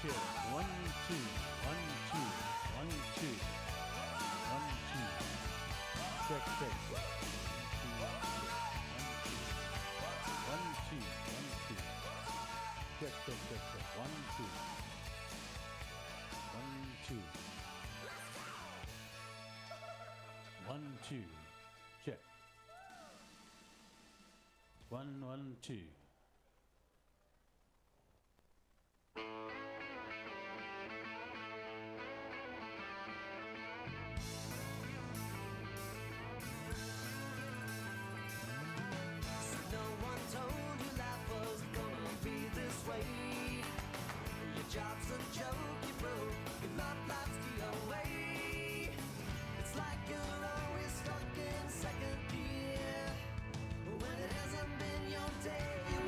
check. 1, 2, 1, 2, 1, 2, 1, 2. Check, check, check. 1, 2, 1, 2. Check, check, check, check. 1, 2. 1, 2. 1, 2. Check. 1, 1, 2. Your job's a joke, you broke, your love life's the away. It's like you're always stuck in second gear. When it hasn't been your day, you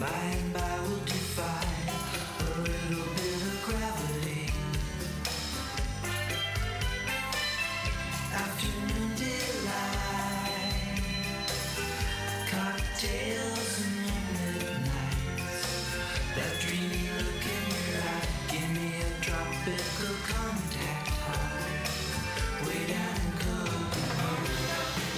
By and by we'll defy a little bit of gravity. Afternoon delight, cocktails and moonlit nights. That dreamy look in your eye, give me a tropical contact high. Way down in Copenhagen,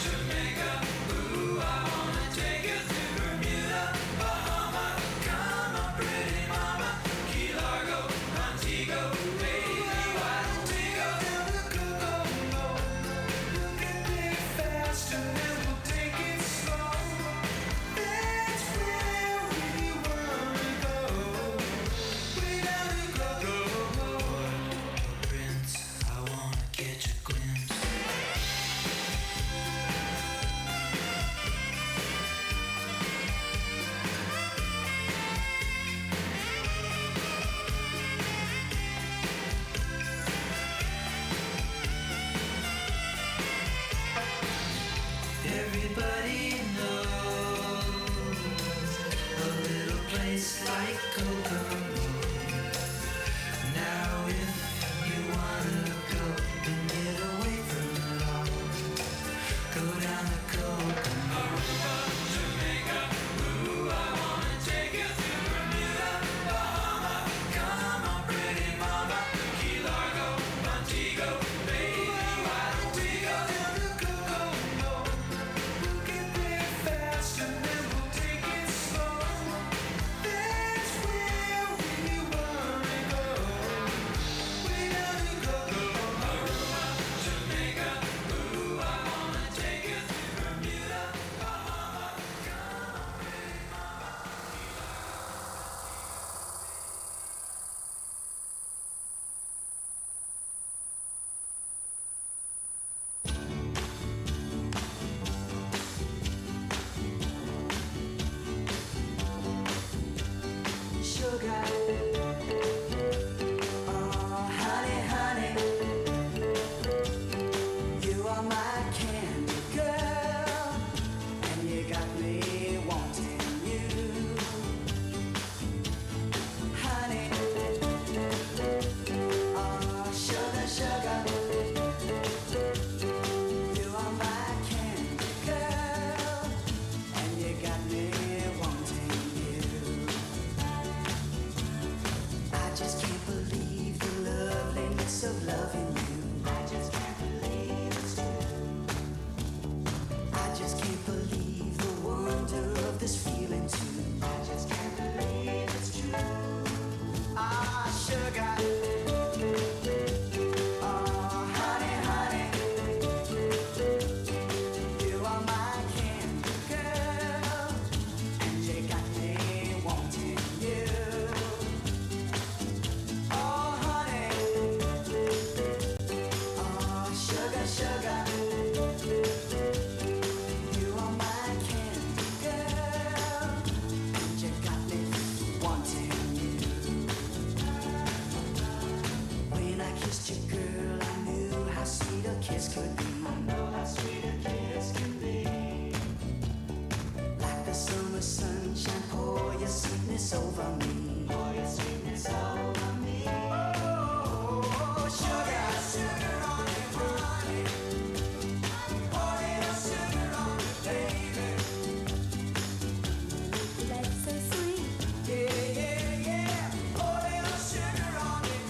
Jamaica. Ooh, I wanna take you to Bermuda, Bahama. Come on, pretty mama, Key Largo, Montego, baby. Why don't we go down to Kokomo? We'll get there fast and then we'll take it slow. That's where we wanna go. Way down to Kokomo. Prince, I wanna catch a glimpse. Everybody knows a little place like Kokomo. Now if you wanna go and get away from it all, go down to Kokomo. Aruba, Jamaica, ooh, I wanna take you to Bermuda, Bahama. Come on, pretty mama, Key Largo, Montego, baby. Why don't we go down to Kokomo? We'll get there fast and then we'll take it slow. That's where we wanna go. Way down to Kokomo. Aruba, Jamaica, ooh, I wanna take you to Bermuda, Bahama. Come on, pretty mama. Sugar, oh honey, honey, you are my candy girl, and you got me wanting you, honey, oh sugar, sugar, you are my candy girl, and you got me wanting you. I just can't believe the loveliness of loving you. I just can't believe it's true. I just can't believe the wonder of this feeling too. I just can't believe it's true. Ah, sugar. Oh, honey, honey. You are my candy girl, and you got me wanting you. Oh, honey, oh, sugar, sugar, you are my candy girl, and you got me wanting you. When I kissed you, girl, I knew how sweet a kiss could be. I know how sweet a kiss can be. Like the summer sunshine, pour your sweetness over me. Pour your sweetness over me. Oh, sugar, sugar on it, honey. Pour little sugar on it, baby. That's so sweet. Yeah, yeah, yeah. Pour little sugar on it.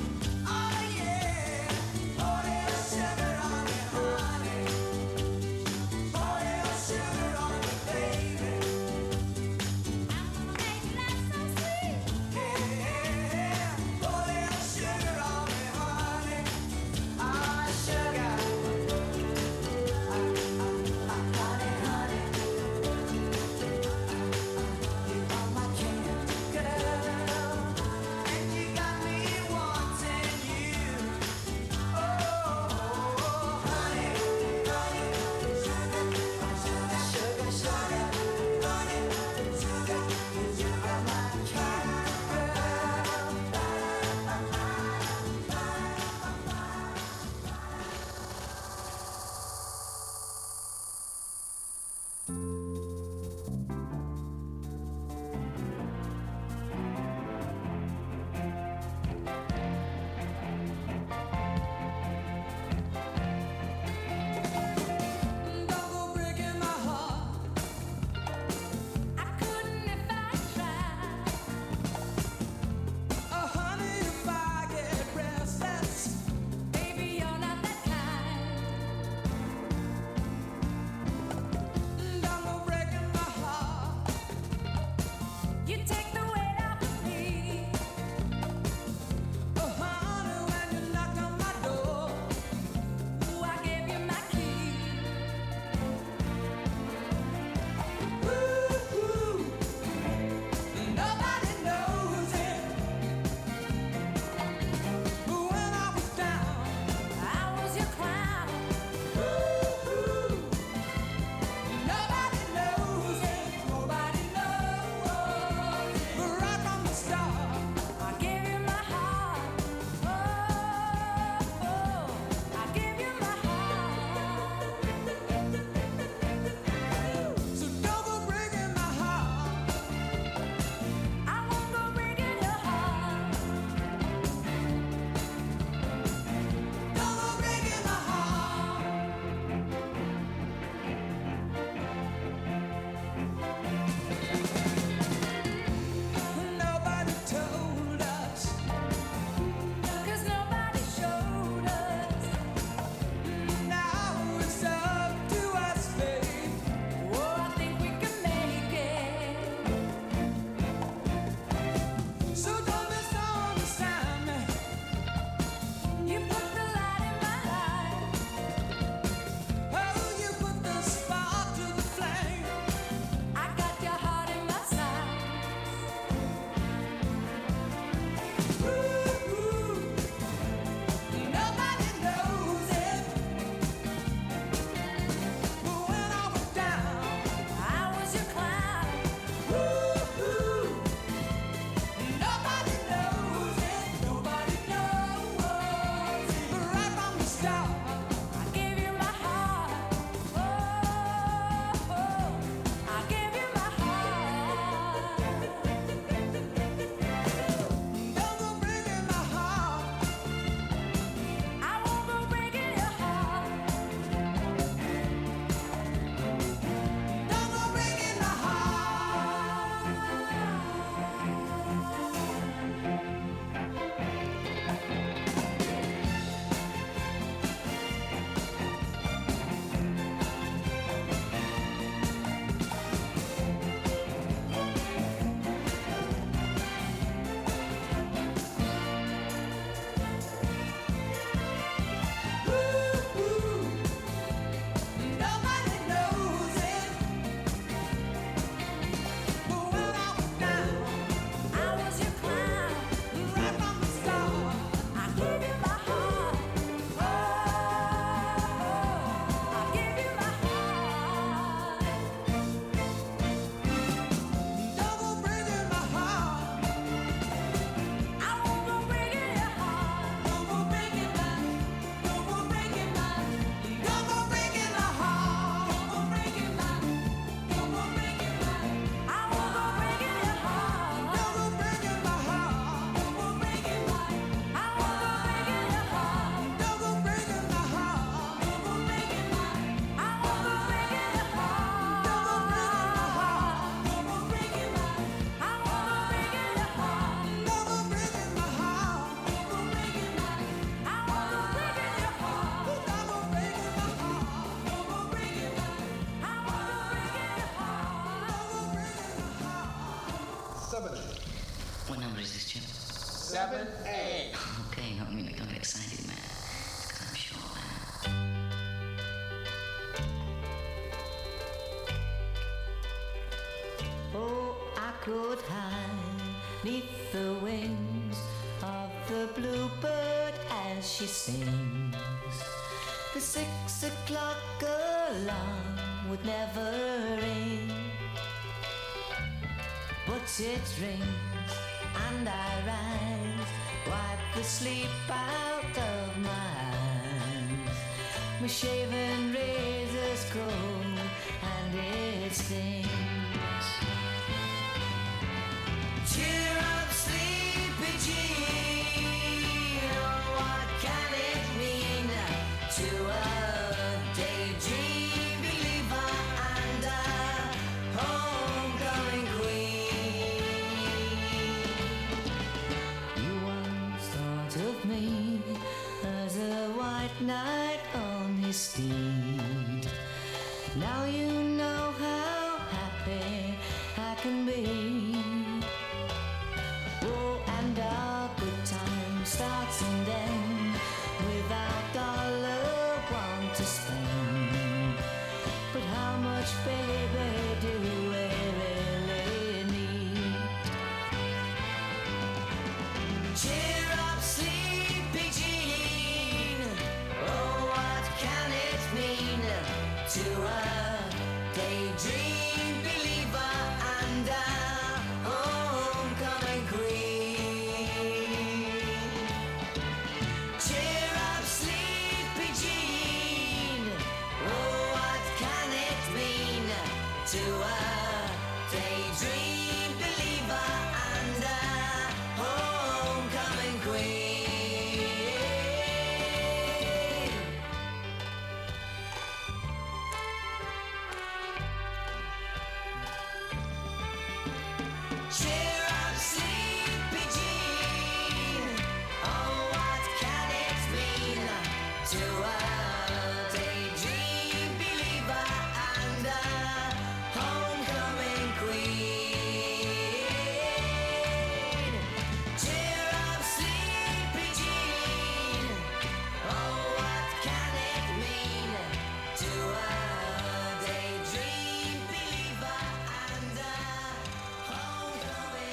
Oh, yeah. Pour little sugar on it, honey. Pour little sugar on it, baby. I'm gonna make you that so sweet. 7. What number is this, Jim? 7A. Okay, don't mean to get excited, man. It's 'cause I'm sure, man. Oh, I could hide neath the wings of the bluebird as she sings. The 6 o'clock alarm would never ring, but it rings and I rise, wipe the sleep out of my eyes. My shaven razor's cold and it stings. Cheer up, sleepy Jean. Oh, what can it mean to a daydream believer and a homecoming queen? You once thought of me as a white knight on his steed. Now you know how happy I can be. Oh, and our good time starts and ends without dollar want to spend. But how much, baby, do we really need? Cheer up, sleepy Jean. Oh, what can it mean to a daydream believer and a homecoming queen? Cheer up, sleepy Jean. Oh, what can it mean to a daydream believer and a homecoming queen? Cheer up, sleepy Jean. Oh, what can it mean to a daydream believer and a homecoming queen? Cheer up, sleepy Jean. Oh, what can it mean to a daydream believer and a homecoming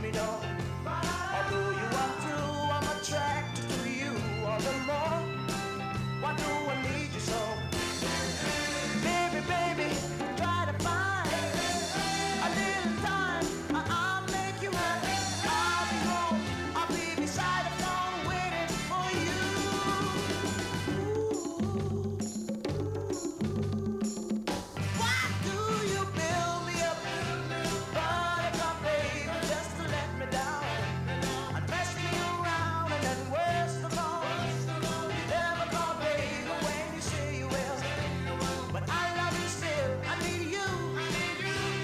me know. Although you are true, I'm attracted to you all the more. Why do I need you so? Baby, baby, try to find a little time. I'll make you happy. I'll be home. I'll be beside the phone waiting for you. Why do you build me up? Buttercup, baby, just to let me down and mess me around, and then worst of all, you never call, baby, when you say you will. But I love you still. I need you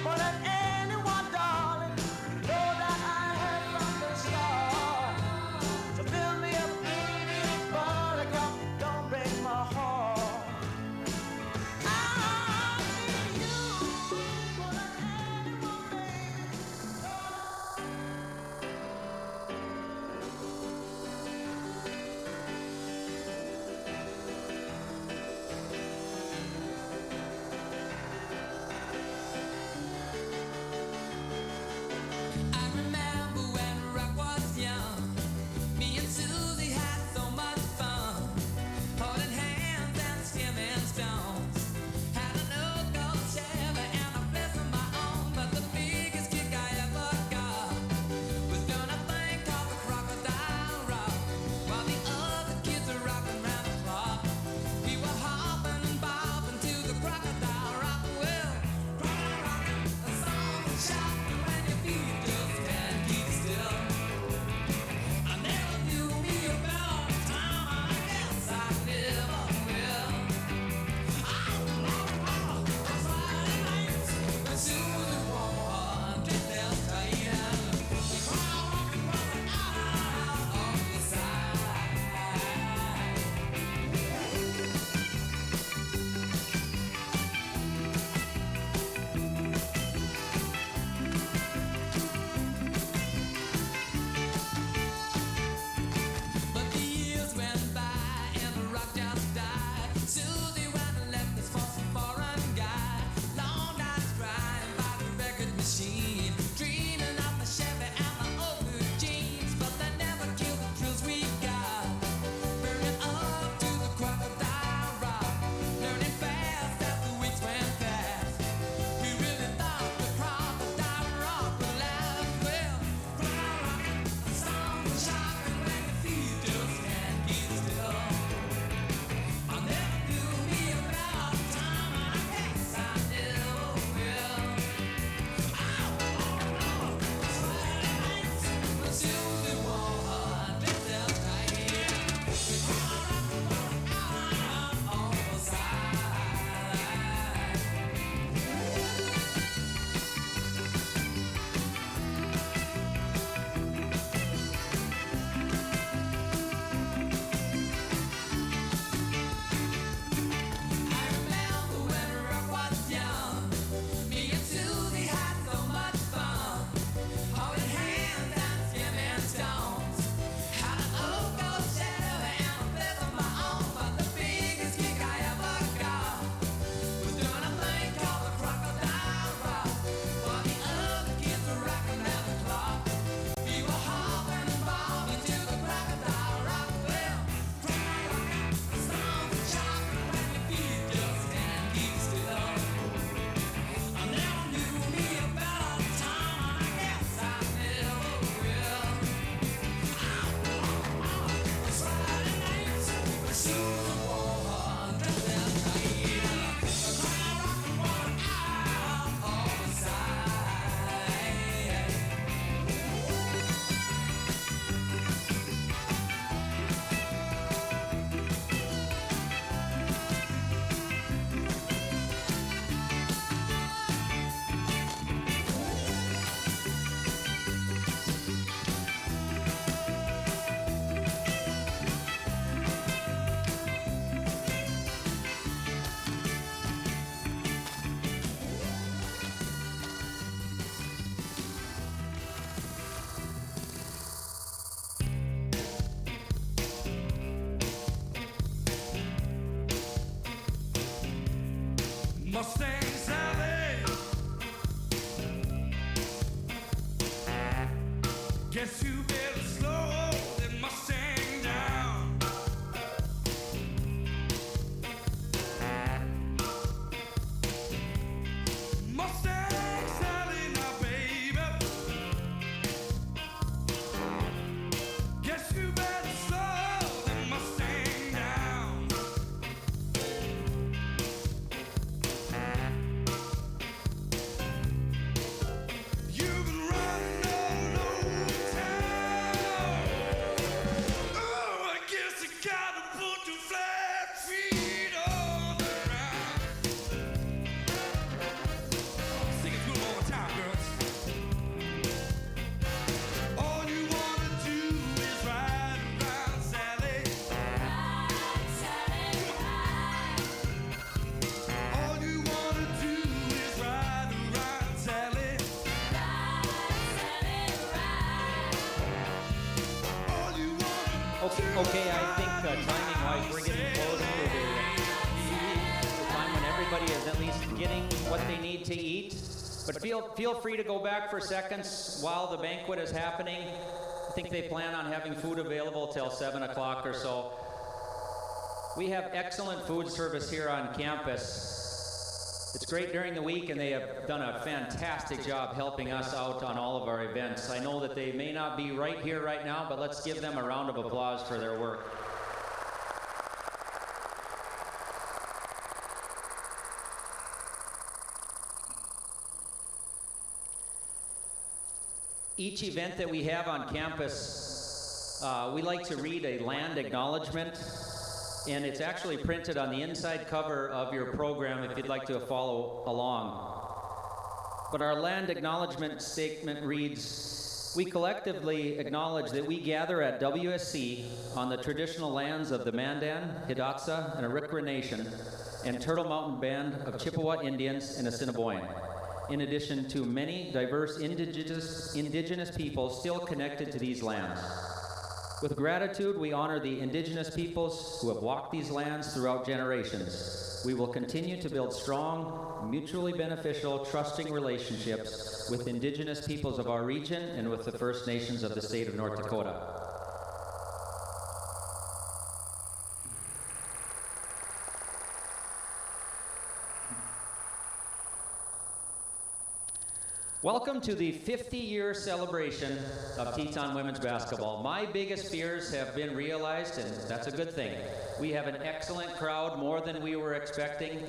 more than anyone, darling. You know that I heard from the start. So fill me up, buttercup, don't break my heart. I need you more than anyone, baby. I remember when rock was young. Me and Susie had so much fun, holding hands and skimming stones. Had an old gold Chevy and a place of my own, but the biggest kick I ever got was doing a thing called the Crocodile Rock, while the other kids were rocking round the clock. We were hopping and bobbing to the Crocodile Rock. Well, rockin', a song and shouting when your feet just can't keep still. I never knew me about time, I guess I never will. Friday nights, when Susie wore dress that tight, the crowd rockin' out on the side. But the years went by and the rock just died. Susie went and left us for some foreign guy. Long nights crying by the record machine, dreaming of the Chevy and the old blue jeans. But they never killed the thrills we got, burning up to the Crocodile Rock, learning fast as the weeks went past. We really thought the Crocodile Rock would last. Well, rockin', a song and shocking when your feet just can't keep still. I never knew me about time, I guess I never will. Friday nights, when Susie wore her dress that tight, the crowd rockin' out on the side. I remember when rock was young. Me and Susie had so much fun, holding hands and skimming stones. Had an old gold Chevy and a place of my own, but the biggest kick I ever got was doing a thing called the Crocodile Rock, while the other kids were rocking round the clock. We were hopping and bobbing to the Crocodile Rock. Well, rockin', a song and shocking when your feet just can't keep still. I never knew me about time, I guess I never will. Friday nights, when Susie wore her dress that tight, the crowd rockin' out on the side. Mustang Sally Guess you better slow that Mustang down. Mustang Sally now, baby. Guess you better slow that Mustang down. You've been running all over town. Oh, I guess you gotta put your flat feet on the ground. Sing it to 'em one more time, girls. All you wanna do is ride around, Sally. All you wanna do is ride around, Sally. All you wanna Okay, I think timing-wise, we're getting close to the time when everybody is at least getting what they need to eat. But feel free to go back for seconds while the banquet is happening. I think they plan on having food available till 7 o'clock or so. We have excellent food service here on campus. It's great during the week, and they have done a fantastic job helping us out on all of our events. I know that they may not be right here right now, but let's give them a round of applause for their work. Each event that we have on campus, we like to read a land acknowledgement, and it's actually printed on the inside cover of your program if you'd like to follow along. But our land acknowledgement statement reads, "We collectively acknowledge that we gather at WSC on the traditional lands of the Mandan, Hidatsa, and Arikara Nation, and Turtle Mountain Band of Chippewa Indians and Assiniboine, in addition to many diverse indigenous peoples still connected to these lands. With gratitude, we honor the indigenous peoples who have walked these lands throughout generations. We will continue to build strong, mutually beneficial, trusting relationships with indigenous peoples of our region and with the First Nations of the state of North Dakota." Welcome to the 50-year celebration of Teton women's basketball. My biggest fears have been realized, and that's a good thing. We have an excellent crowd, more than we were expecting,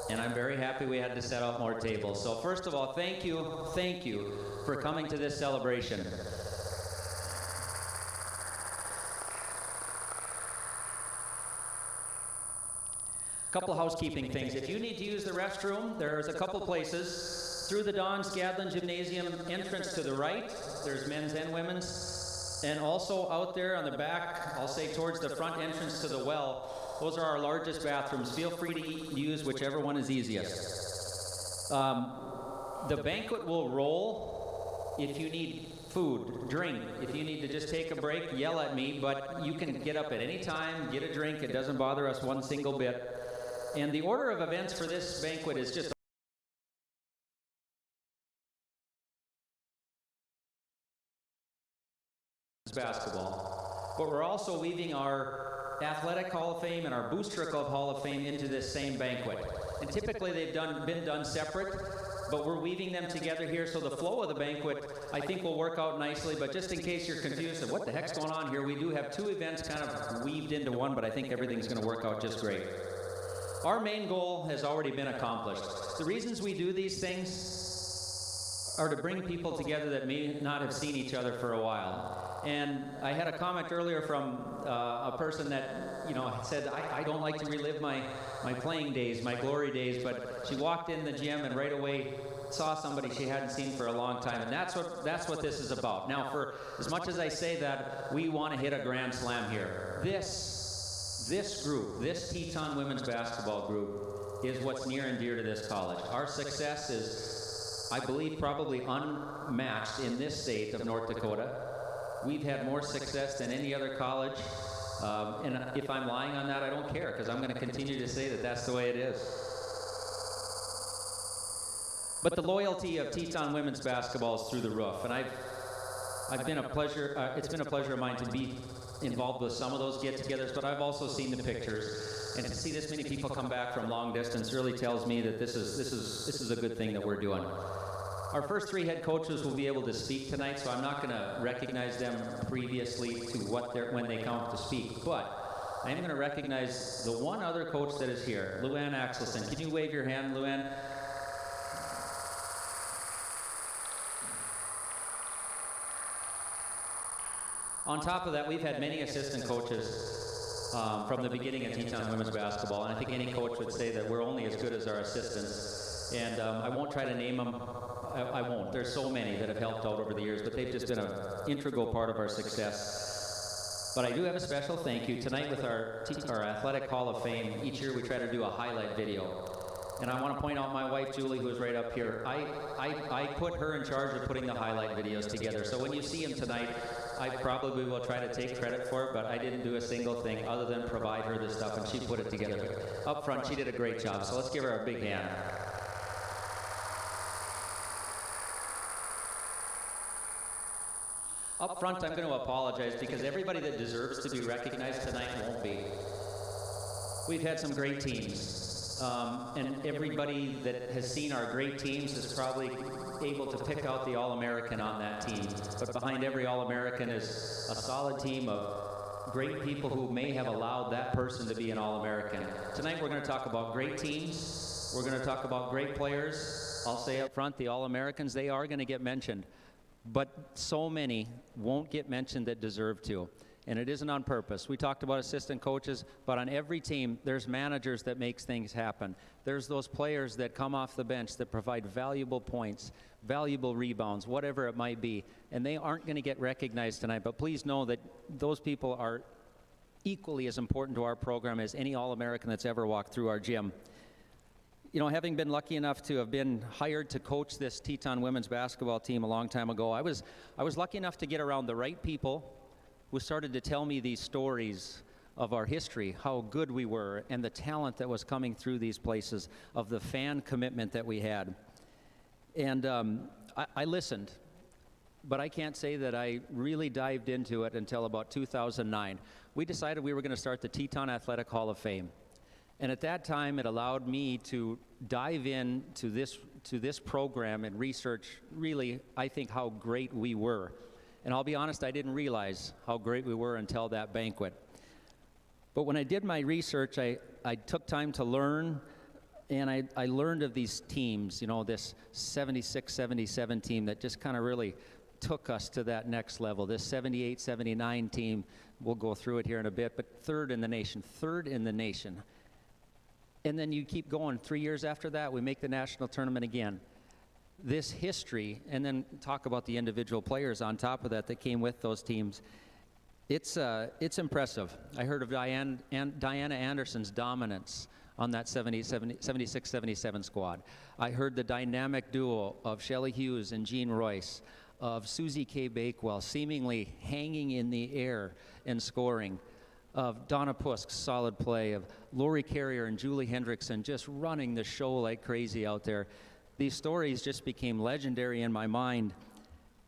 and I'm very happy we had to set out more tables. So first of all, thank you for coming to this celebration. Couple housekeeping things. If you need to use the restroom, there's a couple places. Through the Don Scadlin Gymnasium entrance to the right, there's men's and women's. And also out there on the back, I'll say towards the front entrance to the well, those are our largest bathrooms. Feel free to use whichever one is easiest. The banquet will roll. If you need food, drink, if you need to just take a break, yell at me, but you can get up at any time, get a drink. It doesn't bother us one single bit. And the order of events for this banquet is just basketball, but we're also weaving our Athletic Hall of Fame and our Booster Club Hall of Fame into this same banquet. And typically they've been done separate, but we're weaving them together here, so the flow of the banquet I think will work out nicely. But just in case you're confused of what the heck's going on here, we do have two events kind of weaved into one, but I think everything's going to work out just great. Our main goal has already been accomplished. The reasons we do these things are to bring people together that may not have seen each other for a while. And I had a comment earlier from a person that, said, I don't like to relive my playing days, my glory days, but she walked in the gym and right away saw somebody she hadn't seen for a long time, and that's what this is about. Now, for as much as I say that, we want to hit a grand slam here. This group, this Teton women's basketball group, is what's near and dear to this college. Our success is, I believe, probably unmatched in this state of North Dakota. We've had more success than any other college, and if I'm lying on that, I don't care, because I'm going to continue to say that that's the way it is. But the loyalty of Teton women's basketball is through the roof, and It's been a pleasure of mine to be involved with some of those get-togethers, but I've also seen the pictures, and to see this many people come back from long distance really tells me that this is a good thing that we're doing. Our first three head coaches will be able to speak tonight, so I'm not going to recognize them previously to when they come to speak, but I am going to recognize the one other coach that is here, Luann Axelson. Can you wave your hand, Luann? On top of that, we've had many assistant coaches from the beginning of Teton women's basketball, and I think any coach would say that we're only as good as our assistants. And I won't try to name them. I won't. There's so many that have helped out over the years, but they've just been an integral part of our success. But I do have a special thank you. Tonight with our Athletic Hall of Fame, each year we try to do a highlight video. And I want to point out my wife, Julie, who is right up here. I put her in charge of putting the highlight videos together. So when you see them tonight, I probably will try to take credit for it, but I didn't do a single thing other than provide her this stuff, and she put it together. But up front, she did a great job. So let's give her a big hand. Up front, I'm going to apologize because everybody that deserves to be recognized tonight won't be. We've had some great teams, and everybody that has seen our great teams is probably able to pick out the All-American on that team. But behind every All-American is a solid team of great people who may have allowed that person to be an All-American. Tonight we're going to talk about great teams. We're going to talk about great players. I'll say up front, the All-Americans, they are going to get mentioned. But so many won't get mentioned that deserve to. And it isn't on purpose. We talked about assistant coaches, but on every team, there's managers that makes things happen. There's those players that come off the bench that provide valuable points, valuable rebounds, whatever it might be. And they aren't going to get recognized tonight, but please know that those people are equally as important to our program as any All-American that's ever walked through our gym. You know, having been lucky enough to have been hired to coach this Teton women's basketball team a long time ago, I was lucky enough to get around the right people who started to tell me these stories of our history, how good we were, and the talent that was coming through these places, of the fan commitment that we had. And I listened, but I can't say that I really dived into it until about 2009. We decided we were going to start the Teton Athletic Hall of Fame. And at that time, it allowed me to dive into this program and research really, I think, how great we were. And I'll be honest, I didn't realize how great we were until that banquet. But when I did my research, I took time to learn, and I learned of these teams, you know, this 76-77 team that just kind of really took us to that next level. This 78-79 team, we'll go through it here in a bit, but third in the nation. And then you keep going. 3 years after that, we make the national tournament again. This history, and then talk about the individual players on top of that came with those teams. It's impressive. I heard of Diana Anderson's dominance on that 76-77 squad. I heard the dynamic duo of Shelley Hughes and Jean Royce, of Susie K. Bakewell seemingly hanging in the air and scoring, of Donna Pusk's solid play, of Lori Carrier and Julie Hendrickson just running the show like crazy out there. These stories just became legendary in my mind.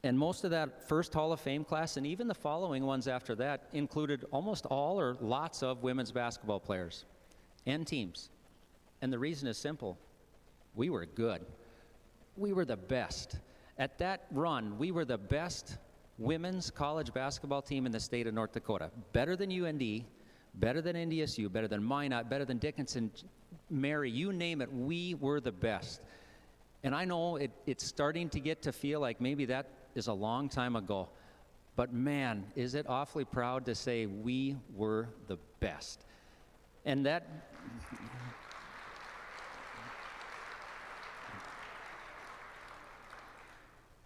And most of that first Hall of Fame class, and even the following ones after that, included almost all or lots of women's basketball players and teams. And the reason is simple. We were good. We were the best. At that run, we were the best women's college basketball team in the state of North Dakota. Better than UND, better than NDSU, better than Minot, better than Dickinson, Mary, you name it, we were the best. And I know it's starting to get to feel like maybe that is a long time ago, but man, is it awfully proud to say we were the best. And that...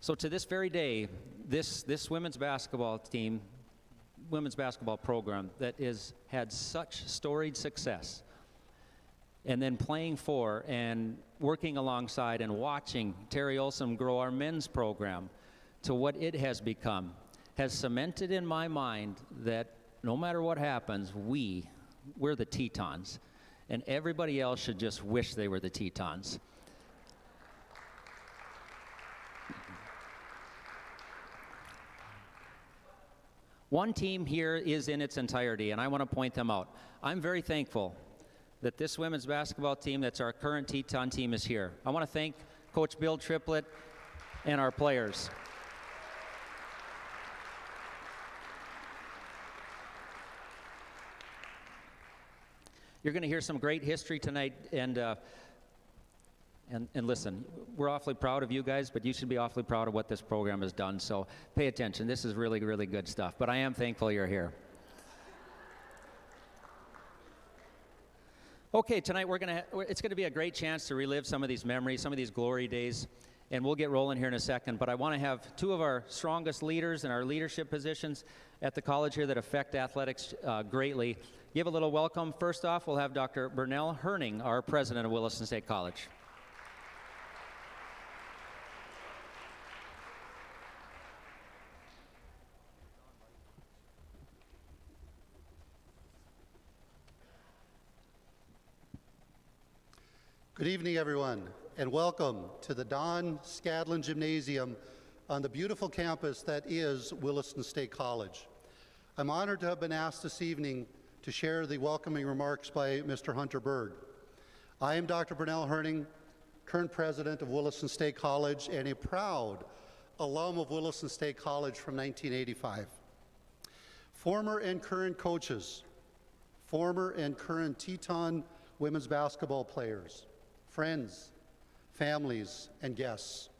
So to this very day, this women's basketball team, women's basketball program that has had such storied success, and then playing for and working alongside and watching Terry Olson grow our men's program to what it has become, has cemented in my mind that no matter what happens, we're the Tetons, and everybody else should just wish they were the Tetons. One team here is in its entirety, and I want to point them out. I'm very thankful that this women's basketball team that's our current Teton team is here. I want to thank Coach Bill Triplett and our players. You're going to hear some great history tonight, and listen, we're awfully proud of you guys, but you should be awfully proud of what this program has done, so pay attention. This is really, really good stuff, but I am thankful you're here. Okay, tonight it's going to be a great chance to relive some of these memories, some of these glory days, and we'll get rolling here in a second, but I want to have two of our strongest leaders in our leadership positions at the college here that affect athletics greatly. Give a little welcome. First off, we'll have Dr. Bernell Herning, our president of Williston State College. Good evening, everyone, and welcome to the Don Scadlin Gymnasium on the beautiful campus that is Williston State College. I'm honored to have been asked this evening to share the welcoming remarks by Mr. Hunter Berg. I am Dr. Bernell Herning, current president of Williston State College and a proud alum of Williston State College from 1985. Former and current coaches, former and current Teton women's basketball players, friends, families, and guests.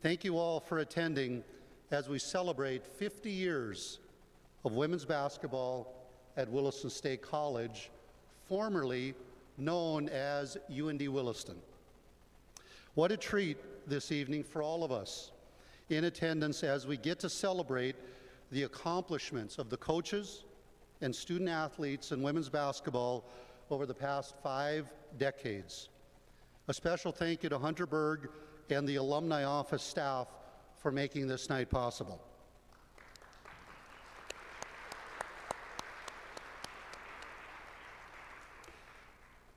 Thank you all for attending as we celebrate 50 years of women's basketball at Williston State College, formerly known as UND Williston. What a treat this evening for all of us in attendance as we get to celebrate the accomplishments of the coaches and student athletes in women's basketball over the past 5 decades. A special thank you to Hunter Berg and the alumni office staff for making this night possible.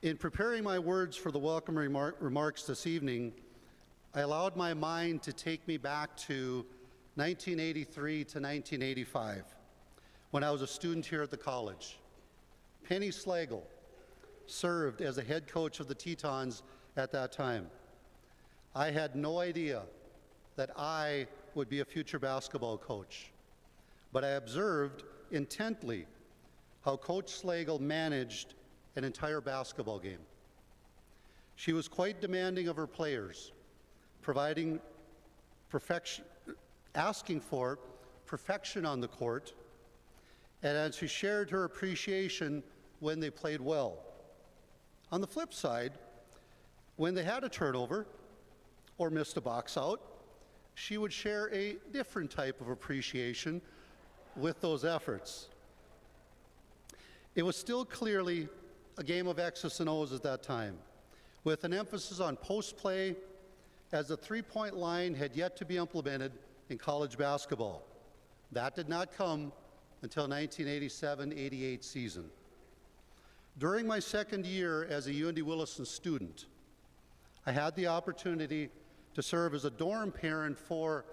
In preparing my words for the welcome remarks this evening, I allowed my mind to take me back to 1983 to 1985, when I was a student here at the college. Penny Slagle served as a head coach of the Tetons at that time. I had no idea that I would be a future basketball coach, but I observed intently how Coach Slagle managed an entire basketball game. She was quite demanding of her players, providing perfection, asking for perfection on the court, and as she shared her appreciation when they played well. On the flip side, when they had a turnover or missed a box out, she would share a different type of appreciation with those efforts. It was still clearly a game of X's and O's at that time, with an emphasis on post play, as the three-point line had yet to be implemented in college basketball. That did not come until 1987-88 season. During my second year as a UND Williston student, I had the opportunity to serve as a dorm parent for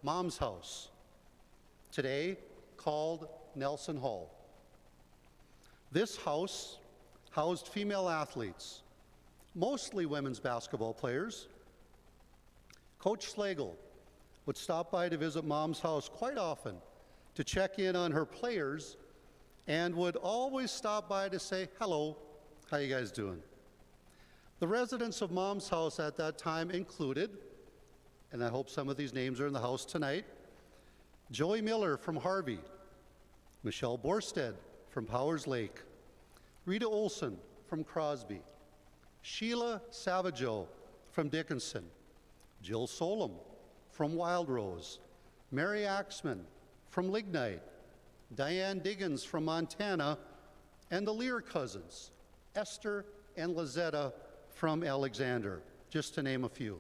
Mom's House, today called Nelson Hall. This house housed female athletes, mostly women's basketball players. Coach Slagle would stop by to visit Mom's House quite often to check in on her players and would always stop by to say, hello, how you guys doing? The residents of Mom's House at that time included, and I hope some of these names are in the house tonight, Joey Miller from Harvey, Michelle Borstead from Powers Lake, Rita Olson from Crosby, Sheila Savageau from Dickinson, Jill Solom from Wild Rose, Mary Axman from Lignite, Diane Diggins from Montana, and the Lear cousins, Esther and Lizetta from Alexander, just to name a few.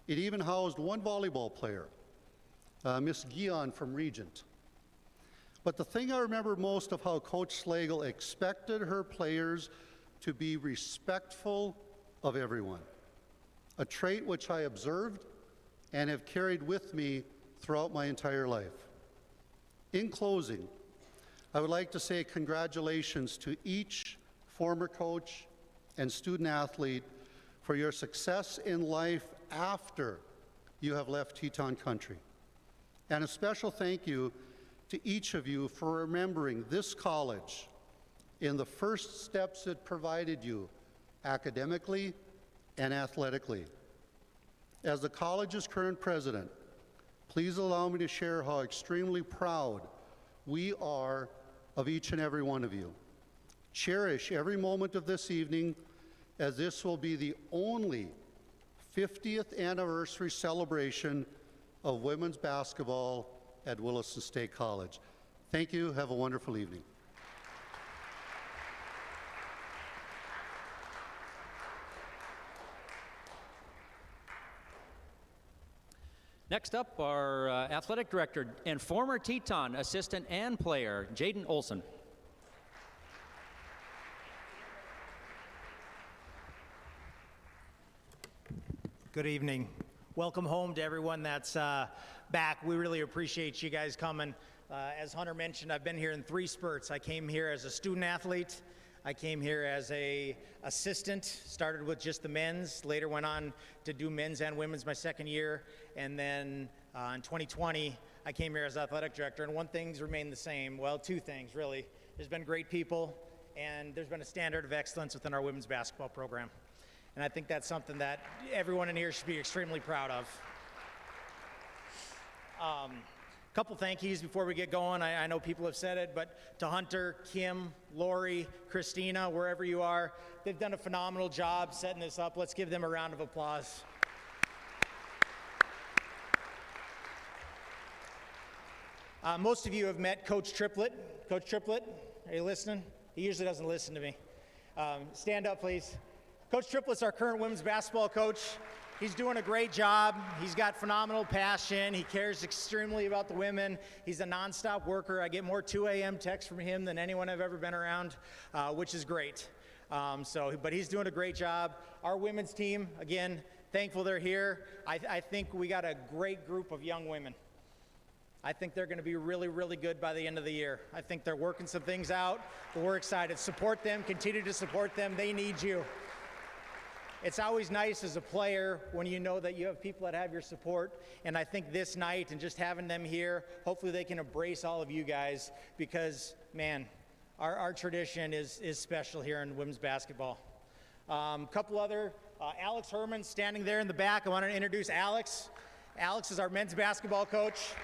It even housed one volleyball player, Miss Guion from Regent. But the thing I remember most of how Coach Slagle expected her players to be respectful of everyone, a trait which I observed and have carried with me throughout my entire life. In closing, I would like to say congratulations to each former coach and student athlete for your success in life after you have left Teton Country. And a special thank you to each of you for remembering this college in the first steps it provided you academically and athletically. As the college's current president, please allow me to share how extremely proud we are of each and every one of you. Cherish every moment of this evening, as this will be the only 50th anniversary celebration of women's basketball at Williston State College. Thank you. Have a wonderful evening. Next up, our athletic director and former Teton assistant and player, Jaden Olson. Good evening. Welcome home to everyone that's back. We really appreciate you guys coming. As Hunter mentioned, I've been here in 3 spurts. I came here as a student athlete. I came here as a assistant, started with just the men's, later went on to do men's and women's my second year, and then in 2020, I came here as athletic director, and one thing's remained the same. Well, 2 things, really. There's been great people, and there's been a standard of excellence within our women's basketball program. And I think that's something that everyone in here should be extremely proud of. Couple thank yous before we get going. I know people have said it, but to Hunter, Kim, Lori, Christina, wherever you are, they've done a phenomenal job setting this up. Let's give them a round of applause. Most of you have met Coach Triplett. Coach Triplett, are you listening? He usually doesn't listen to me. Stand up, please. Coach Triplett's our current women's basketball coach. He's doing a great job. He's got phenomenal passion. He cares extremely about the women. He's a nonstop worker. I get more 2 a.m. texts from him than anyone I've ever been around, which is great. But he's doing a great job. Our women's team, again, thankful they're here. I think we got a great group of young women. I think they're going to be really, really good by the end of the year. I think they're working some things out, but we're excited. Support them. Continue to support them. They need you. It's always nice as a player when you know that you have people that have your support, and I think this night and just having them here, hopefully they can embrace all of you guys because, man, our tradition is special here in women's basketball. Couple other, Alex Herman standing there in the back. I want to introduce Alex. Alex is our men's basketball coach.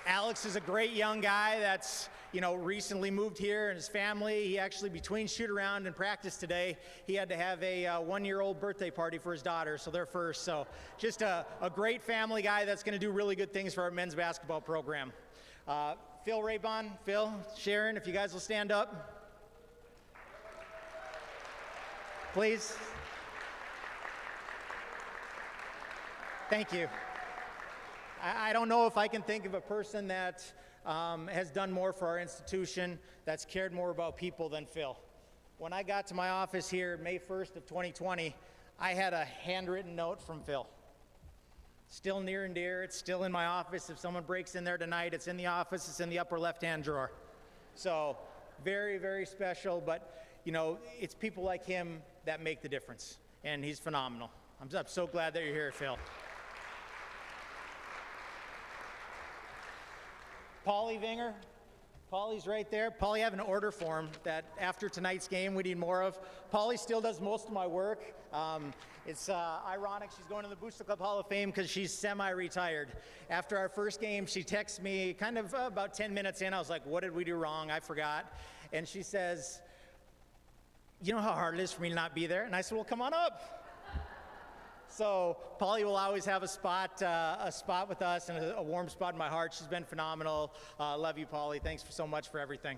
Alex is a great young guy that's recently moved here, and his family, he actually, between shoot-around and practice today, he had to have a 1-year-old birthday party for his daughter, so they're first. So just a great family guy that's going to do really good things for our men's basketball program. Phil Raybon, Phil, Sharon, if you guys will stand up. Please. Thank you. I don't know if I can think of a person that has done more for our institution, that's cared more about people than Phil. When I got to my office here May 1st of 2020, I had a handwritten note from Phil. Still near and dear, it's still in my office. If someone breaks in there tonight, it's in the office, it's in the upper left-hand drawer. So very, very special, but it's people like him that make the difference, and he's phenomenal. I'm so glad that you're here, Phil. Paulie Winger. Paulie's right there. Paulie, I have an order form that after tonight's game we need more of. Paulie still does most of my work. It's ironic she's going to the Booster Club Hall of Fame because she's semi-retired. After our first game, she texts me kind of about 10 minutes in. I was like, what did we do wrong? I forgot. And she says, you know how hard it is for me to not be there? And I said, well, come on up. So Paulie will always have a spot with us and a warm spot in my heart. She's been phenomenal. Love you, Paulie. Thanks so much for everything.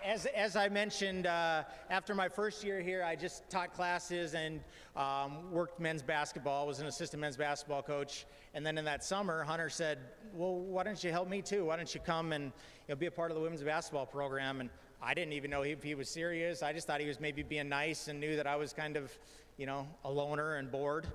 As I mentioned, after my first year here, I just taught classes and worked men's basketball, was an assistant men's basketball coach. And then in that summer, Hunter said, well, why don't you help me too? Why don't you come and be a part of the women's basketball program? And I didn't even know if he was serious. I just thought he was maybe being nice and knew that I was kind of, a loner and bored.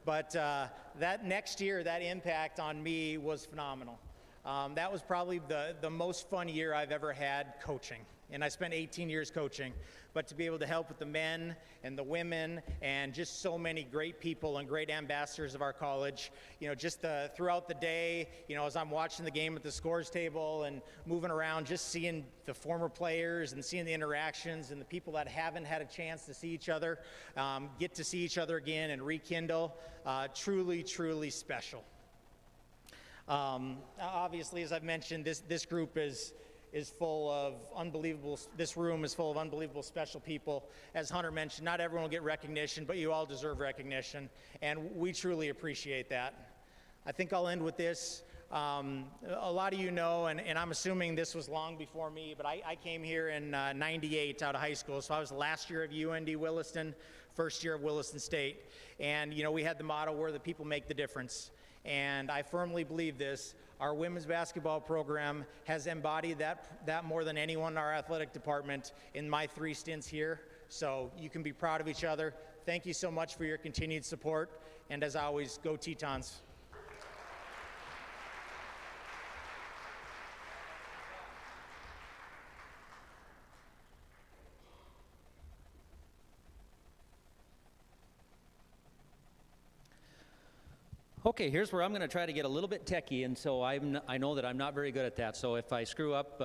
But that next year, that impact on me was phenomenal. That was probably the most fun year I've ever had coaching. And I spent 18 years coaching. But to be able to help with the men and the women and just so many great people and great ambassadors of our college, just throughout the day, as I'm watching the game at the scores table and moving around, just seeing the former players and seeing the interactions and the people that haven't had a chance to see each other, get to see each other again and rekindle, truly, truly special. Obviously, as I've mentioned, this group is full of unbelievable, this room is full of unbelievable special people. As Hunter mentioned, not everyone will get recognition, but you all deserve recognition, and we truly appreciate that. I think I'll end with this. A lot of you know, and I'm assuming this was long before me, but I came here in 98 out of high school, so I was the last year of UND Williston, first year of Williston State, and we had the motto, where the people make the difference. And I firmly believe this. Our women's basketball program has embodied that more than anyone in our athletic department in my 3 stints here. So you can be proud of each other. Thank you so much for your continued support. And as always, go Tetons. Okay, here's where I'm going to try to get a little bit techie, and so I know that I'm not very good at that, so if I screw up,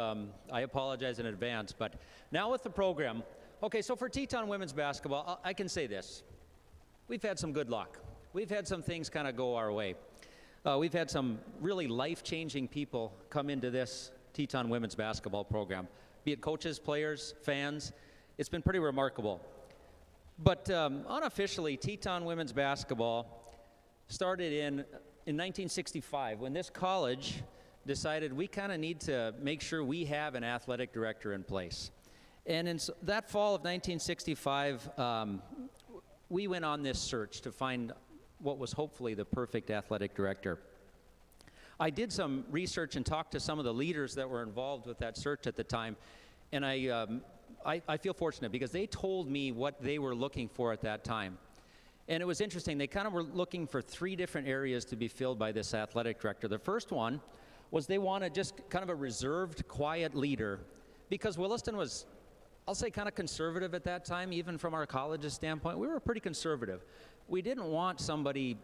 I apologize in advance. But now with the program, okay, so for Teton women's basketball, I can say this. We've had some good luck. We've had some things kind of go our way. We've had some really life-changing people come into this Teton women's basketball program, be it coaches, players, fans. It's been pretty remarkable. But unofficially, Teton women's basketball started in 1965 when this college decided we kind of need to make sure we have an athletic director in place. And in that fall of 1965, we went on this search to find what was hopefully the perfect athletic director. I did some research and talked to some of the leaders that were involved with that search at the time, and I feel fortunate because they told me what they were looking for at that time. And it was interesting. They kind of were looking for 3 different areas to be filled by this athletic director. The first one was they wanted just kind of a reserved, quiet leader, because Williston was, I'll say, kind of conservative at that time, even from our college's standpoint. We were pretty conservative. We didn't want somebody,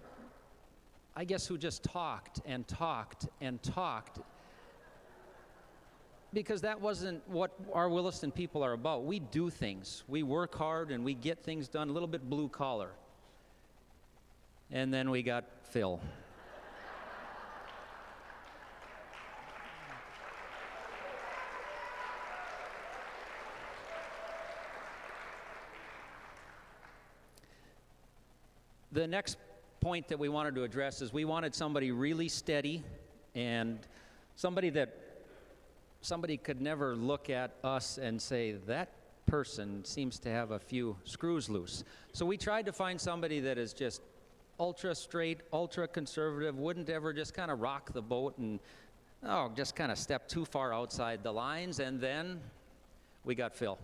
I guess, who just talked and talked and talked, because that wasn't what our Williston people are about. We do things. We work hard and we get things done, a little bit blue collar. And then we got Phil. The next point that we wanted to address is we wanted somebody really steady and somebody could never look at us and say, that person seems to have a few screws loose. So we tried to find somebody that is just ultra straight, ultra conservative, wouldn't ever just kind of rock the boat and just kind of step too far outside the lines. And then we got Phil.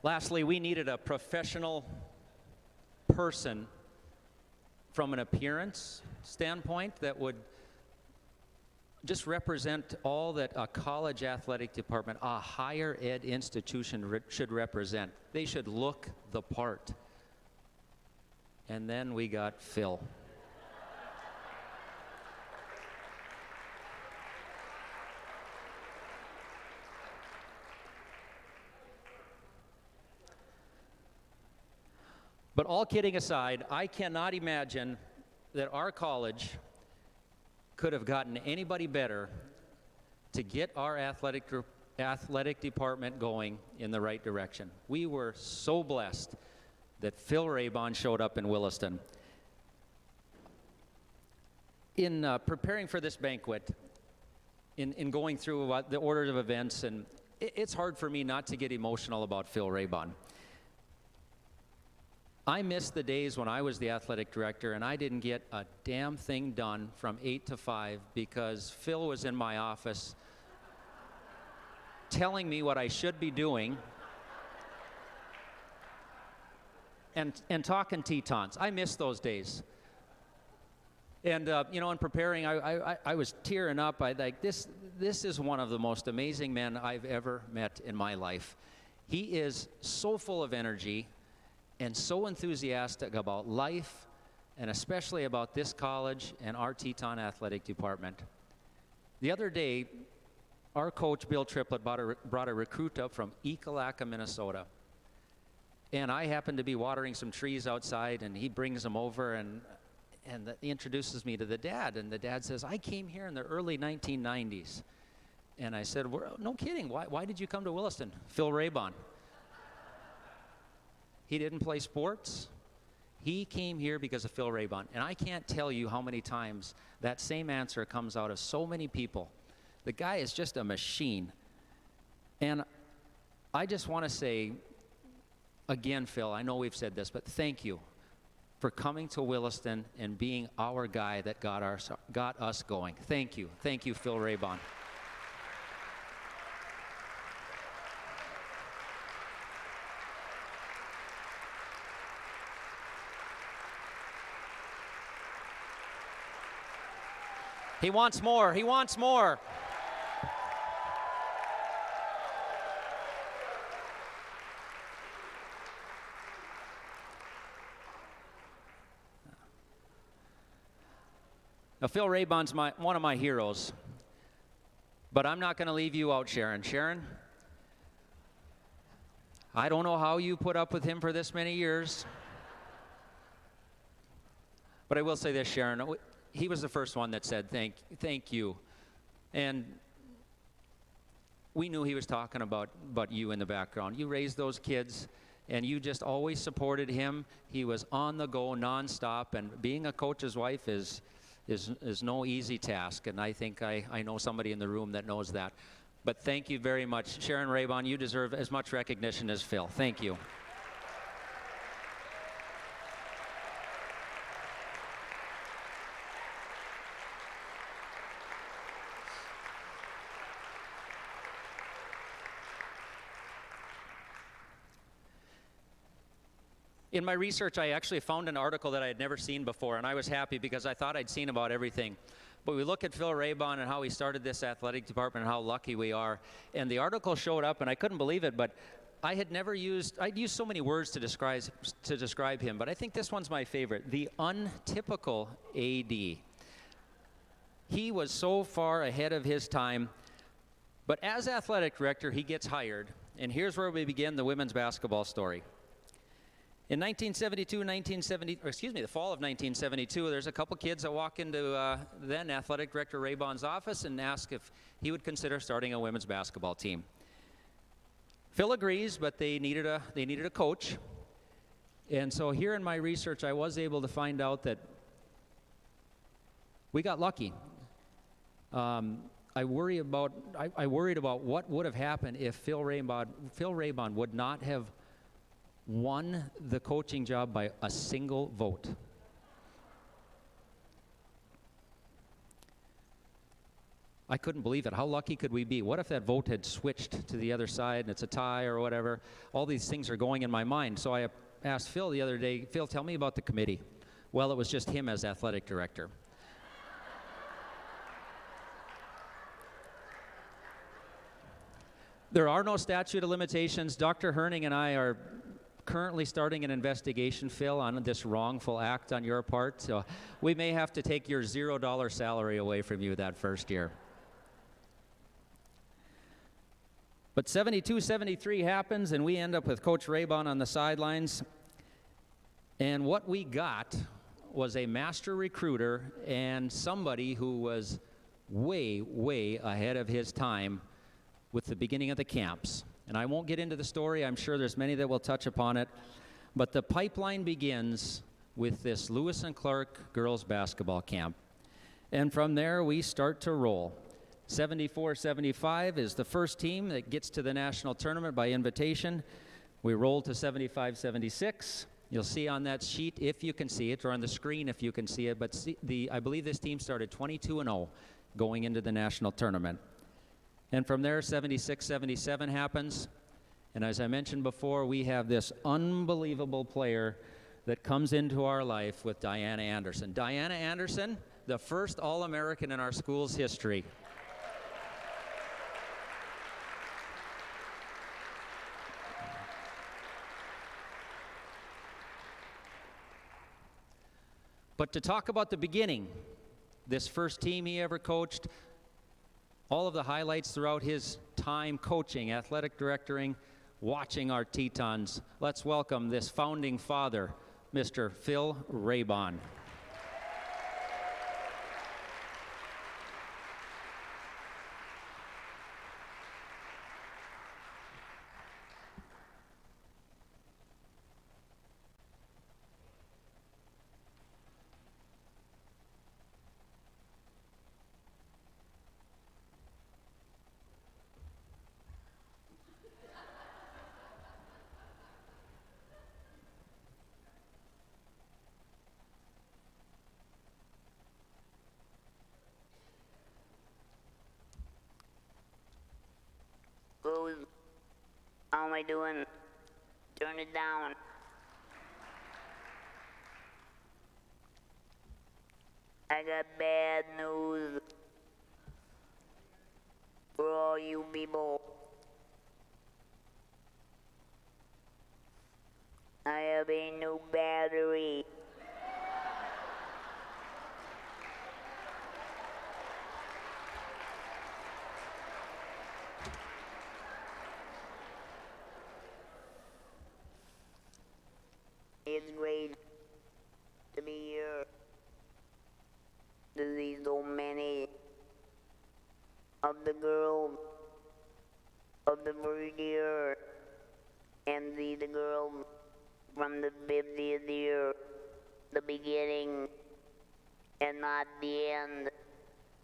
Lastly, we needed a professional person from an appearance standpoint that would just represent all that a college athletic department, a higher ed institution should represent. They should look the part. And then we got Phil. But all kidding aside, I cannot imagine that our college could have gotten anybody better to get our athletic department going in the right direction. We were so blessed that Phil Raybon showed up in Williston. In preparing for this banquet, in going through the order of events, and it's hard for me not to get emotional about Phil Raybon. I miss the days when I was the athletic director and I didn't get a damn thing done from 8 to 5 because Phil was in my office telling me what I should be doing and talking Tetons. I miss those days. And in preparing, I was tearing up. This is one of the most amazing men I've ever met in my life. He is so full of energy and so enthusiastic about life, and especially about this college and our Teton athletic department. The other day, our coach, Bill Triplett, brought a recruit up from Ekalaka, Minnesota. And I happened to be watering some trees outside, and he brings them over, and he introduces me to the dad. And the dad says, I came here in the early 1990s. And I said, no kidding, why did you come to Williston? Phil Raybon. He didn't play sports. He came here because of Phil Raybon. And I can't tell you how many times that same answer comes out of so many people. The guy is just a machine. And I just want to say, again, Phil, I know we've said this, but thank you for coming to Williston and being our guy that got us going. Thank you. Thank you, Phil Raybon. He wants more. He wants more. Now, Phil Raybon's one of my heroes, but I'm not going to leave you out, Sharon. Sharon, I don't know how you put up with him for this many years, but I will say this, Sharon. He was the first one that said thank you, and we knew he was talking about you in the background. You raised those kids, and you just always supported him. He was on the go, nonstop, and being a coach's wife is no easy task, and I think I know somebody in the room that knows that. But thank you very much. Sharon Raybon, you deserve as much recognition as Phil. Thank you. In my research, I actually found an article that I had never seen before, and I was happy because I thought I'd seen about everything. But we look at Phil Raybon and how he started this athletic department and how lucky we are. And the article showed up, and I couldn't believe it, but I'd used so many words to describe him, but I think this one's my favorite, the untypical AD. He was so far ahead of his time, but as athletic director, he gets hired, and here's where we begin the women's basketball story. In the fall of 1972, there's a couple kids that walk into then athletic director Raybon's office and ask if he would consider starting a women's basketball team. Phil agrees, but they needed a coach. And so here in my research, I was able to find out that we got lucky. I worried about what would have happened if Phil Raybon would not have won the coaching job by a single vote. I couldn't believe it. How lucky could we be? What if that vote had switched to the other side and it's a tie or whatever? All these things are going in my mind. So I asked Phil the other day, Phil, tell me about the committee. Well, it was just him as athletic director. There are no statute of limitations. Dr. Herning and I are currently starting an investigation, Phil, on this wrongful act on your part. So we may have to take your $0 salary away from you that first year. But 72-73 happens, and we end up with Coach Raybon on the sidelines. And what we got was a master recruiter and somebody who was way, way ahead of his time with the beginning of the camps. And I won't get into the story. I'm sure there's many that will touch upon it. But the pipeline begins with this Lewis and Clark girls basketball camp. And from there, we start to roll. 74-75 is the first team that gets to the national tournament by invitation. We roll to 75-76. You'll see on that sheet, if you can see it, or on the screen if you can see it, but I believe this team started 22-0 going into the national tournament. And from there, 76-77 happens. And as I mentioned before, we have this unbelievable player that comes into our life with Diana Anderson. Diana Anderson, the first All-American in our school's history. But to talk about the beginning, this first team he ever coached, all of the highlights throughout his time coaching, athletic directoring, watching our Tetons, let's welcome this founding father, Mr. Phil Raybon. How am I doing? Turn it down. I got bad news for all you people. I have a new battery. It's great to be here to see so many of the girls of the first year and see the girls from the 50th year, the beginning, and not the end,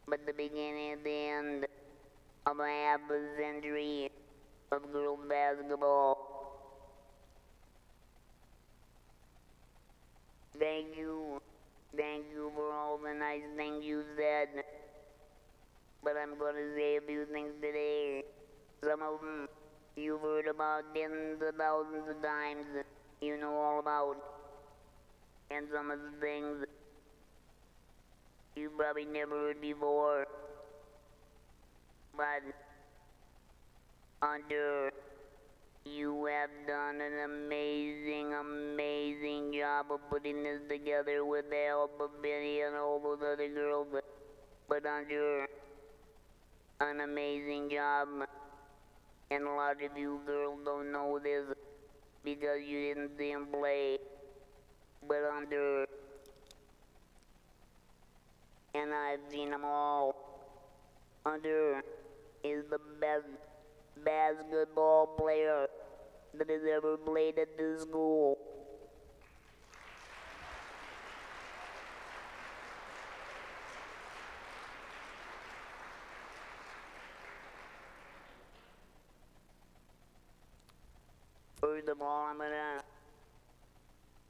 but the beginning and the end of a half a century of girls basketball. Thank you for all the nice things you said. But I'm gonna say a few things today. Some of them you've heard about tens of thousands of times, you know all about. And some of the things you probably never heard before. But Hunter, you have done an amazing, amazing job of putting this together with the help of Benny and all those other girls. But Hunter, an amazing job. And a lot of you girls don't know this because you didn't see him play. But Hunter, and I've seen them all, Hunter is the best basketball player that has ever played at this school. First of all, I'm gonna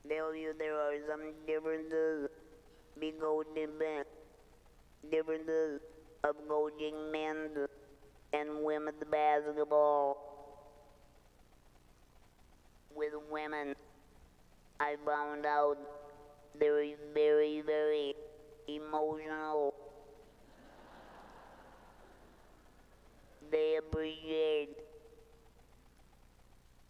tell you there are some differences differences of coaching men's and women's basketball. With women, I found out they're very, very emotional. They appreciate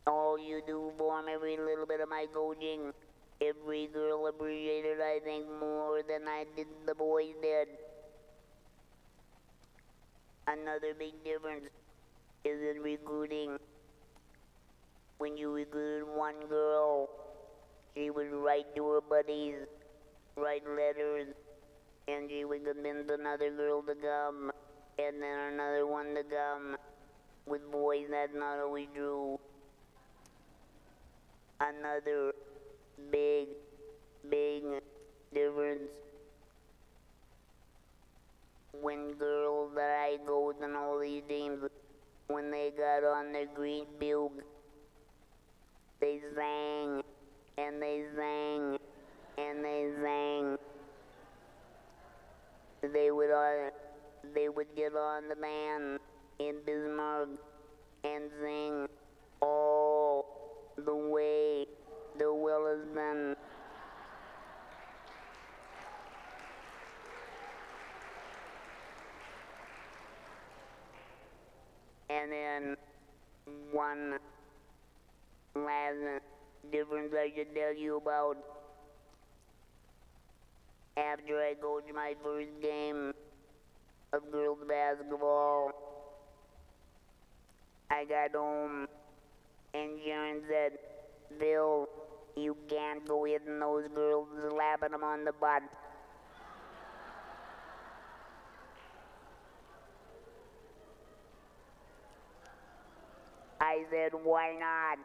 all you do for them, every little bit of my coaching. Every girl appreciated, I think, more than I did the boys did. Another big difference is in recruiting. When you recruited one girl, she would write to her buddies, write letters, and she would convince another girl to come, and then another one to come. With boys, that's not always true. Another big difference. When girls that I coached on all these teams, when they got on their green bugle, they sang and they sang, and they sang. They would get on the band in Bismarck and sing all the way to Williston. And then one last difference I should tell you about. After I coached my first game of girls basketball, I got home and Sharon said, "Phil, you can't go hitting those girls, slapping them on the butt." I said, "Why not?"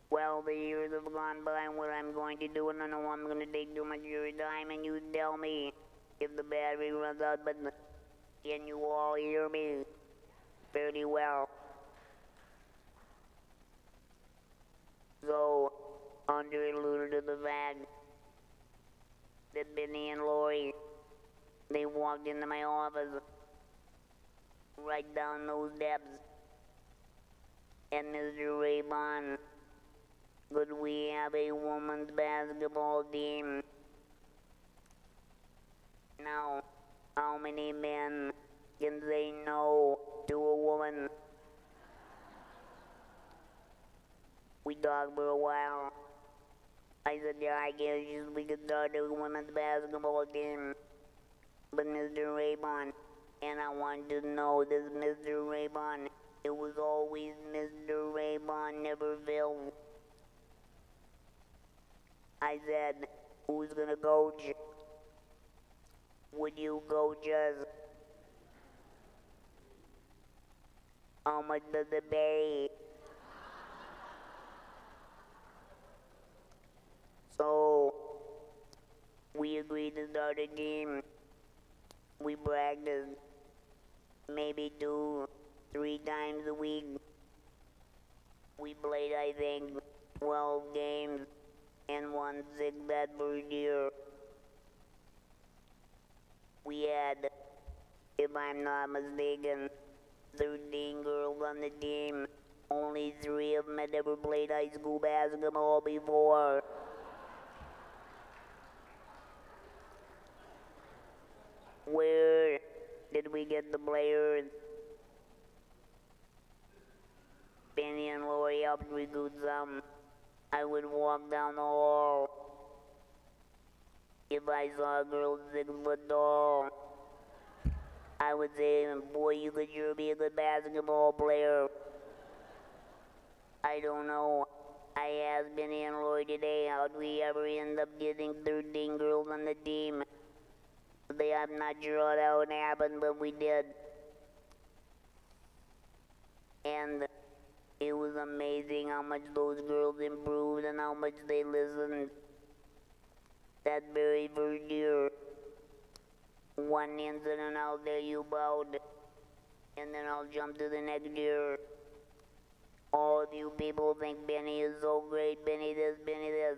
Well, the years have gone by, and what I'm going to do, and I know I'm going to take too much of your time, and you tell me if the battery runs out, but can you all hear me fairly well? So, Andre alluded to the fact that Benny and Lori, they walked into my office right down those steps, and Mr. Raybon, could we have a women's basketball team? Now, how many men can say no to a woman? We talked for a while. I said, yeah, I guess we could start a women's basketball team. But Mr. Raybon, and I want to know this Mr. Raybon, it was always Mr. Raybon, never Phil. I said, who's gonna coach? Would you coach us? How much does it pay? So, we agreed to start a team. We practiced maybe 2-3 times a week. We played, I think, 12 games and won 6 that first year. We had, if I'm not mistaken, 13 girls on the team. Only 3 of them had ever played high school basketball before. Where did we get the players? Benny and Lori helped recruit some. I would walk down the hall. If I saw a girl 6 foot tall, I would say, boy, you could sure be a good basketball player. I don't know. I asked Benny and Lori today, how'd we ever end up getting 13 girls on the team? I'm not sure how that would happen, but we did. And it was amazing how much those girls improved and how much they listened. That very first year, one incident I'll tell you about, and then I'll jump to the next year. All of you people think Benny is so great, Benny this, Benny this.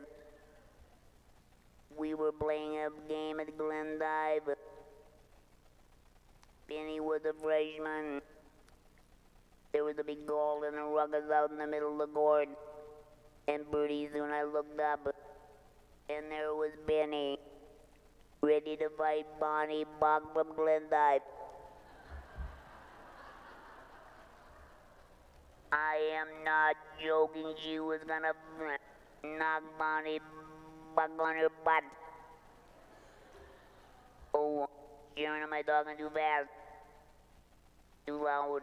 We were playing a game at Glendive. Benny was a freshman. There was a big goal and a ruckus out in the middle of the court. And pretty soon I looked up, and there was Benny, ready to fight Bonnie Buck from Glendive. I am not joking, she was gonna knock Bonnie Buck on her butt. Oh, Sharon, am I talking too fast? Too loud.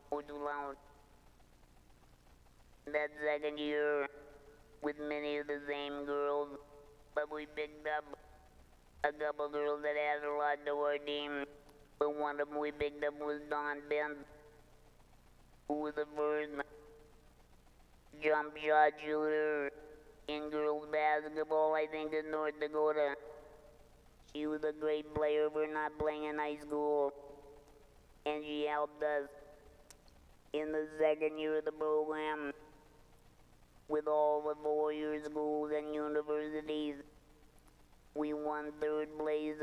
Oh, too loud. That second year, with many of the same girls, but we picked up a couple girls that had a lot to our team. But one of them we picked up was Dawn Bent, who was the first jump shot shooter in girls basketball, I think, in North Dakota. She was a great player for not playing in high school. and she helped us in the second year of the program with all the four-year schools and universities. We won third place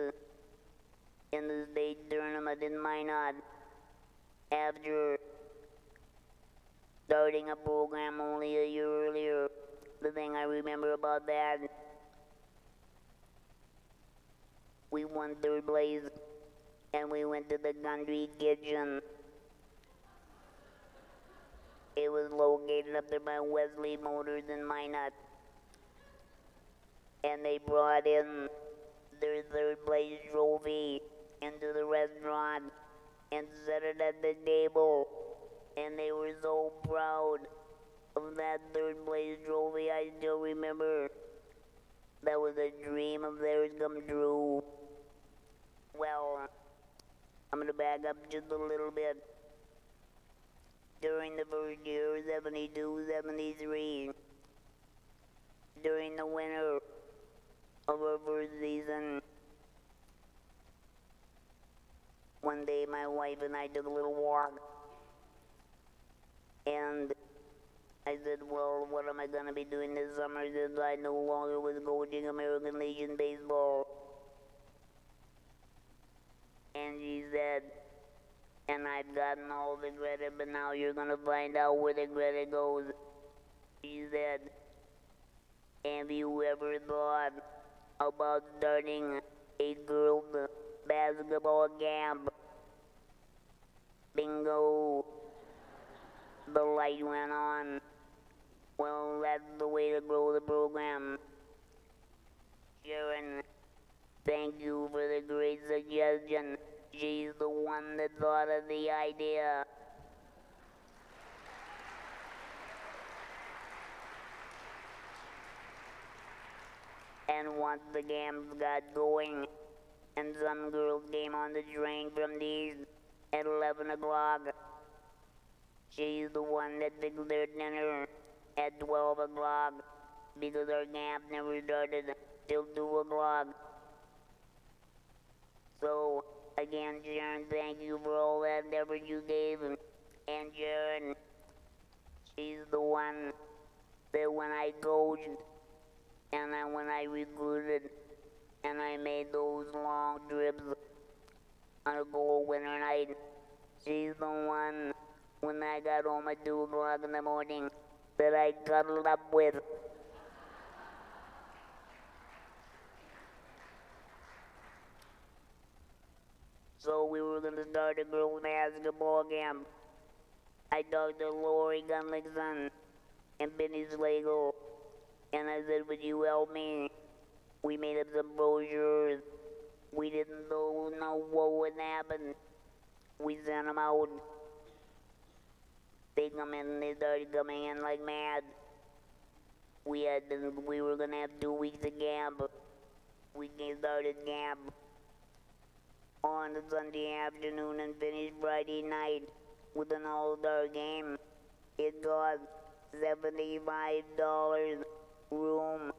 in the state tournament in Minot after starting a program only a year earlier. The thing I remember about that, we won third place and we went to the country kitchen. It was located up there by Wesley Motors in Minot. And they brought in their third place trophy into the restaurant and set it at the table. And they were so proud of that third place trophy. I still remember that was a dream of theirs come true. Well, I'm gonna back up just a little bit. During the first year, 72, 73, during the winter of our first season, one day my wife and I took a little walk, and I said, well, what am I gonna be doing this summer since I no longer was coaching American Legion baseball? And she said, and I've gotten all the credit, but now you're gonna find out where the credit goes. She said, have you ever thought about starting a girls basketball camp? Bingo. The light went on. Well, that's the way to grow the program. Sharon, thank you for the great suggestion. She's the one that thought of the idea. And once the games got going, and some girls came on the train from the east at 11 o'clock, she's the one that fixed their dinner at 12 o'clock because our camp never started till 2 o'clock. So, again, Sharon, thank you for all that effort you gave. And Sharon, she's the one that when I coached and then when I recruited and I made those long trips on a cold winter night, she's the one when I got home at 2 o'clock in the morning that I cuddled up with. So we were gonna start a girls basketball camp. I talked to Lori Gunlickson and Benny Slagle, and I said, would you help me? We made up some brochures. We didn't know what would happen. We sent them out. They come in and they started coming in like mad. We were gonna have 2 weeks of camp. We started camp on a Sunday afternoon and finished Friday night with an all-star game. It cost $75 room,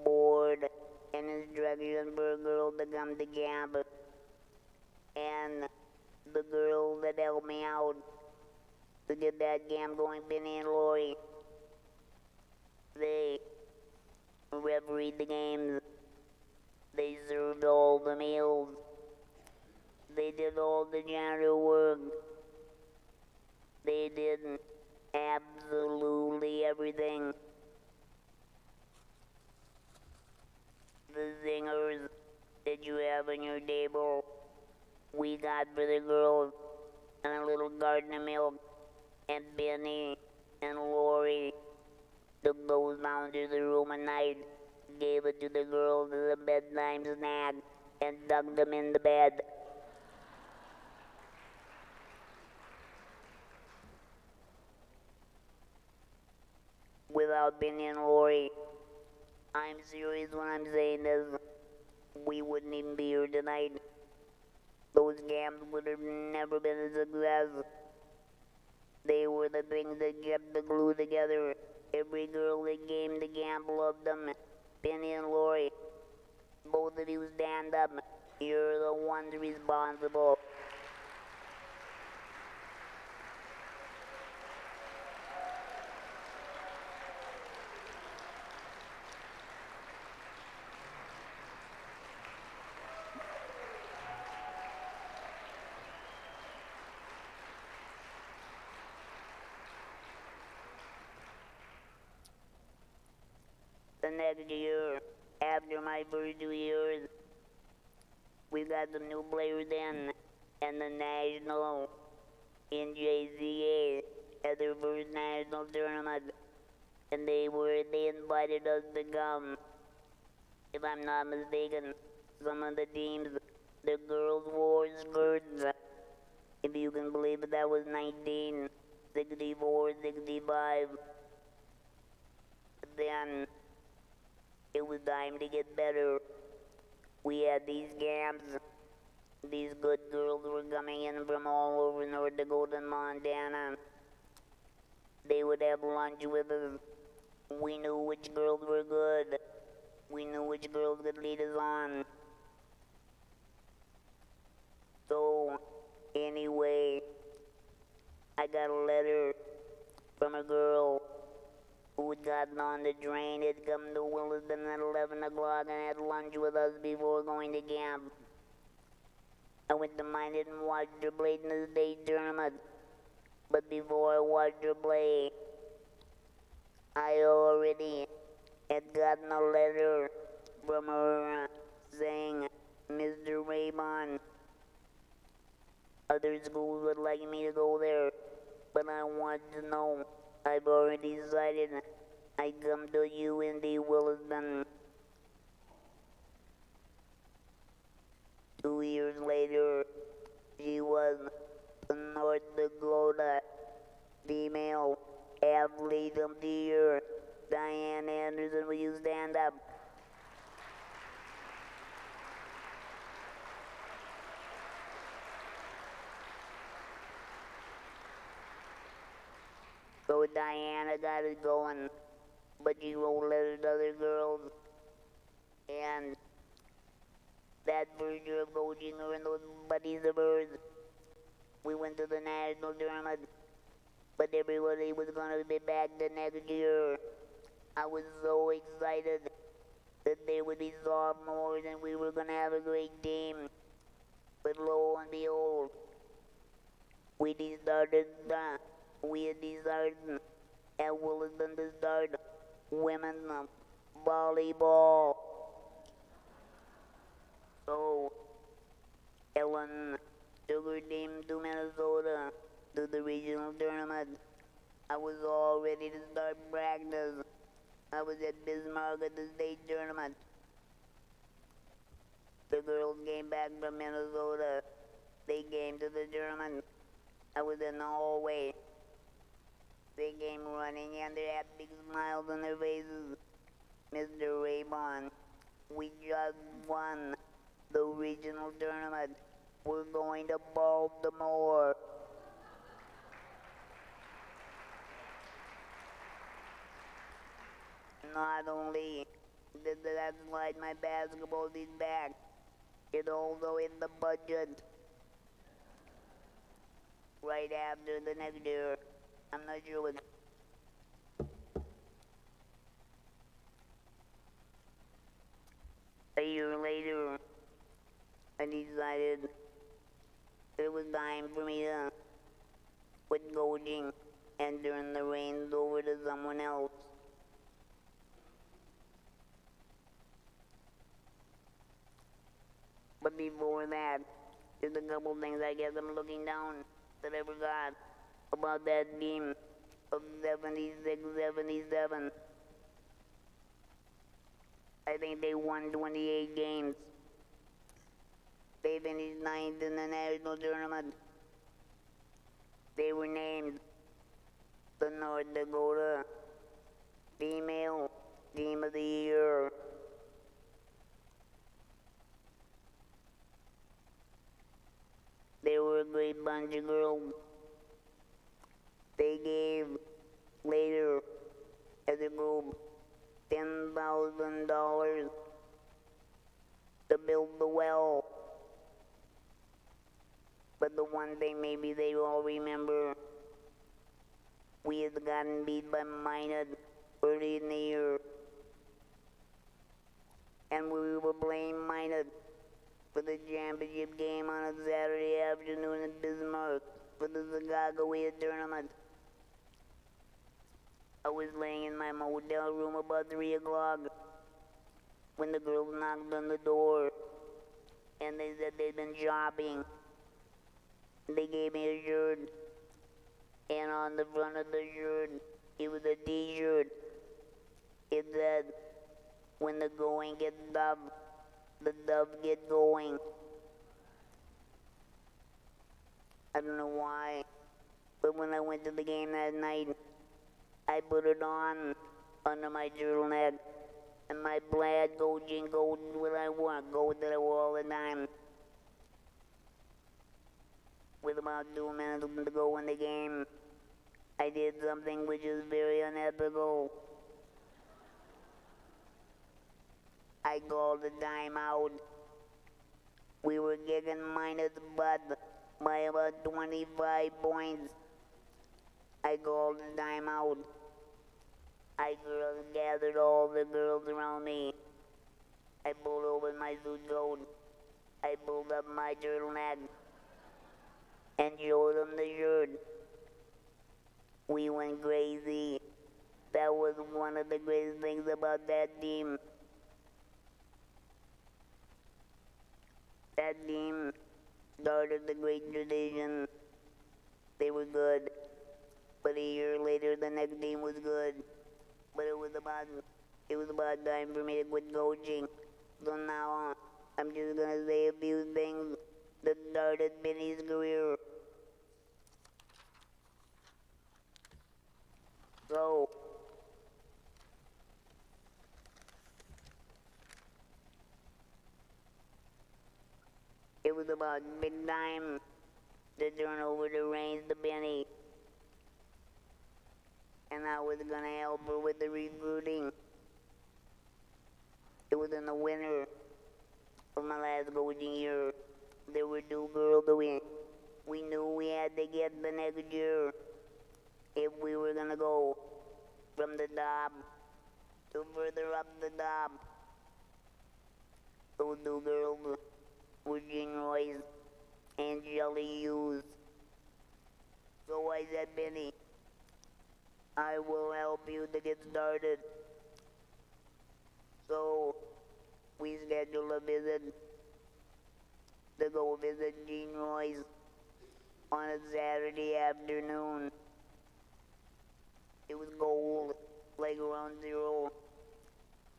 board, and instruction for a girl to come to camp. And the girl that helped me out to get that camp going, Benny and Lori, they refereed the games. They served all the meals. They did all the janitor work. They did absolutely everything. The zingers that you have on your table, we got for the girls, and a little carton of milk, and Benny and Lori took those down to the room at night, gave it to the girls as a bedtime snack, and tucked them in the bed. Without Benny and Lori, I'm serious when I'm saying this, we wouldn't even be here tonight. Those camps would have never been a success. They were the things that kept the glue together. Every girl that came to camp loved them. Benny and Lori, both of you stand up. You're the ones responsible. the next year, after my first 2 years, we got some new players in, and the national NJCA at their first national tournament, and they invited us to come. If I'm not mistaken, some of the teams, the girls wore skirts. If you can believe it, that was 1964, 65. Then it was time to get better. We had these camps. These good girls were coming in from all over North Dakota and Montana. They would have lunch with us. We knew which girls were good. We knew which girls could lead us on. So, anyway, I got a letter from a girl who had gotten on the train, had come to Williston at 11 o'clock and had lunch with us before going to camp. I went to mine and watched her play in the state tournament. But before I watched her play, I already had gotten a letter from her saying, Mr. Raymond, other schools would like me to go there, but I want to know, I've already decided I come to UND Williston. 2 years later, she was the North Dakota Female Athlete of the Year. Diane Anderson, will you stand up? So Diana got it going, but she wrote letters to other girls, and that first year of coaching her and those buddies of hers, we went to the national tournament, but everybody was going to be back the next year. I was so excited that they would be sophomores and we were going to have a great team. But lo and behold, we had decided at Williston to start women's volleyball. So Ellen took her team to Minnesota to the regional tournament. I was all ready to start practice. I was at Bismarck at the state tournament. The girls came back from Minnesota. They came to the tournament. I was in the hallway. They came running and they had big smiles on their faces. Mr. Raybon, we just won the regional tournament. We're going to Baltimore. Not only did that slide my basketball team back, it also in the budget. Right after the next year, I'm not sure what. A year later, I decided it was time for me to quit coaching and turn the reins over to someone else. But before that, there's a couple things I guess I'm looking down that I forgot about that team of 76-77. I think they won 28 games. They finished 9th in the national tournament. They were named the North Dakota Female Team of the Year. They were a great bunch of girls. They gave later as a group $10,000 to build the well. But the one thing maybe they all remember, we had gotten beat by Minot early in the year. And we were playing Minot for the championship game on a Saturday afternoon in Bismarck for the Chicago tournament. I was laying in my motel room about 3 o'clock when the girls knocked on the door and they said they'd been shopping. They gave me a shirt, and on the front of the shirt, it was a t-shirt. It said, when the going gets tough, the dove get going. I don't know why, but when I went to the game that night, I put it on under my turtleneck and my plaid coaching coat that I wore, coat that I wore all the time. With about 2 minutes to go in the game, I did something which is very unethical. I called a timeout. We were getting minus but by about 25 points. I called a timeout. I gathered all the girls around me. I pulled open my suit coat. I pulled up my turtleneck and showed them the shirt. We went crazy. That was one of the greatest things about that team. That team started the great tradition. They were good. But a year later, the next team was good. But it was about time for me to quit coaching. So now I'm just gonna say a few things that started Benny's career. So, it was about big time to turn over the reins to Benny. And I was gonna help her with the recruiting. It was in the winter of my last coaching year. There were 2 girls that we knew we had to get the next year if we were gonna go from the top to further up the top. Those 2 girls were Jean Royce and Shelley Hughes. So I said, Benny, I will help you to get started. So we scheduled a visit to go visit Jean Royce on a Saturday afternoon. It was cold, like around 0.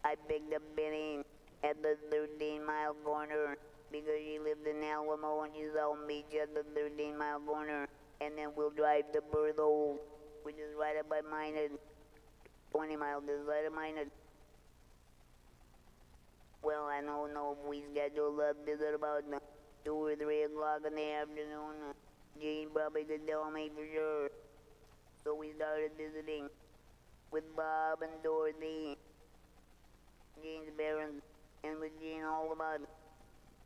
I picked up Benny at the 13-mile corner because she lived in Alamo and she saw me at the 13-mile corner. And then we'll drive to Berthold, which is right up by Minot, 20 miles this side of Minot. Well, I don't know if we scheduled a visit about 2 or 3 o'clock in the afternoon. Jean probably could tell me for sure. So we started visiting with Bob and Dorothy, Jean's parents, and with Jean all about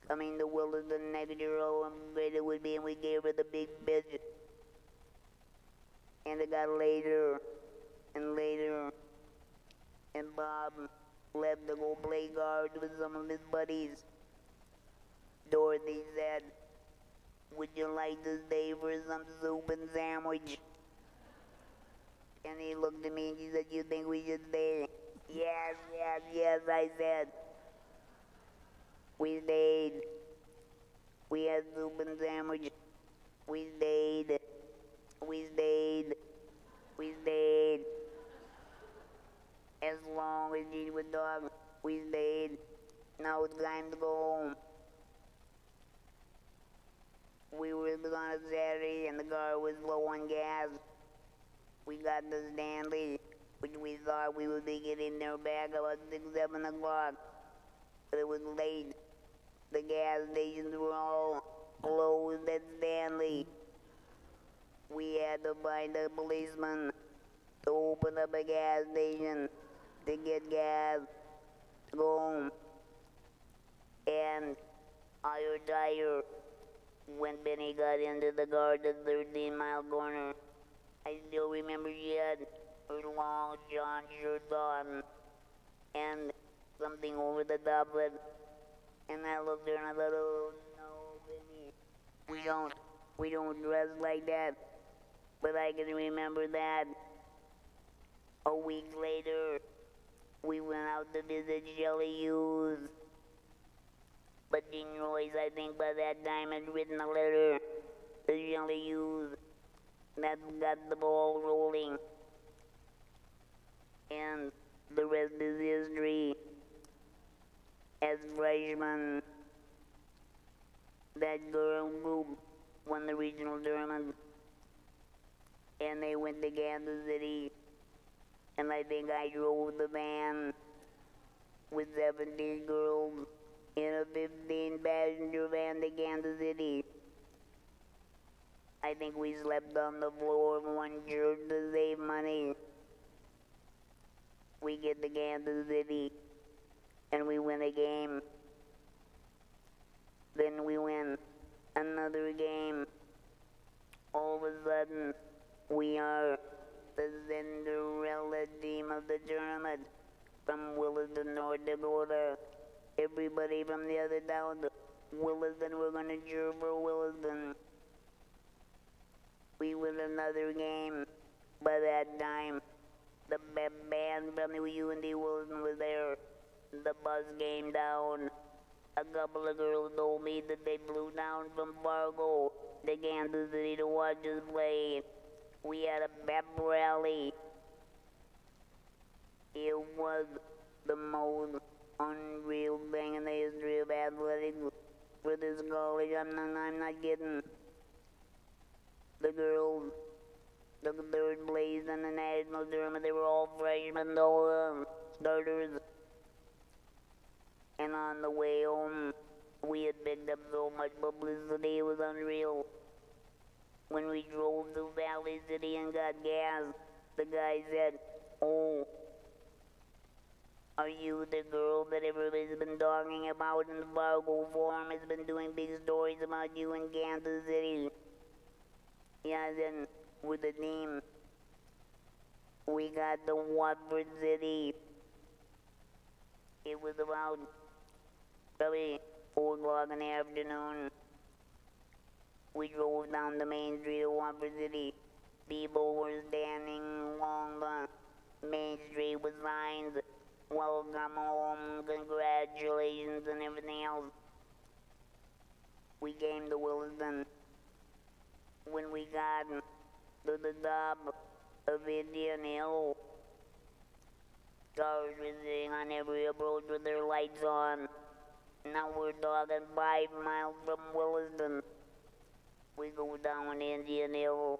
coming to Williston next year, how great it would be, and we gave her the big bitch. And it got later and later, and Bob left to go play cards with some of his buddies. Dorothy said, would you like to stay for some soup and sandwich? And he looked at me and he said, you think we should stay? Yes, yes, yes, I said. We stayed. We had soup and sandwich. We stayed. We stayed. We stayed. As long as he would talk, we stayed. Now it's time to go home. We were on a Saturday and the car was low on gas. We got to Stanley, which we thought we would be getting there back about 6, 7 o'clock. But it was late. The gas stations were all closed at Stanley. We had to find a policeman to open up a gas station to get gas to go home. And our tire, when Benny got into the car at the 13-mile corner, I still remember she had her long John shirt on and something over the top of it. And I looked at her and I thought, oh no, Benny, we don't dress like that. But I can remember that. A week later, we went out to visit Shelley Hughes. But Dean Royce, I think by that time, had written a letter to Shelley Hughes that got the ball rolling. And the rest is history. As freshmen, that girl group won the regional tournament. And they went to Kansas City. And I think I drove the van with 17 girls in a 15-passenger van to Kansas City. I think we slept on the floor of one church to save money. We get to Kansas City, and we win a game. Then we win another game. All of a sudden, we are the Cinderella team of the tournament from Williston, North Dakota. Everybody from the other town, Williston, we're gonna cheer for Williston. We win another game. By that time, the band from the UND Williston was there. The bus came down. A couple of girls told me that they flew down from Fargo to Kansas City to watch us play. We had a pep rally. It was the most unreal thing in the history of athletics for this college. I'm not kidding. The girls took third place in the national tournament. They were all freshmen, all starters. And on the way home, we had picked up so much publicity, it was unreal. When we drove to Valley City and got gas, the guy said, "Oh, are you the girl that everybody's been talking about in the Fargo Forum? Has been doing big stories about you in Kansas City?" Yeah, then with the team, we got to Watford City. It was about probably 4 o'clock in the afternoon. We drove down the main street of Watford City. People were standing along the main street with signs, "Welcome home, congratulations," and everything else. We came to Williston. When we got to the top of Indian Hill, cars were sitting on every approach with their lights on. Now we're talking 5 miles from Williston. We go down Indian Hill.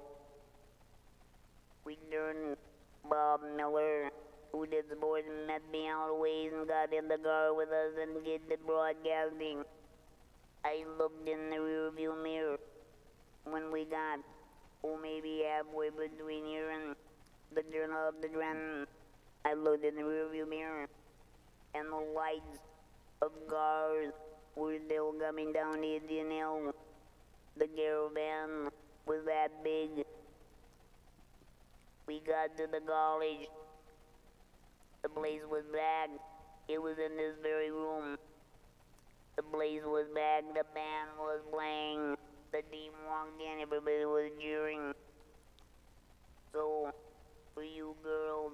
We turn Bob Miller, who did sports, met me out ways and got in the car with us and did the broadcasting. I looked in the rearview mirror when we got, maybe halfway between here and the turn of the Trenton. I looked in the rearview mirror, and the lights of cars were still coming down Indian Hill. The caravan was that big. We got to the college. The place was packed. It was in this very room. The place was packed. The band was playing. The team walked in. Everybody was cheering. So, for you girls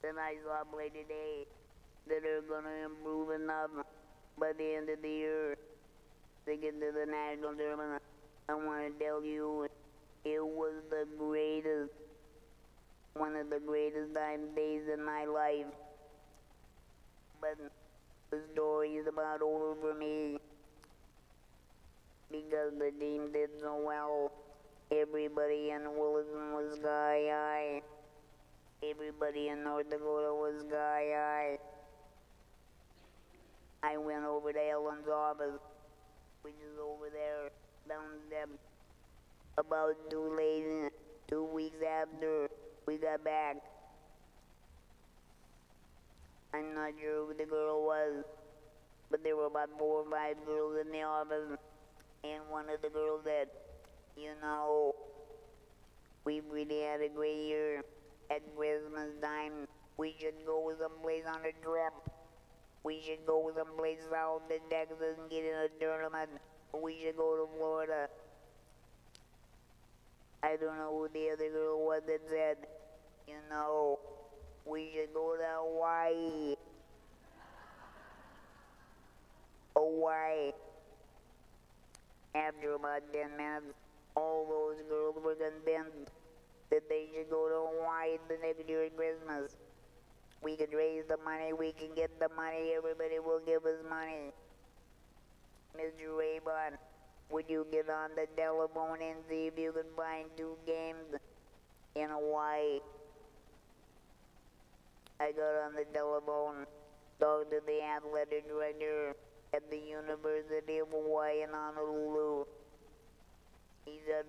that I saw play today, that are gonna improve enough by the end of the year to get to the national tournament, I want to tell you, it was the greatest, one of the greatest days in my life. But the story is about over for me because the team did so well. Everybody in Williston was sky high. Everybody in North Dakota was sky high. I went over to Ellen's office, which is over there, down the steps, about 2 weeks after we got back. I'm not sure who the girl was, but there were about 4 or 5 girls in the office, and one of the girls said, "You know, we really had a great year. At Christmas time, we should go someplace on a trip. We should go someplace south in Texas and get in a tournament. We should go to Florida." I don't know who the other girl was that said, you know, we should go to Hawaii. Hawaii. After about 10 minutes, all those girls were convinced that they should go to Hawaii the next year at Christmas. We could raise the money, we can get the money, everybody will give us money. Mr. Raybon, would you get on the telephone and see if you can find 2 games in Hawaii? I got on the telephone, talked to the athletic director at the University of Hawaii in Honolulu. He said,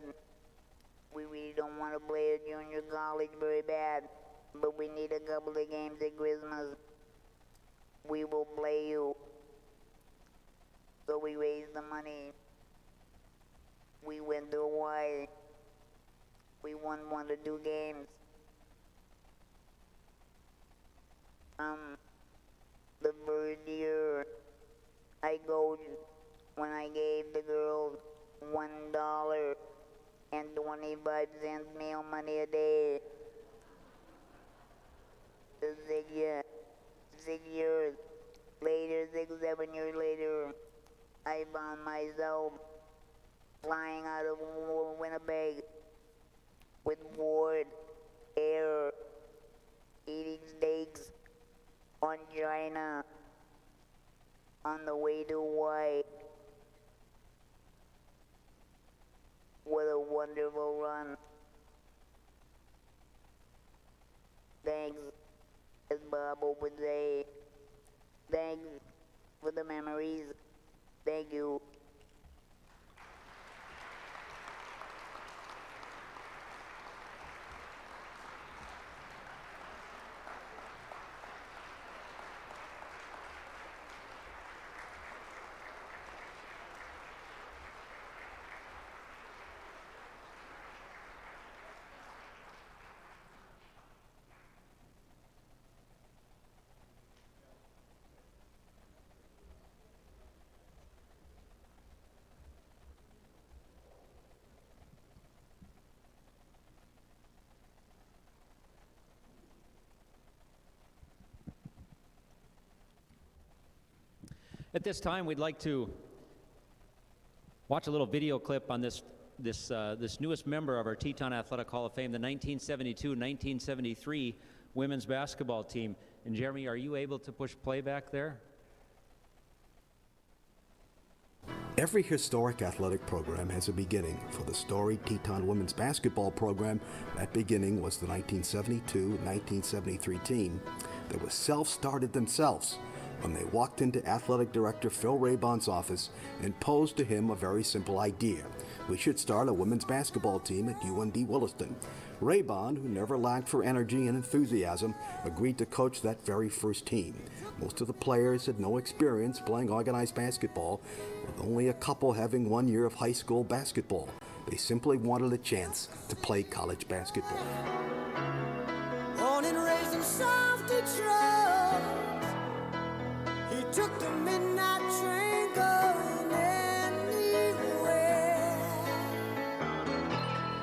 we really don't want to play at junior college very bad, but we need a couple of games at Christmas. We will play you. So we raised the money. We went to Hawaii. We won 1 or 2 games. The first year I coached, when I gave the girls $1 and 25 cents meal money a day. The 6 years later, 7 years later, I found myself flying out of Winnipeg with board, air, eating steaks on China on the way to Hawaii. What a wonderful run. Thanks, as Bob would say. Thanks for the memories. Thank you. At this time, we'd like to watch a little video clip on this newest member of our Teton Athletic Hall of Fame, the 1972-1973 women's basketball team. And Jeremy, are you able to push play back there? Every historic athletic program has a beginning. For the storied Teton women's basketball program, that beginning was the 1972-1973 team that was self-started themselves when they walked into Athletic Director Phil Raybon's office and posed to him a very simple idea. We should start a women's basketball team at UND Williston. Raybon, who never lacked for energy and enthusiasm, agreed to coach that very first team. Most of the players had no experience playing organized basketball, with only a couple having 1 year of high school basketball. They simply wanted a chance to play college basketball. Born and raised in South Detroit, he took the midnight train going anywhere.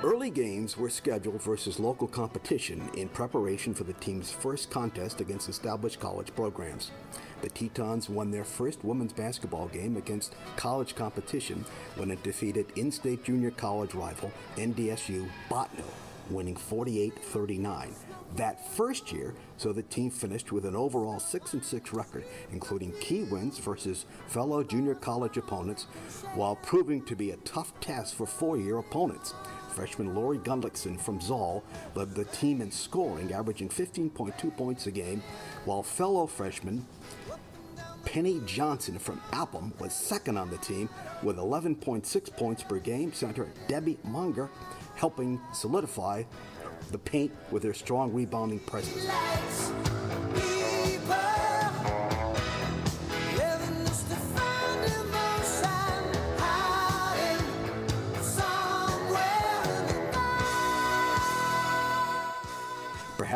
Early games were scheduled versus local competition in preparation for the team's first contest against established college programs. The Tetons won their first women's basketball game against college competition when it defeated in-state junior college rival NDSU Botno, winning 48-39. That first year, so the team finished with an overall 6-6 record, including key wins versus fellow junior college opponents, while proving to be a tough test for four-year opponents. Freshman Lori Gundlickson from Zoll led the team in scoring, averaging 15.2 points a game, while fellow freshman Penny Johnson from Appam was second on the team with 11.6 points per game. Center Debbie Munger helping solidify the paint with their strong rebounding presence.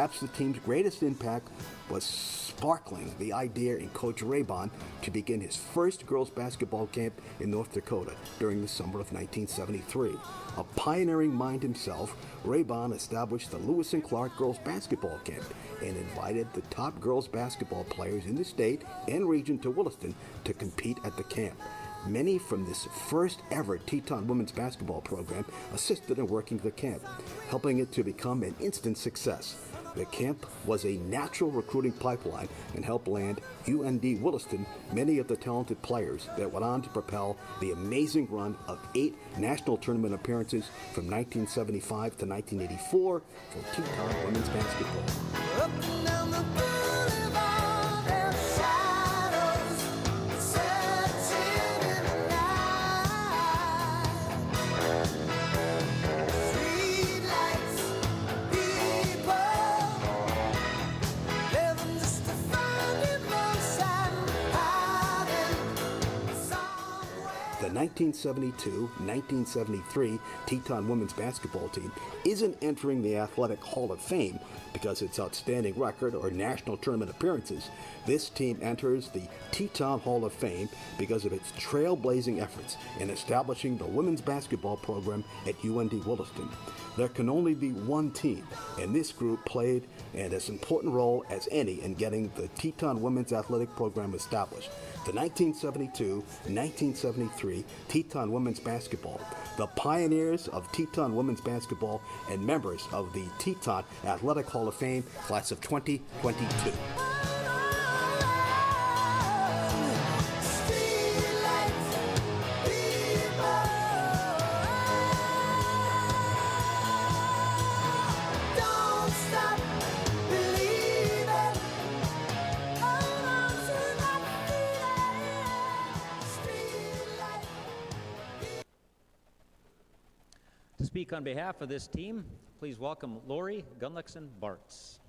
perhaps the team's greatest impact was sparkling the idea in Coach Raybon to begin his first girls basketball camp in North Dakota during the summer of 1973. A pioneering mind himself, Raybon established the Lewis and Clark girls basketball camp and invited the top girls basketball players in the state and region to Williston to compete at the camp. Many from this first ever Teton women's basketball program assisted in working the camp, helping it to become an instant success. The camp was a natural recruiting pipeline and helped land UND Williston many of the talented players that went on to propel the amazing run of 8 national tournament appearances from 1975 to 1984 for Teton women's basketball. Up and down the boulevard, there are shadows searching in the night. Street lights, people living just to find emotion, hiding somewhere. The 1972-1973 Teton women's basketball team isn't entering the Athletic Hall of Fame because of its outstanding record or national tournament appearances. This team enters the Teton Hall of Fame because of its trailblazing efforts in establishing the women's basketball program at UND Williston. There can only be one team, and this group played an as important role as any in getting the Teton women's athletic program established. The 1972-1973 Teton women's basketball, the pioneers of Teton women's basketball, and members of the Teton Athletic Hall of Fame class of 2022. To speak on behalf of this team, please welcome Lori Gunlickson-Bartz.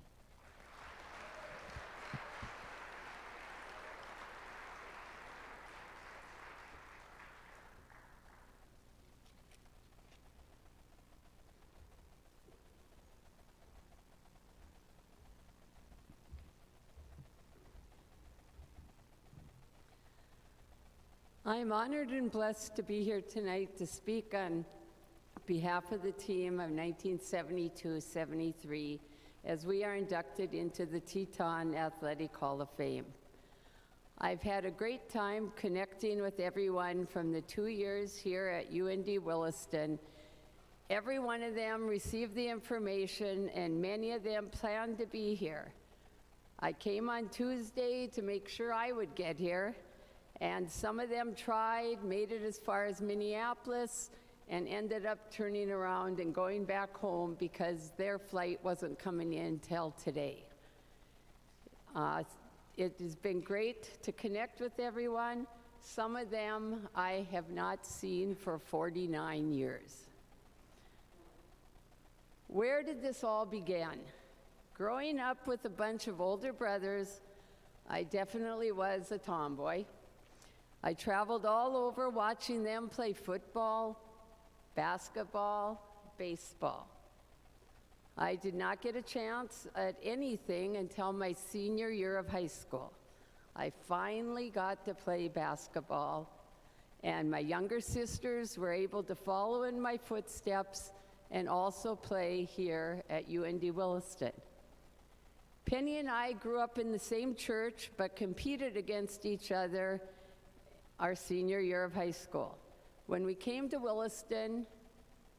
I'm honored and blessed to be here tonight to speak on behalf of the team of 1972-73 as we are inducted into the Teton Athletic Hall of Fame. I've had a great time connecting with everyone from the 2 years here at UND Williston. Every one of them received the information and many of them planned to be here. I came on Tuesday to make sure I would get here, and some of them tried, made it as far as Minneapolis, and ended up turning around and going back home because their flight wasn't coming in till today. It has been great to connect with everyone. Some of them I have not seen for 49 years. Where did this all begin? Growing up with a bunch of older brothers, I definitely was a tomboy. I traveled all over watching them play football, basketball, baseball. I did not get a chance at anything until my senior year of high school. I finally got to play basketball, and my younger sisters were able to follow in my footsteps and also play here at UND Williston. Penny and I grew up in the same church but competed against each other our senior year of high school. When we came to Williston,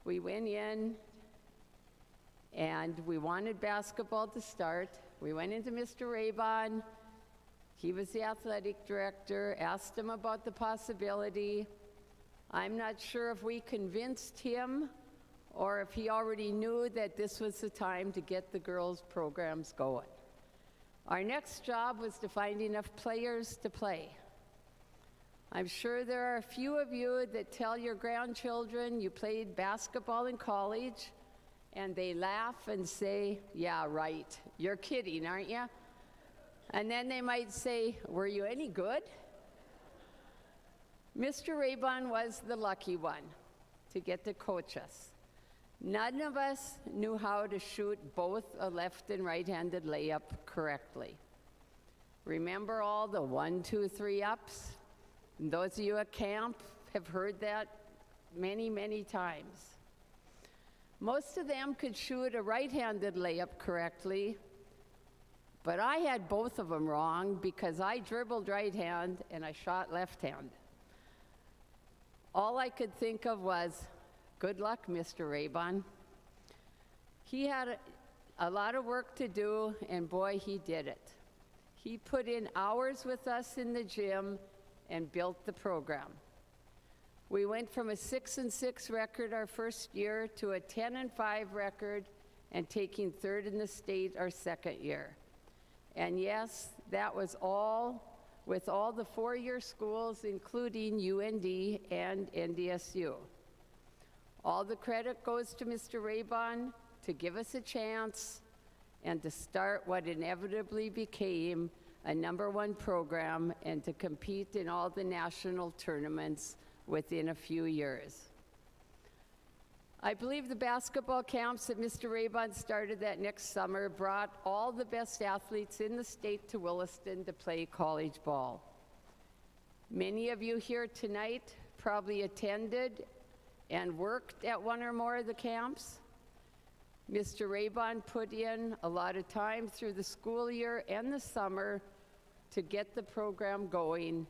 we went in and we wanted basketball to start. We went into Mr. Raybon. He was the athletic director, asked him about the possibility. I'm not sure if we convinced him or if he already knew that this was the time to get the girls' programs going. Our next job was to find enough players to play. I'm sure there are a few of you that tell your grandchildren you played basketball in college, and they laugh and say, "Yeah, right, you're kidding, aren't you?" And then they might say, "Were you any good?" Mr. Raybon was the lucky one to get to coach us. None of us knew how to shoot both a left and right-handed layup correctly. Remember all the 1, 2, 3 ups? And those of you at camp have heard that many, many times. Most of them could shoot a right-handed layup correctly, but I had both of them wrong because I dribbled right hand and I shot left hand. All I could think of was, good luck, Mr. Raybon. He had a lot of work to do, and boy, he did it. He put in hours with us in the gym and built the program. We went from a 6-6 record our first year to a 10-5 record and taking third in the state our second year. And yes, that was all with all the four-year schools, including UND and NDSU. All the credit goes to Mr. Raybon to give us a chance and to start what inevitably became a #1 program and to compete in all the national tournaments within a few years. I believe the basketball camps that Mr. Raybon started that next summer brought all the best athletes in the state to Williston to play college ball. Many of you here tonight probably attended and worked at one or more of the camps. Mr. Raybon put in a lot of time through the school year and the summer to get the program going,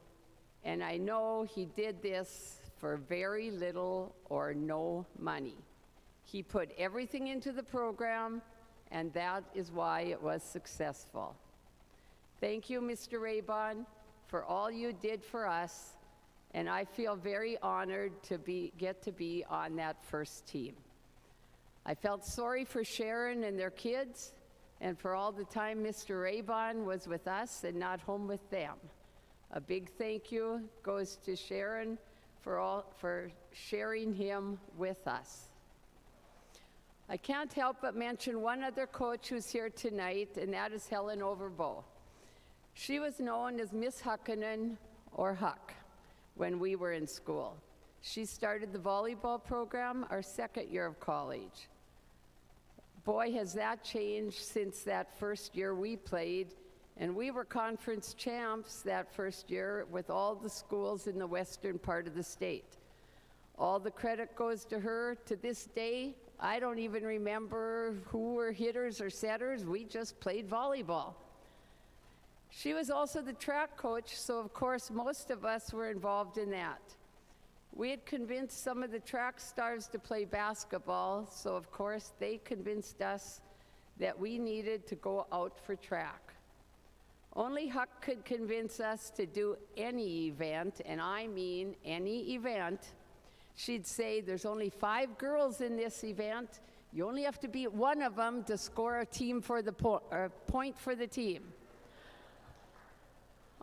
and I know he did this for very little or no money. He put everything into the program, and that is why it was successful. Thank you, Mr. Raybon, for all you did for us, and I feel very honored to get to be on that first team. I felt sorry for Sharon and their kids, and for all the time Mr. Raybon was with us and not home with them. A big thank you goes to Sharon for sharing him with us. I can't help but mention one other coach who's here tonight, and that is Helen Overbo. She was known as Miss Huckinen, or Huck, when we were in school. She started the volleyball program our second year of college. Boy, has that changed since that first year we played, and we were conference champs that first year with all the schools in the western part of the state. All the credit goes to her. To this day, I don't even remember who were hitters or setters. We just played volleyball. She was also the track coach, so of course most of us were involved in that. We had convinced some of the track stars to play basketball, so of course they convinced us that we needed to go out for track. Only Huck could convince us to do any event, and I mean any event. She'd say, there's only 5 girls in this event. You only have to beat one of them to score a team for the point for the team.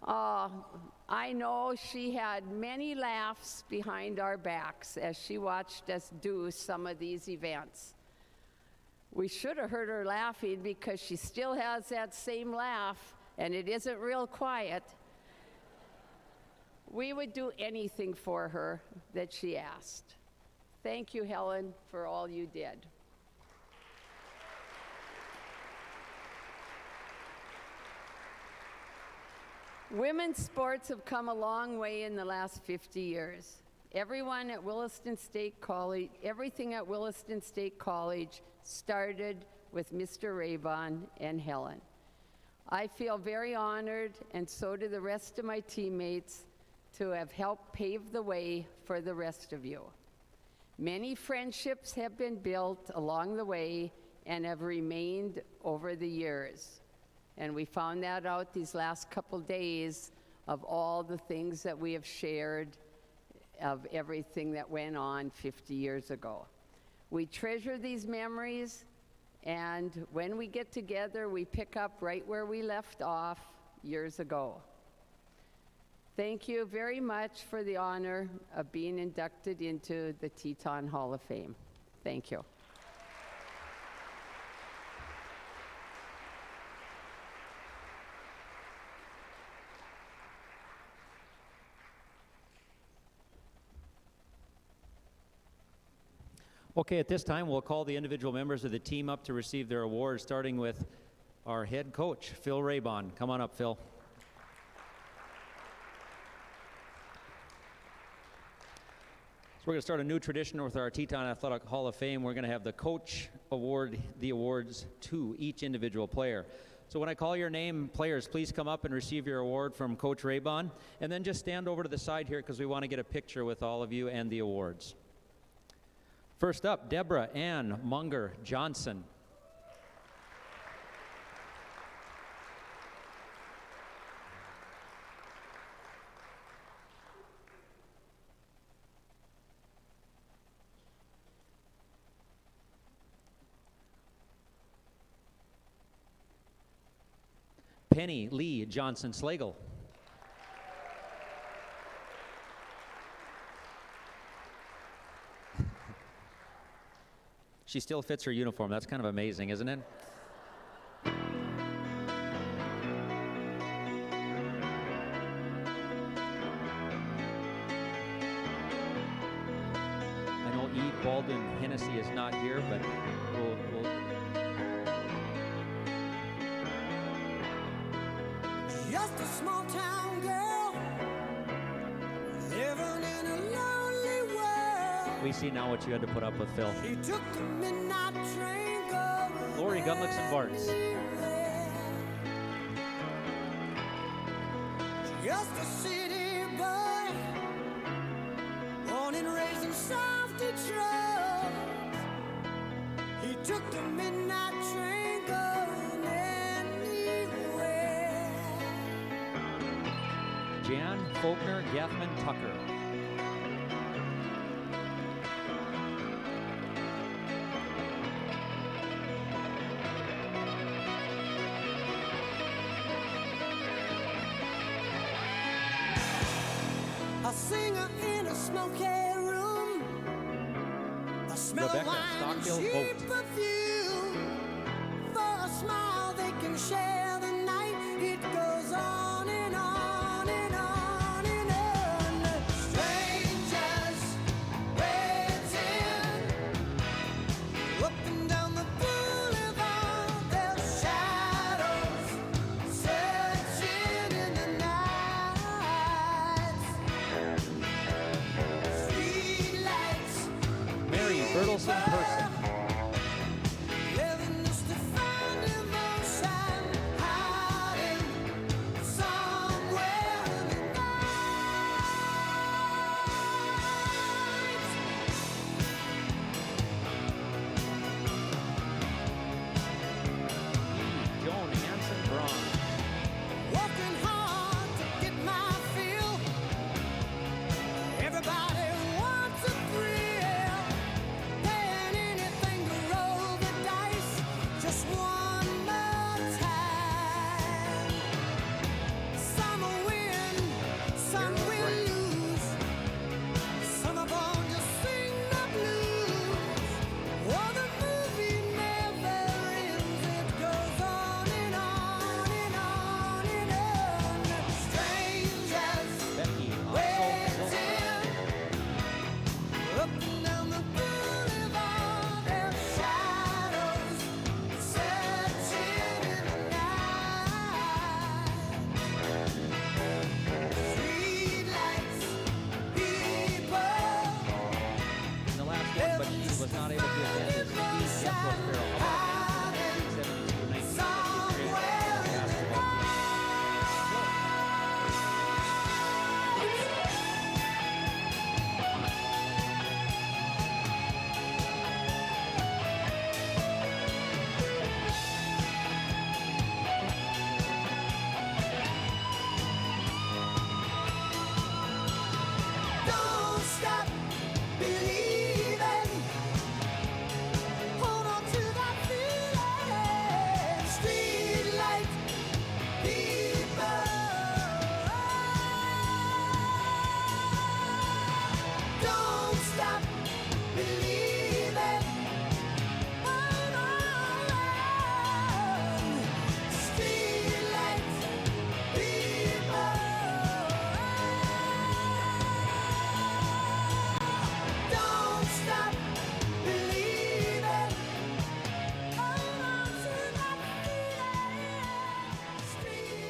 I know she had many laughs behind our backs as she watched us do some of these events. We should have heard her laughing because she still has that same laugh, and it isn't real quiet. We would do anything for her that she asked. Thank you, Helen, for all you did. Women's sports have come a long way in the last 50 years. Everything at Williston State College started with Mr. Raybon and Helen. I feel very honored, and so do the rest of my teammates, to have helped pave the way for the rest of you. Many friendships have been built along the way and have remained over the years. And we found that out these last couple days of all the things that we have shared of everything that went on 50 years ago. We treasure these memories, and when we get together, we pick up right where we left off years ago. Thank you very much for the honor of being inducted into the Teton Hall of Fame. Thank you. Okay, at this time, we'll call the individual members of the team up to receive their awards, starting with our head coach, Phil Raybon. Come on up, Phil. So we're going to start a new tradition with our Teton Athletic Hall of Fame. We're going to have the coach award the awards to each individual player. So when I call your name, players, please come up and receive your award from Coach Raybon. And then just stand over to the side here because we want to get a picture with all of you and the awards. First up, Deborah Ann Munger Johnson. Penny Lee Johnson Slagle. She still fits her uniform. That's kind of amazing, isn't it? I know E. Baldwin Hennessy is not here, but we'll Just a small town girl living in a lonely world. we see now what you had to put up with, Phil. She took the midnight train going Lori Gunlicks and Bartz. anywhere. Just a city boy, born and raised in South Detroit. He took the midnight train going anywhere. Jan Faulkner Gathman Tucker. A singer in a smoky room, a smell Rebecca of wine and Stockdale cheap Vogt. perfume. For a smile they can share the night. It goes on and on and on and on. Strangers waiting up and down the boulevard. Their shadows searching in the night. Streetlights Mary Bertelson Person. living just to find emotion.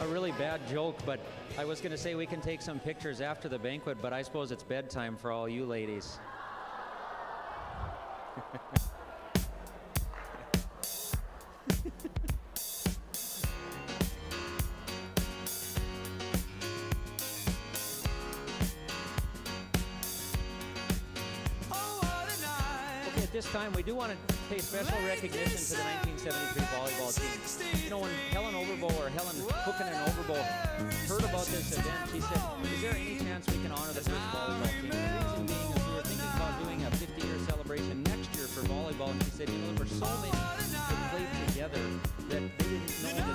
a really bad joke, but I was going to say we can take some pictures after the banquet, but I suppose it's bedtime for all you ladies. At this time, we do want to pay special recognition to the 1973 volleyball team. You know, when Helen Hukkinen Overbo heard about this event, she said, is there any chance we can honor the first volleyball team? The reason being is we were thinking about doing a 50-year celebration next year for volleyball, and she said, you know, there were so many that played together that they didn't know that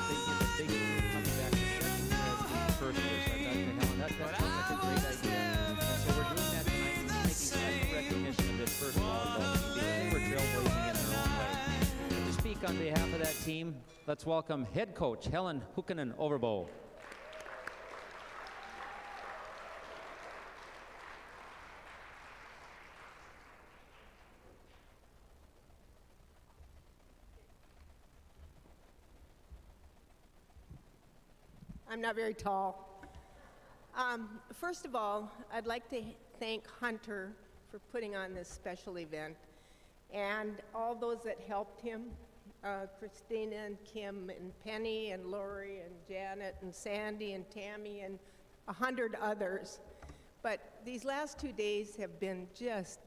they were coming back to second year as being first year. So I thought to Helen, that sounds like a great idea. So we're doing that tonight, making special recognition of this first volleyball team. They were trailblazing in their own way. And to speak on behalf of that team, let's welcome head coach Helen Hukkinen Overbo. I'm not very tall. First of all, I'd like to thank Hunter for putting on this special event, and all those that helped him, Christina and Kim and Penny and Lori and Janet and Sandy and Tammy and 100 others. But these last 2 days have been just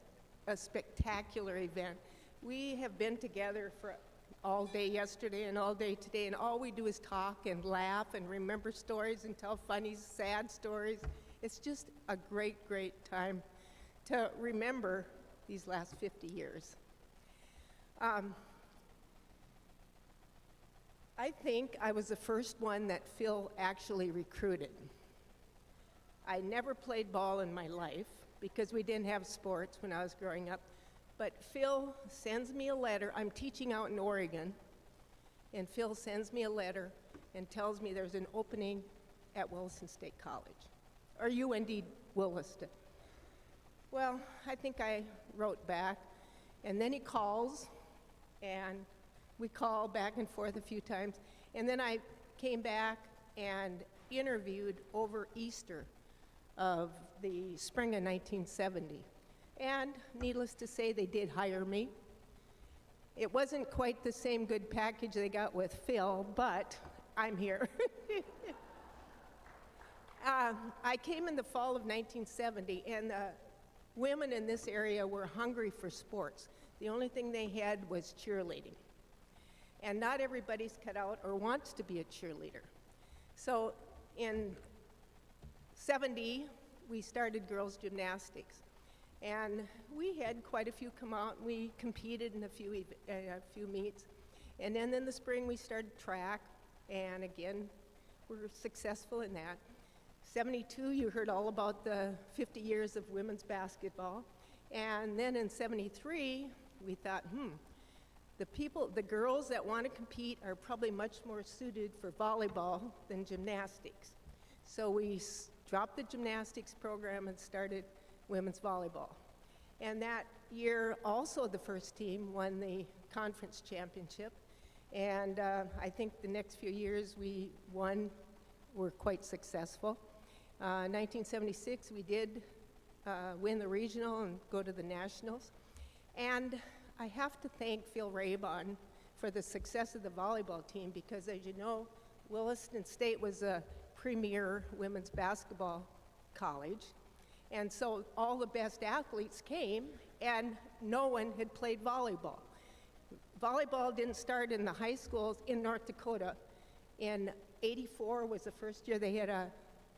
a spectacular event. We have been together for all day yesterday and all day today, and all we do is talk and laugh and remember stories and tell funny, sad stories. It's just a great, great time to remember these last 50 years. I think I was the first one that Phil actually recruited. I never played ball in my life because we didn't have sports when I was growing up. But Phil sends me a letter. I'm teaching out in Oregon, and Phil sends me a letter and tells me there's an opening at Williston State College, or UND Williston. Well, I think I wrote back, and then he calls, and we call back and forth a few times, and then I came back and interviewed over Easter of the spring of 1970. And needless to say, they did hire me. It wasn't quite the same good package they got with Phil, but I'm here. I came in the fall of 1970, and the women in this area were hungry for sports. The only thing they had was cheerleading. And not everybody's cut out or wants to be a cheerleader. So in 70, we started girls gymnastics. And we had quite a few come out. We competed in a few meets. And then in the spring, we started track. And again, we were successful in that. 72, you heard all about the 50 years of women's basketball. And then in 73, we thought, the girls that want to compete are probably much more suited for volleyball than gymnastics. So we dropped the gymnastics program and started women's volleyball. And that year, also the first team won the conference championship. And I think the next few years we were quite successful. 1976, we did win the regional and go to the nationals. And I have to thank Phil Raybon for the success of the volleyball team because, as you know, Williston State was a premier women's basketball college. And so all the best athletes came, and no one had played volleyball. Volleyball didn't start in the high schools in North Dakota. In '84 was the first year they had a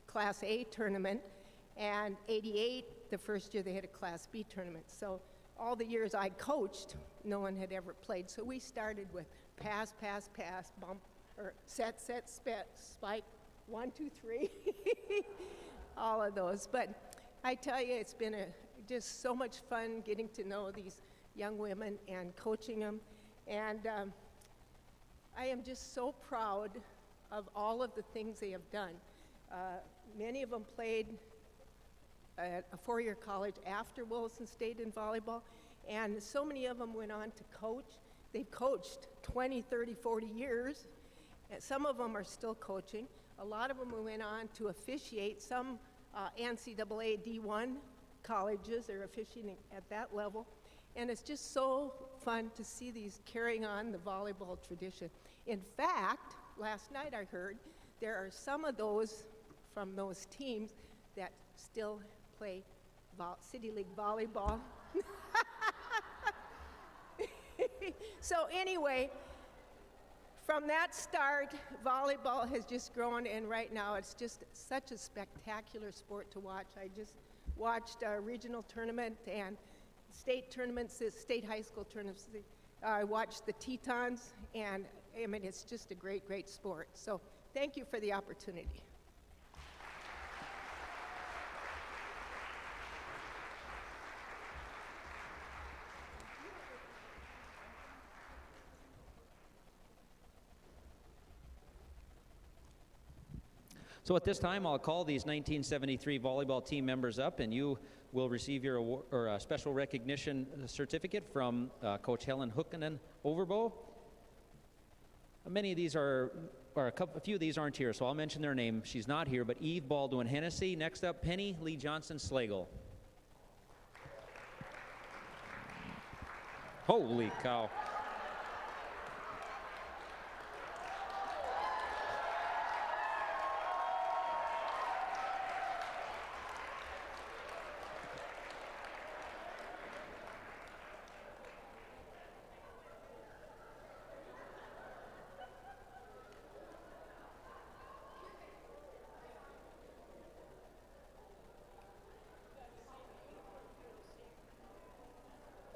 Class A tournament, and '88, the first year they had a Class B tournament. So all the years I coached, no one had ever played. So we started with pass, pass, pass, bump, or set, spike, 1, 2, 3, all of those. But I tell you, it's been just so much fun getting to know these young women and coaching them. And I am just so proud of all of the things they have done. Many of them played at a four-year college after Williston State in volleyball, and so many of them went on to coach. They've coached 20, 30, 40 years, and some of them are still coaching. A lot of them went on to officiate. Some NCAA D1 colleges are officiating at that level. And it's just so fun to see these carrying on the volleyball tradition. In fact, last night I heard there are some of those from those teams that still play City League volleyball. So anyway, from that start, volleyball has just grown, and right now it's just such a spectacular sport to watch. I just watched a regional tournament and state tournaments, state high school tournaments. I watched the Tetons, and I mean, it's just a great, great sport. So thank you for the opportunity. So at this time, I'll call these 1973 volleyball team members up, and you will receive your award, or special recognition certificate from Coach Helen Hookinen Overbo. Many of these a few of these aren't here, so I'll mention their name. She's not here, but Eve Baldwin Hennessy. Next up, Penny Lee Johnson Slagle. Holy cow.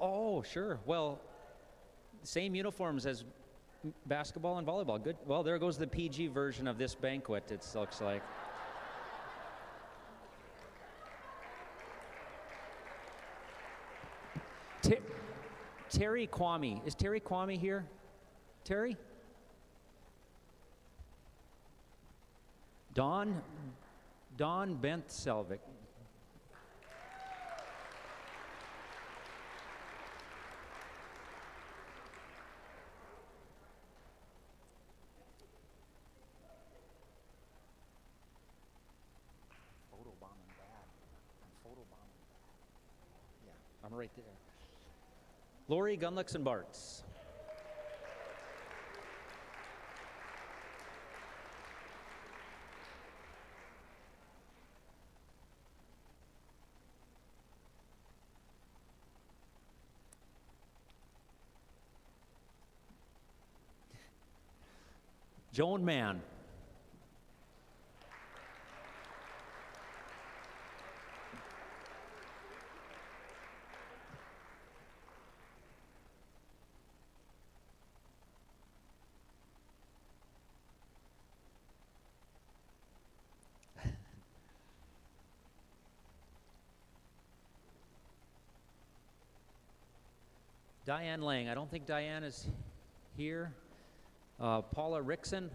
Oh, sure. Well, same uniforms as basketball and volleyball. Good. Well, there goes the PG version of this banquet, it looks like. Terry Kwame. Is Terry Kwame here? Terry? Don Bentselvik. I'm right there. Lori Gunlicks and Bartz. Joan Mann. Diane Lang. I don't think Diane is here. Paula Rickson.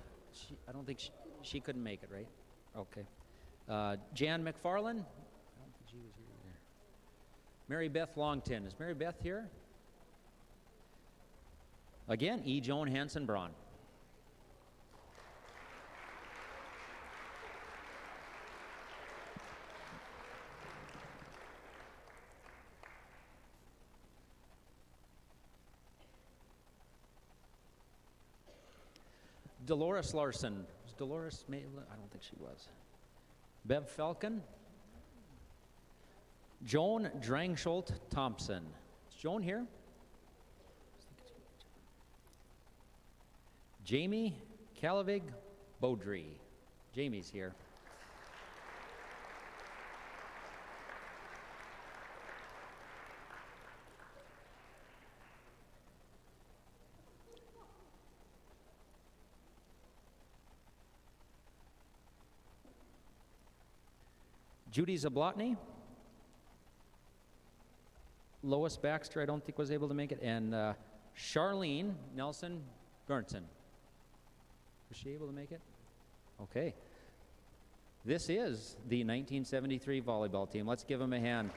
I don't think she couldn't make it, right? Okay. Jan McFarland. I don't think she was here either. Mary Beth Longton. Is Mary Beth here? Again, E. Joan Hansen Braun. Dolores Larson. Was Dolores I don't think she was. Bev Falcon. Joan Drangsholt Thompson. Is Joan here? Jamie Calavig Beaudry. Jamie's here. Judy Zablotny. Lois Baxter, I don't think was able to make it. And Charlene Nelson Burnson. Was she able to make it? Okay. This is the 1973 volleyball team. Let's give them a hand.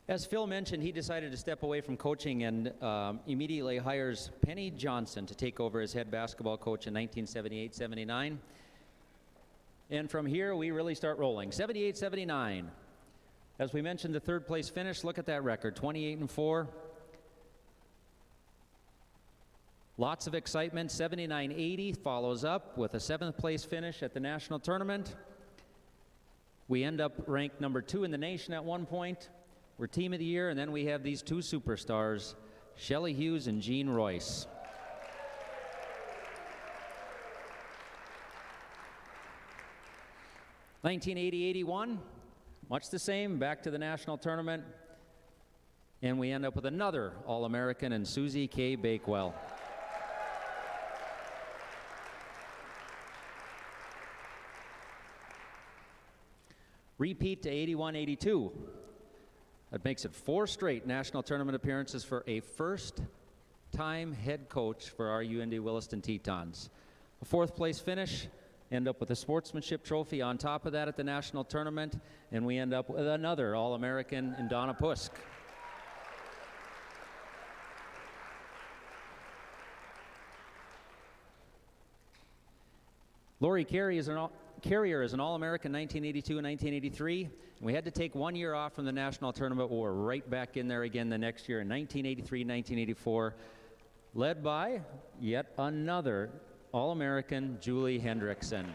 As Phil mentioned, he decided to step away from coaching and immediately hires Penny Johnson to take over as head basketball coach in 1978-79. And from here, we really start rolling. 78-79. As we mentioned, the third place finish, look at that record, 28-4. Lots of excitement. 79-80 follows up with a 7th place finish at the national tournament. We end up ranked number 2 in the nation at one point. We're team of the year, and then we have these two superstars, Shelley Hughes and Jean Royce. (1980-81), much the same, back to the national tournament, and we end up with another All-American in Susie K. Bakewell. Repeat to 81-82. That makes it 4 straight national tournament appearances for a first-time head coach for our UND Williston Tetons. A 4th place finish, end up with a sportsmanship trophy on top of that at the national tournament, and we end up with another All-American in Donna Pusk. Lori Carrier is an All-American 1982 and 1983. We had to take 1 year off from the national tournament, but we're right back in there again the next year in 1983, 1984, led by yet another All-American, Julie Hendrickson.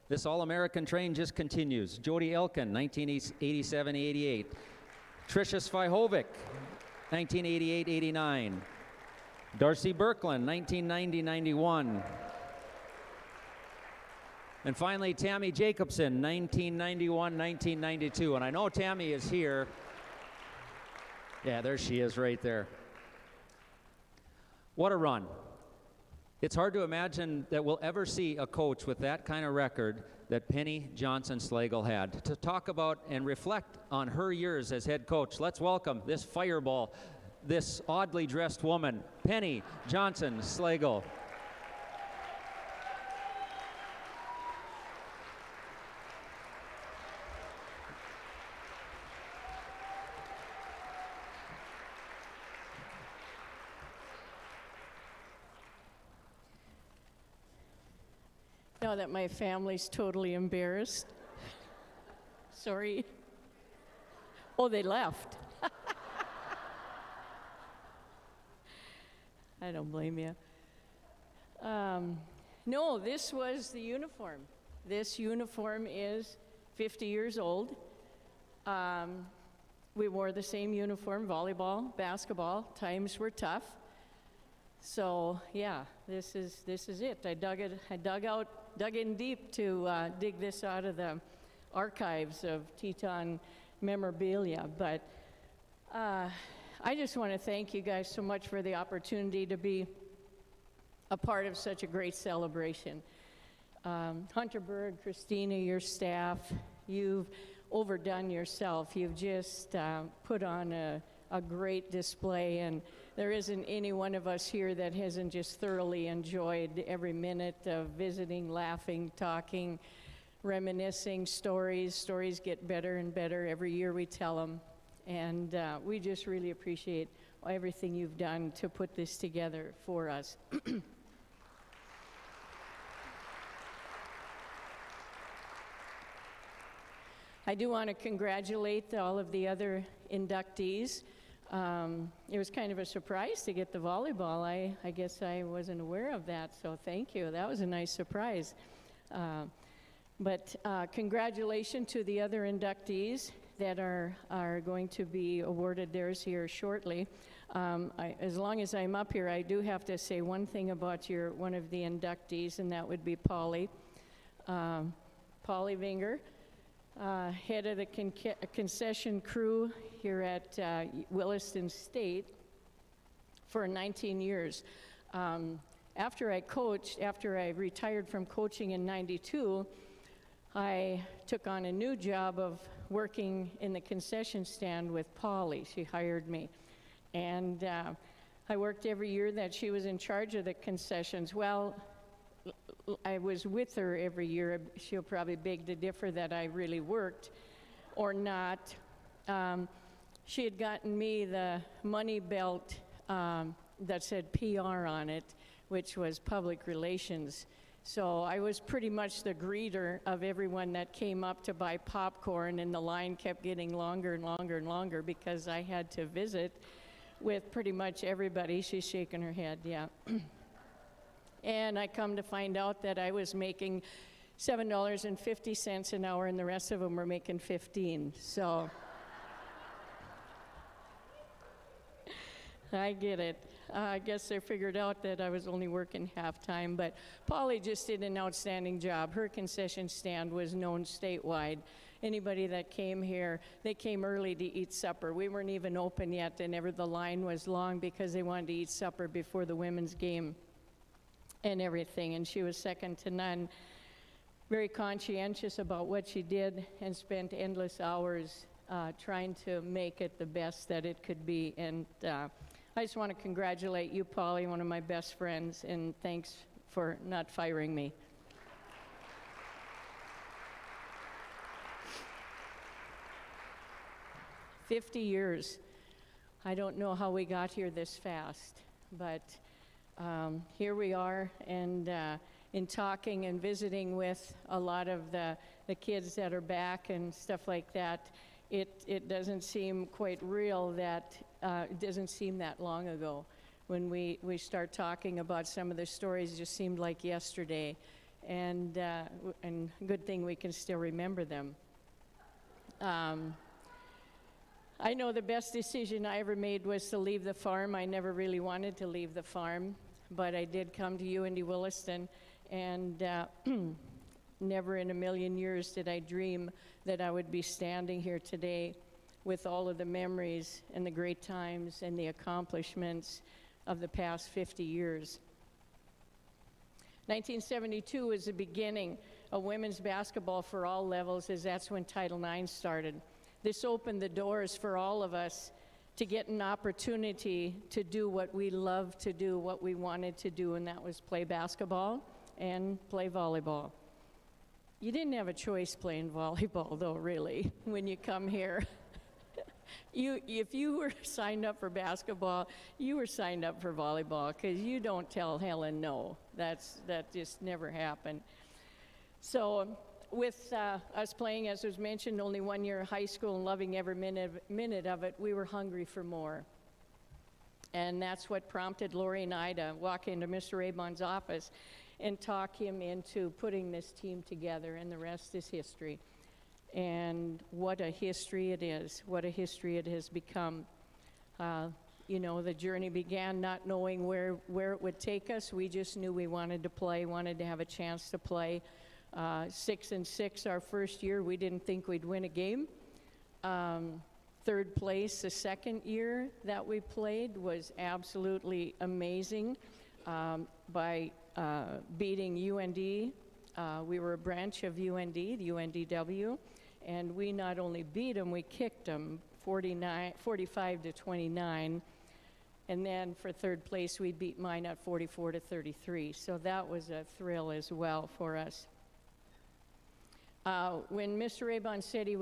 This All-American train just continues. Jody Elkin, 1987-88. Tricia Svihovic, 1988-89. Darcy Birkland, 1990-91. And finally, Tammy Jacobson, 1991-1992. And I know Tammy is here. Yeah, there she is right there. What a run. It's hard to imagine that we'll ever see a coach with that kind of record that Penny Johnson Slagle had. To talk about and reflect on her years as head coach, let's welcome this fireball, this oddly dressed woman, Penny Johnson Slagle. Now that my family's totally embarrassed. Sorry. Oh, they left. I don't blame you. No, this was the uniform. This uniform is 50 years old. We wore the same uniform, volleyball, basketball. Times were tough. So yeah, this is it. I dug in deep to dig this out of the archives of Teton memorabilia. But I just want to thank you guys so much for the opportunity to be a part of such a great celebration. Hunter Berg, Christina, your staff, you've overdone yourself. You've just put on a great display, and there isn't any one of us here that hasn't just thoroughly enjoyed every minute of visiting, laughing, talking, reminiscing. Stories get better and better every year we tell them, and we just really appreciate everything you've done to put this together for us. I do want to congratulate all of the other inductees. It was kind of a surprise to get the volleyball. I guess I wasn't aware of that, so thank you. That was a nice surprise. But congratulations to the other inductees that are going to be awarded theirs here shortly. As long as I'm up here, I do have to say one thing about one of the inductees, and that would be Paulie Winger. Head of the concession crew here at Williston State for 19 years. After I retired from coaching in '92, I took on a new job of working in the concession stand with Paulie. She hired me. And I worked every year that she was in charge of the concessions. Well, I was with her every year. She'll probably beg to differ that I really worked or not. She had gotten me the money belt that said PR on it, which was public relations. So I was pretty much the greeter of everyone that came up to buy popcorn, and the line kept getting longer and longer and longer because I had to visit with pretty much everybody. She's shaking her head, yeah. And I come to find out that I was making $7.50 an hour, and the rest of them were making 15. So I get it. I guess they figured out that I was only working half-time, but Paulie just did an outstanding job. Her concession stand was known statewide. Anybody that came here, they came early to eat supper. We weren't even open yet, and the line was long because they wanted to eat supper before the women's game and everything, and she was second to none. Very conscientious about what she did and spent endless hours trying to make it the best that it could be. And I just want to congratulate you, Paulie, one of my best friends, and thanks for not firing me. "50 years. I don't know how we got here this fast, but here we are, and in talking and visiting with a lot of the kids that are back and stuff like that, it doesn't seem quite real that it doesn't seem that long ago. When we start talking about some of the stories, it just seemed like yesterday, and good thing we can still remember them. I know the best decision I ever made was to leave the farm. I never really wanted to leave the farm, but I did come to UND Williston, and never in a million years did I dream that I would be standing here today with all of the memories and the great times and the accomplishments of the past 50 years. 1972 was the beginning of women's basketball for all levels, as that's when Title IX started. This opened the doors for all of us to get an opportunity to do what we loved to do, what we wanted to do, and that was play basketball and play volleyball. You didn't have a choice playing volleyball, though, really, when you come here. If you were signed up for basketball, you were signed up for volleyball, because you don't tell Helen no. That just never happened. So with us playing, as was mentioned, only 1 year of high school and loving every minute of it, we were hungry for more. And that's what prompted Lori and I to walk into Mr. Rabon's office and talk him into putting this team together, and the rest is history. And what a history it is, what a history it has become. You know, the journey began not knowing where it would take us. We just knew we wanted to play, wanted to have a chance to play. 6-6 our first year, we didn't think we'd win a game. Third place the second year that we played was absolutely amazing. By beating UND, we were a branch of UND, the UNDW, and we not only beat them, we kicked them 45-29. And then for third place, we beat Minot 44-33. So that was a thrill as well for us. When Mr. Rabon said he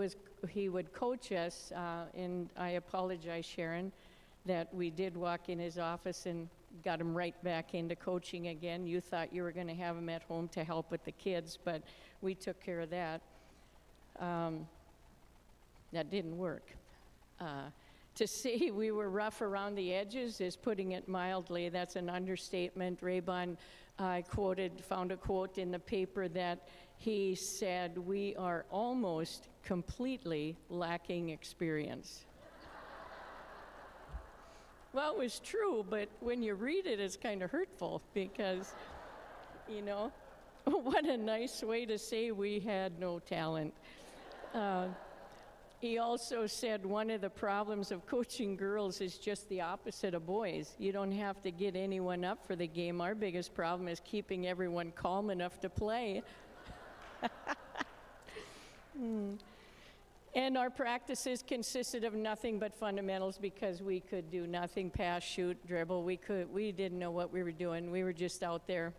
would coach us, and I apologize, Sharon, that we did walk in his office and got him right back into coaching again. You thought you were going to have him at home to help with the kids, but we took care of that. That didn't work. To say we were rough around the edges is putting it mildly. That's an understatement. Rabon found a quote in the paper that he said, "We are almost completely lacking experience." Well, it was true, but when you read it, it's kind of hurtful because, you know, what a nice way to say we had no talent. He also said one of the problems of coaching girls is just the opposite of boys. You don't have to get anyone up for the game. Our biggest problem is keeping everyone calm enough to play. And our practices consisted of nothing but fundamentals because we could do nothing, pass, shoot, dribble. We didn't know what we were doing. We were just out there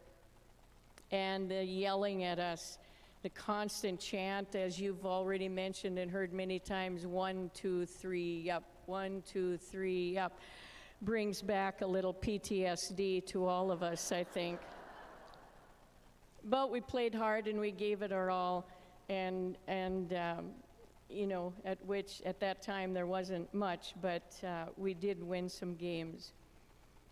and the yelling at us, the constant chant, as you've already mentioned and heard many times, 1, 2, 3, up, 1, 2, 3, up, brings back a little PTSD to all of us, I think. But we played hard and we gave it our all, and you know, at that time there wasn't much, but we did win some games.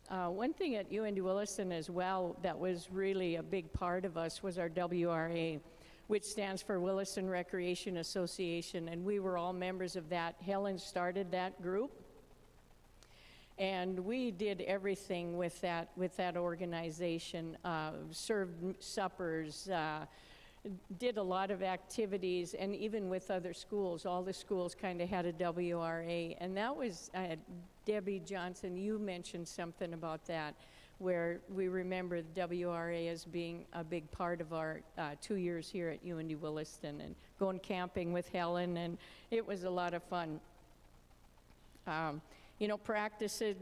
One thing at UND Williston as well that was really a big part of us was our WRA, which stands for Williston Recreation Association, and we were all members of that. Helen started that group, and we did everything with that organization, served suppers, did a lot of activities, and even with other schools. All the schools kind of had a WRA, and that was, Debbie Johnson, you mentioned something about that, where we remember the WRA as being a big part of our 2 years here at UND Williston, and going camping with Helen, and it was a lot of fun. You know, practices,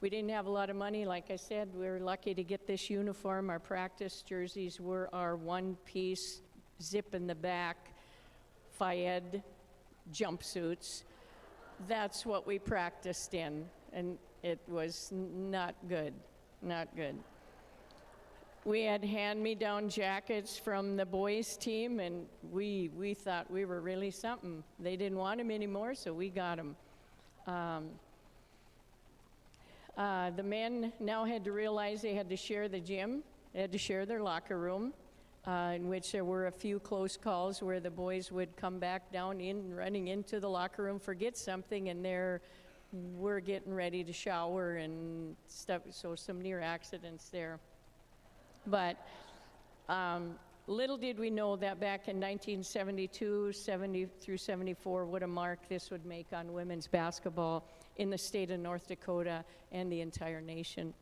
we didn't have a lot of money. Like I said, we were lucky to get this uniform. Our practice jerseys were our one-piece, zip in the back, Fayed jumpsuits. That's what we practiced in, and it was not good, not good. We had hand-me-down jackets from the boys' team, and we thought we were really something. They didn't want them anymore, so we got them. The men now had to realize they had to share the gym. They had to share their locker room, in which there were a few close calls where the boys would come back down running into the locker room, forget something, and we're getting ready to shower and stuff, so some near accidents there. But little did we know that back in 1972, 70 through 74, what a mark this would make on women's basketball in the state of North Dakota and the entire nation.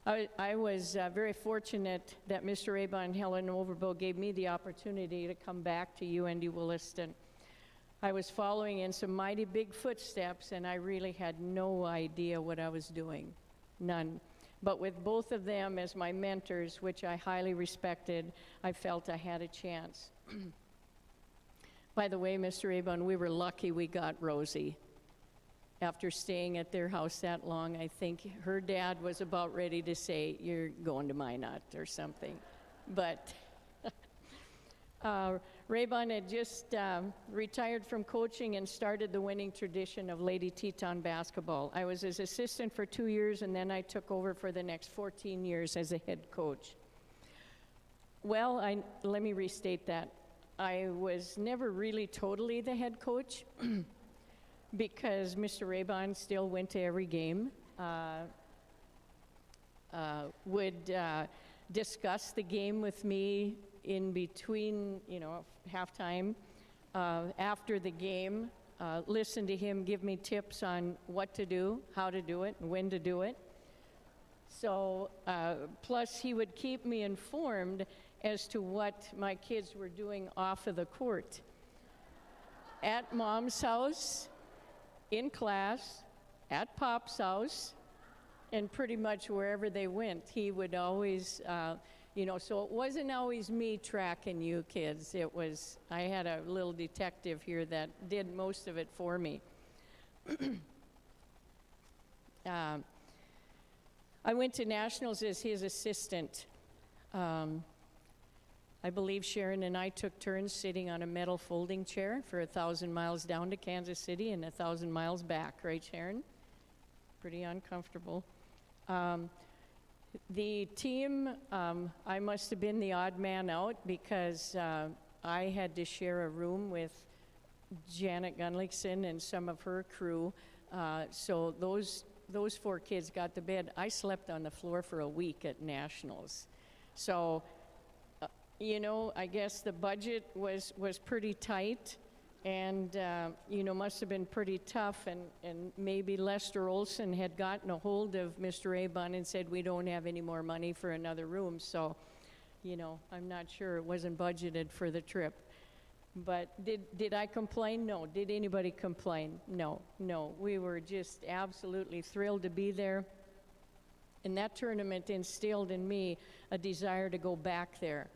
I was very fortunate that Mr. Rabon and Helen Overbo gave me the opportunity to come back to UND Williston. I was following in some mighty big footsteps, and I really had no idea what I was doing, none. But with both of them as my mentors, which I highly respected, I felt I had a chance. By the way, Mr. Rabon, we were lucky we got Rosie. After staying at their house that long, I think her dad was about ready to say, "You're going to Minot," or something. But Rabon had just retired from coaching and started the winning tradition of Lady Teton basketball. I was his assistant for 2 years, and then I took over for the next 14 years as a head coach. Well, let me restate that. I was never really totally the head coach because Mr. Rabon still went to every game, would discuss the game with me in between, halftime, after the game, listen to him give me tips on what to do, how to do it, and when to do it. So, plus he would keep me informed as to what my kids were doing off of the court. At Mom's house, in class, at Pop's house, and pretty much wherever they went. He would always, so it wasn't always me tracking you kids. It was, I had a little detective here that did most of it for me. I went to nationals as his assistant. I believe Sharon and I took turns sitting on a metal folding chair for 1,000 miles down to Kansas City and 1,000 miles back, right, Sharon? Pretty uncomfortable. The team, I must have been the odd man out because I had to share a room with Janet Gunlickson and some of her crew. So those 4 kids got to bed. I slept on the floor for a week at nationals. So, I guess the budget was pretty tight and, must have been pretty tough. And maybe Lester Olson had gotten a hold of Mr. Rabon and said, "We don't have any more money for another room." So, I'm not sure it wasn't budgeted for the trip. But did I complain? No. Did anybody complain? No. We were just absolutely thrilled to be there. And that tournament instilled in me a desire to go back there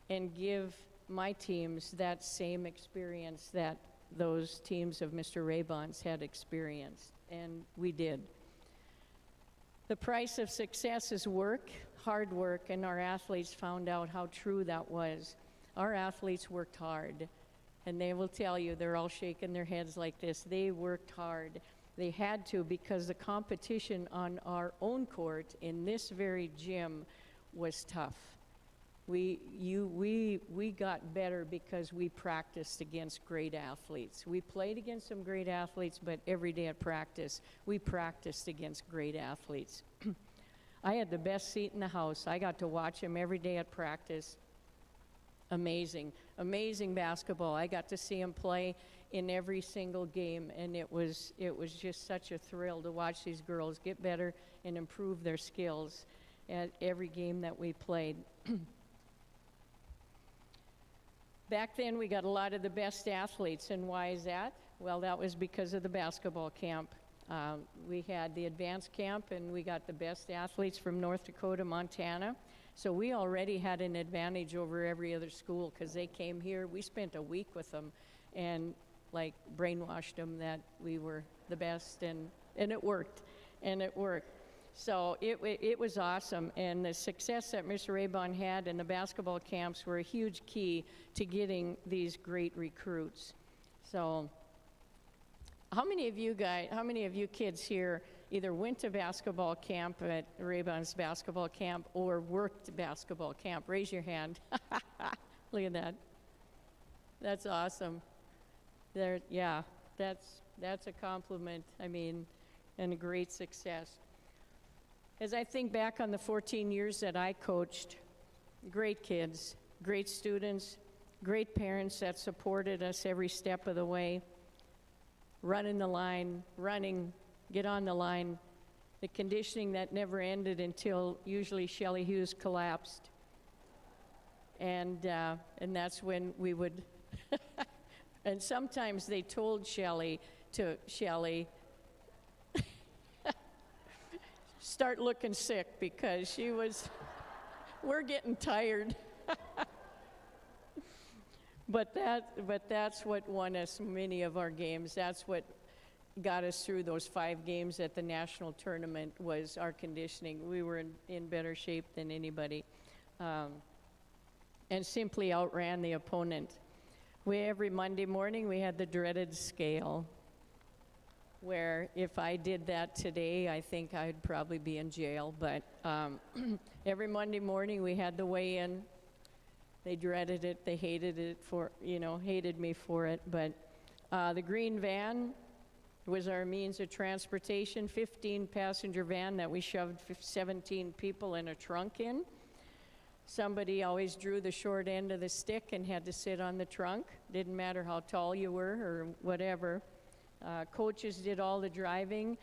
and give my teams that same experience that those teams of Mr. Raybon's had experienced, and we did. The price of success is work, hard work, and our athletes found out how true that was. Our athletes worked hard, and they will tell you, they're all shaking their heads like this, they worked hard. They had to, because the competition on our own court in this very gym was tough. We got better because we practiced against great athletes. We played against some great athletes, but every day at practice, we practiced against great athletes. I had the best seat in the house. I got to watch them every day at practice. Amazing, amazing basketball. I got to see them play in every single game, and it was just such a thrill to watch these girls get better and improve their skills at every game that we played. Back then, we got a lot of the best athletes, and why is that? Well, that was because of the basketball camp. We had the advanced camp, and we got the best athletes from North Dakota, Montana. So we already had an advantage over every other school because they came here. We spent a week with them and like brainwashed them that we were the best, and it worked, and it worked. So it was awesome, and the success that Mr. Raybon had in the basketball camps were a huge key to getting these great recruits. So how many of you kids here either went to basketball camp at Raybon's basketball camp or worked basketball camp? Raise your hand. Look at that. That's awesome. Yeah, that's a compliment, I mean, and a great success. As I think back on the 14 years that I coached, great kids, great students, great parents that supported us every step of the way, running the line, get on the line, the conditioning that never ended until usually Shelley Hughes collapsed. And that's when we would, and sometimes they told Shelley, start looking sick because she was, we're getting tired. But that's what won us many of our games. That's what got us through those 5 games at the national tournament was our conditioning. We were in better shape than anybody, and simply outran the opponent. Every Monday morning we had the dreaded scale, where if I did that today, I think I'd probably be in jail. But every Monday morning we had the weigh-in. They dreaded it. They hated it hated me for it. But the green van was our means of transportation, 15-passenger van that we shoved 17 people in a trunk in. Somebody always drew the short end of the stick and had to sit on the trunk. Didn't matter how tall you were or whatever. Coaches did all the driving.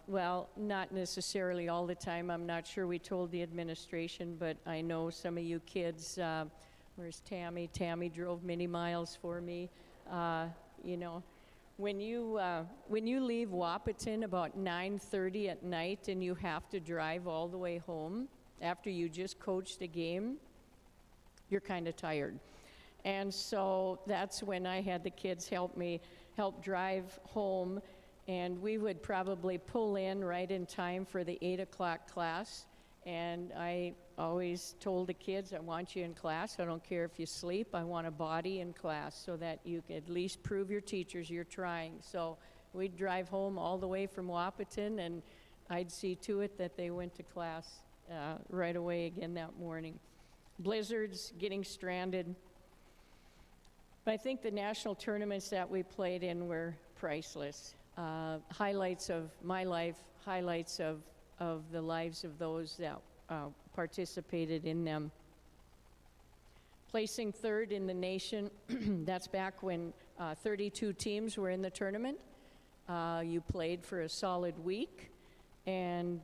Well, not necessarily all the time. I'm not sure we told the administration, but I know some of you kids, where's Tammy? Tammy drove many miles for me. When you leave Wahpeton about 9:30 at night and you have to drive all the way home after you just coached a game, you're kind of tired. And so that's when I had the kids help drive home, and we would probably pull in right in time for the 8 o'clock class. And I always told the kids, I want you in class. I don't care if you sleep. I want a body in class so that you can at least prove your teachers you're trying. So we'd drive home all the way from Wahpeton, and I'd see to it that they went to class right away again that morning. Blizzards, getting stranded. But I think the national tournaments that we played in were priceless. Highlights of my life, highlights of the lives of those that participated in them. Placing 3rd in the nation, that's back when 32 teams were in the tournament. You played for a solid week, and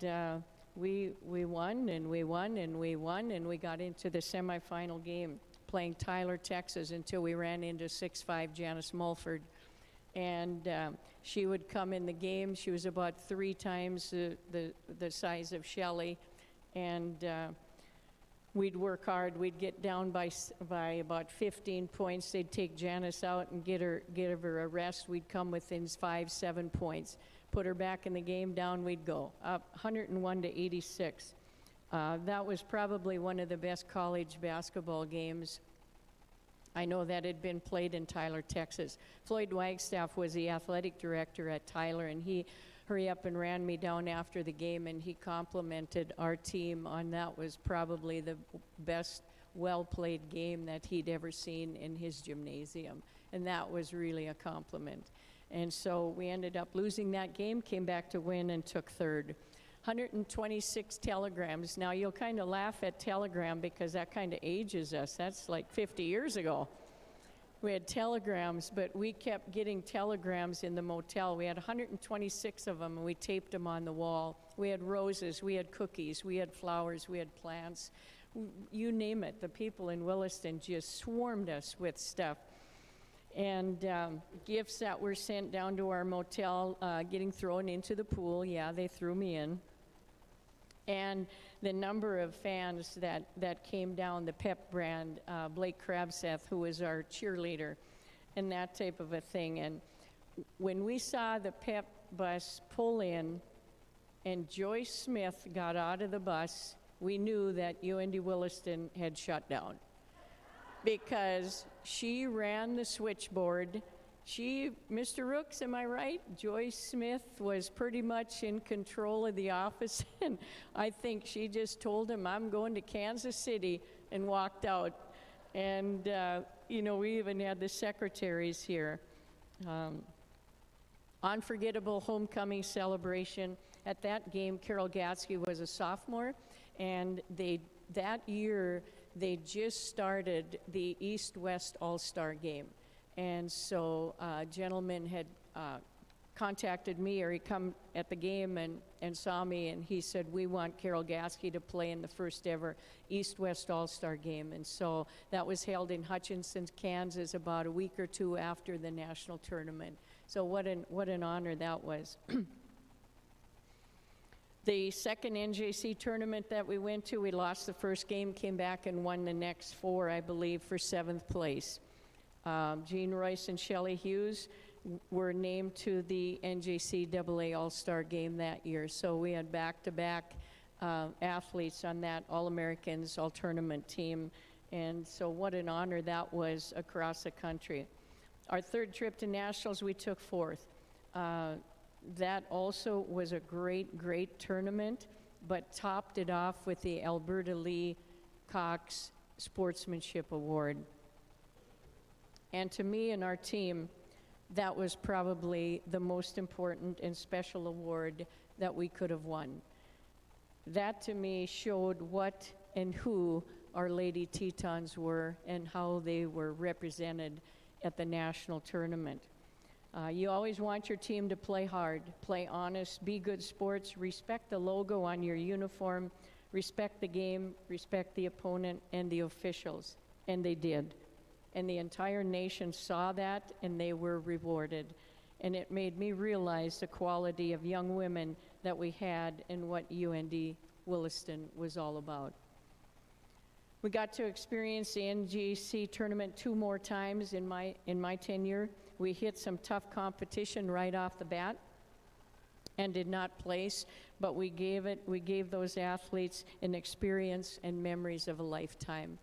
we won, and we won, and we won, and we got into the semifinal game, playing Tyler, Texas, until we ran into 6'5" Janice Mulford. And she would come in the game. She was about 3 times the size of Shelley. And we'd work hard. We'd get down by about 15 points. They'd take Janice out and give her a rest. We'd come within 5, 7 points. Put her back in the game, down we'd go. Up 101 to 86. That was probably one of the best college basketball games. I know that had been played in Tyler, Texas. Floyd Wagstaff was the athletic director at Tyler, and he hurry up and ran me down after the game, and he complimented our team on that was probably the best well-played game that he'd ever seen in his gymnasium, and that was really a compliment. And so we ended up losing that game, came back to win, and took third. 126 telegrams. Now, you'll kind of laugh at telegram because that kind of ages us. That's like 50 years ago. We had telegrams, but we kept getting telegrams in the motel. We had 126 of them, and we taped them on the wall. We had roses, we had cookies, we had flowers, we had plants. You name it. The people in Williston just swarmed us with stuff. And gifts that were sent down to our motel, getting thrown into the pool. Yeah, they threw me in. And the number of fans that came down, the Pep brand, Blake Crabseth, who was our cheerleader, and that type of a thing. And when we saw the Pep bus pull in and Joyce Smith got out of the bus, we knew that UND Williston had shut down. Because she ran the switchboard. Mr. Rooks, am I right? Joyce Smith was pretty much in control of the office, and I think she just told him, I'm going to Kansas City, and walked out. And, we even had the secretaries here. Unforgettable homecoming celebration. At that game, Carol Gatsky was a sophomore, and that year, they just started the East-West All-Star game. And so a gentleman had contacted me, or he come at the game and saw me, and he said, we want Carol Gatsky to play in the first ever East-West All-Star game. And so that was held in Hutchinson, Kansas, about a week or 2 after the national tournament. So what an honor that was. The second NJC tournament that we went to, we lost the first game, came back and won the next 4, I believe, for 7th place. Jean Royce and Shelley Hughes were named to the NJCAA All-Star game that year. So we had back-to-back athletes on that All-Americans All-Tournament team. And so what an honor that was across the country. Our third trip to nationals, we took 4th. That also was a great, great tournament, but topped it off with the Alberta Lee Cox Sportsmanship Award. And to me and our team, that was probably the most important and special award that we could have won. That to me showed what and who our Lady Tetons were and how they were represented at the national tournament. You always want your team to play hard, play honest, be good sports, respect the logo on your uniform, respect the game, respect the opponent and the officials. And they did. And the entire nation saw that, and they were rewarded. And it made me realize the quality of young women that we had and what UND Williston was all about. We got to experience the NGC tournament 2 more times in my tenure. We hit some tough competition right off the bat and did not place, but we gave those athletes an experience and memories of a lifetime.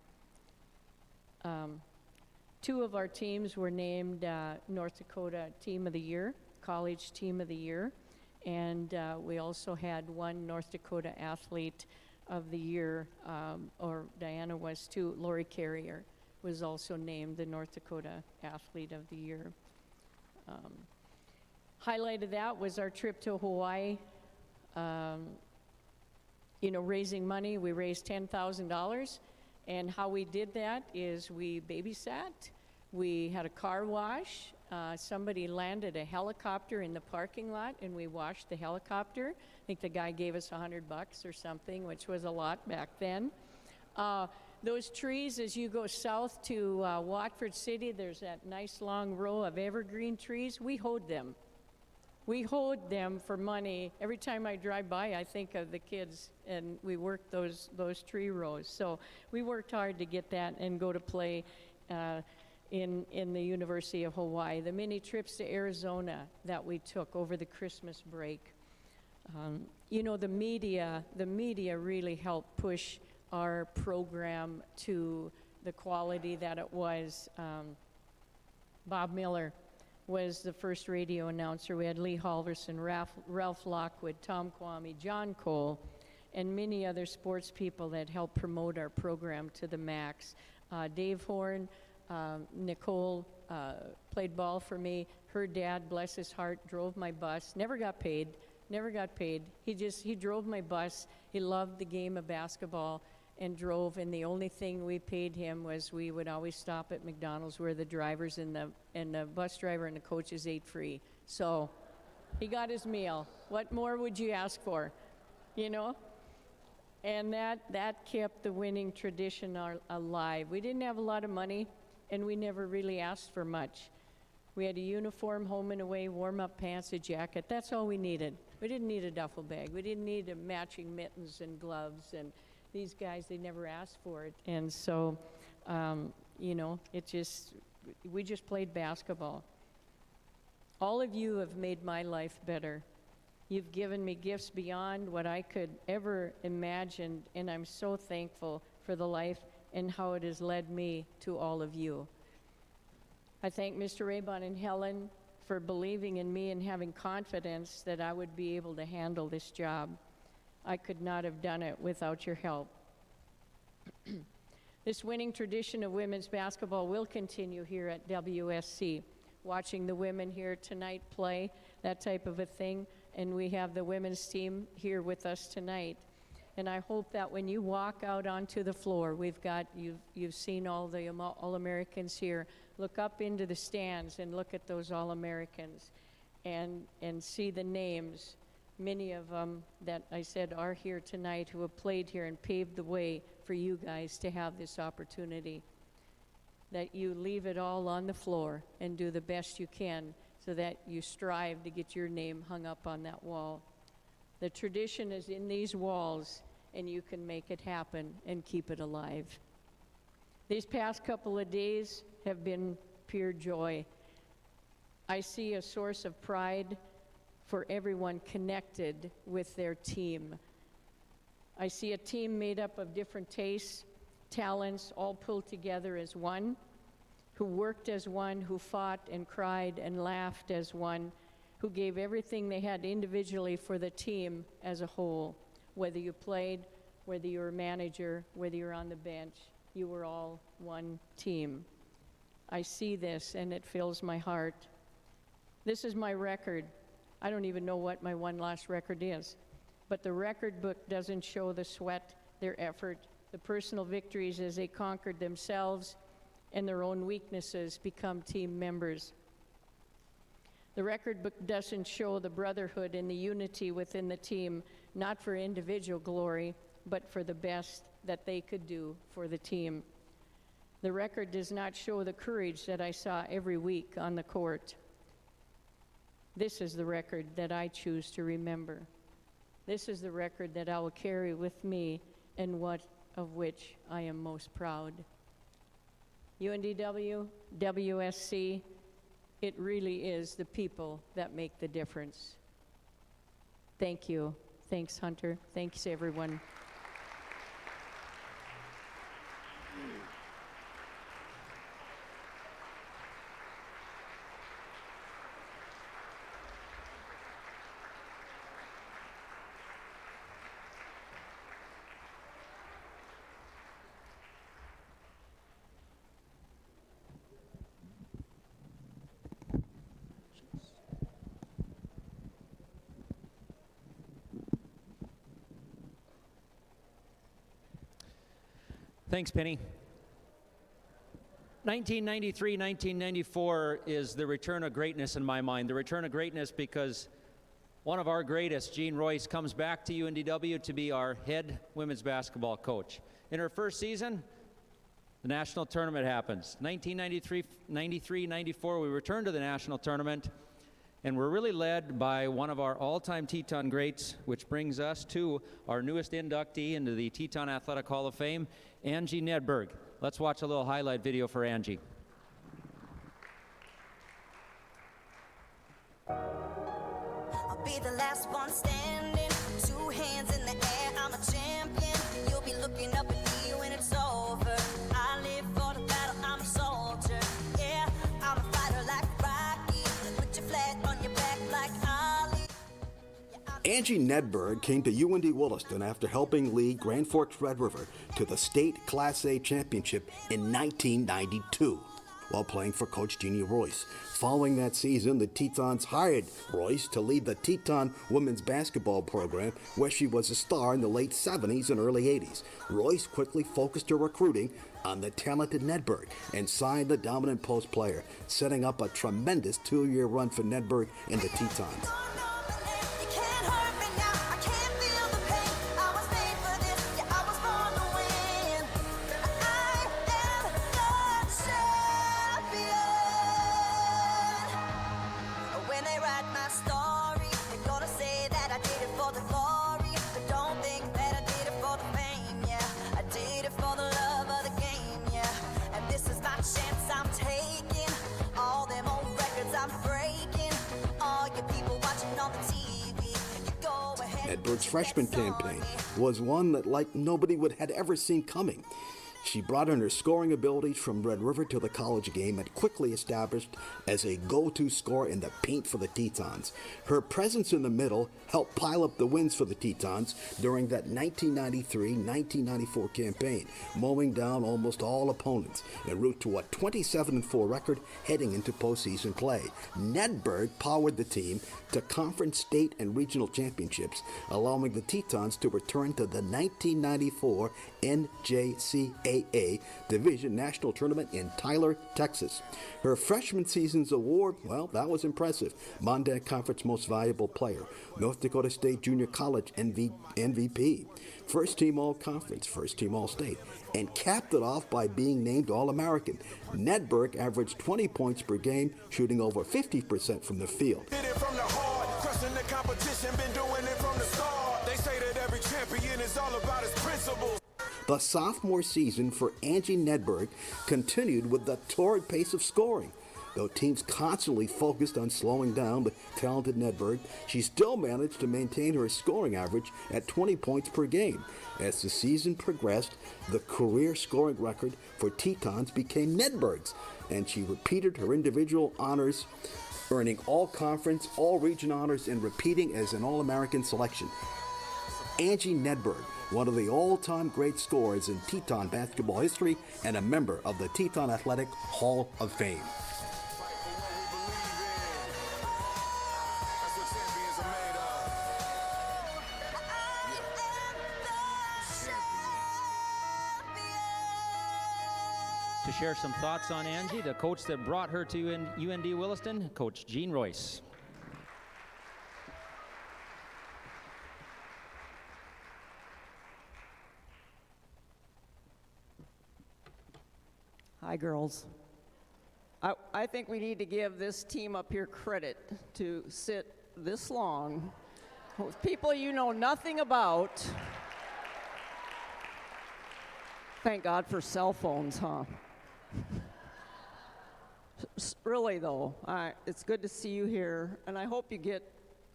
2 of our teams were named North Dakota Team of the Year, College Team of the Year, and we also had 1 North Dakota Athlete of the Year, or Diana was too. Lori Carrier was also named the North Dakota Athlete of the Year. Highlight of that was our trip to Hawaii. Raising money, we raised $10,000. And how we did that is we babysat, we had a car wash, somebody landed a helicopter in the parking lot and we washed the helicopter. I think the guy gave us $100 or something, which was a lot back then. Those trees, as you go south to Watford City, there's that nice long row of evergreen trees. We hoed them. We hoed them for money. Every time I drive by, I think of the kids, and we worked those tree rows. So we worked hard to get that and go to play in the University of Hawaii. The many trips to Arizona that we took over the Christmas break. You know, the media really helped push our program to the quality that it was. Bob Miller was the first radio announcer. We had Lee Halverson, Ralph Lockwood, Tom Kwame, John Cole, and many other sports people that helped promote our program to the max. Dave Horn, Nicole played ball for me. Her dad, bless his heart, drove my bus. Never got paid. He drove my bus. He loved the game of basketball and drove, and the only thing we paid him was we would always stop at McDonald's where the drivers and the bus driver and the coaches ate free. So he got his meal. What more would you ask for, you know? And that kept the winning tradition alive. We didn't have a lot of money, and we never really asked for much. We had a uniform, home and away, warm-up pants, a jacket. That's all we needed. We didn't need a duffel bag. We didn't need matching mittens and gloves. And these guys, they never asked for it. And so, you know, we just played basketball. All of you have made my life better. You've given me gifts beyond what I could ever imagine, and I'm so thankful for the life and how it has led me to all of you. I thank Mr. Raybon and Helen for believing in me and having confidence that I would be able to handle this job. I could not have done it without your help. This winning tradition of women's basketball will continue here at WSC. Watching the women here tonight play, that type of a thing, and we have the women's team here with us tonight. And I hope that when you walk out onto the floor, you've seen all the All-Americans here. Look up into the stands and look at those All-Americans and see the names. Many of them that I said are here tonight who have played here and paved the way for you guys to have this opportunity. That you leave it all on the floor and do the best you can so that you strive to get your name hung up on that wall. The tradition is in these walls, and you can make it happen and keep it alive. These past couple of days have been pure joy. I see a source of pride for everyone connected with their team. I see a team made up of different tastes, talents, all pulled together as one, who worked as one, who fought and cried and laughed as one, who gave everything they had individually for the team as a whole. Whether you played, whether you were a manager, whether you were on the bench, you were all one team. I see this and it fills my heart. This is my record. I don't even know what my one last record is, but the record book doesn't show the sweat, their effort, the personal victories as they conquered themselves and their own weaknesses, become team members. The record book doesn't show the brotherhood and the unity within the team, not for individual glory, but for the best that they could do for the team. The record does not show the courage that I saw every week on the court. This is the record that I choose to remember. This is the record that I will carry with me and what of which I am most proud. UNDW, WSC, it really is the people that make the difference. Thank you. Thanks, Hunter. Thanks, everyone. Thanks, Penny. 1993, 1994 is the return of greatness in my mind. The return of greatness because one of our greatest, Jean Royce, comes back to UNDW to be our head women's basketball coach. In her first season, the national tournament happens. 1993, 93, 94, we returned to the national tournament, and we're really led by one of our all-time Teton greats, which brings us to our newest inductee into the Teton Athletic Hall of Fame, Angie Nedberg. Let's watch a little highlight video for Angie. I'll be the last one standing, 2 hands in the air, I'm a champion. You'll be looking up at me when it's over. I live for the battle, I'm a soldier. Yeah, I'm a fighter like Rocky. Put your flag on your back like Ali. Angie Nedberg came to UND Williston after helping lead Grand Forks Red River to the state Class A championship in 1992 while playing for Coach Jeannie Royce. Following that season, the Tetons hired Royce to lead the Teton women's basketball program, where she was a star in the late 70s and early 80s. Royce quickly focused her recruiting on the talented Nedberg and signed the dominant post player, setting up a tremendous 2-year run for Nedberg and the Tetons. Nedberg's freshman campaign was one that like nobody had ever seen coming. She brought in her scoring abilities from Red River to the college game and quickly established as a go-to scorer in the paint for the Tetons. Her presence in the middle helped pile up the wins for the Tetons during that 1993-1994 campaign, mowing down almost all opponents en route to a 27-4 record heading into postseason play. Nedberg powered the team to conference, state, and regional championships, allowing the Tetons to return to the 1994 NJCAA Division National Tournament in Tyler, Texas. Her freshman season's award, well, that was impressive. Monday Conference Most Valuable Player, North Dakota State Junior College MVP, First Team All-Conference, First Team All-State, and capped it off by being named All-American. Nedberg averaged 20 points per game, shooting over 50% from the field. Did it from the heart, crushing the competition, been doing it from the start. They say that every champion is all about his principles. The sophomore season for Angie Nedberg continued with the torrid pace of scoring. Though teams constantly focused on slowing down the talented Nedberg, she still managed to maintain her scoring average at 20 points per game. As the season progressed, the career scoring record for Tetons became Nedberg's, and she repeated her individual honors, earning all-conference, all-region honors, and repeating as an All-American selection. Angie Nedberg, one of the all-time great scorers in Teton basketball history and a member of the Teton Athletic Hall of Fame. To share some thoughts on Angie, the coach that brought her to UND Williston, Coach Jean Royce. Hi, girls. I think we need to give this team up here credit to sit this long with people you know nothing about. Thank God for cell phones, huh? Really, though, it's good to see you here, and I hope you get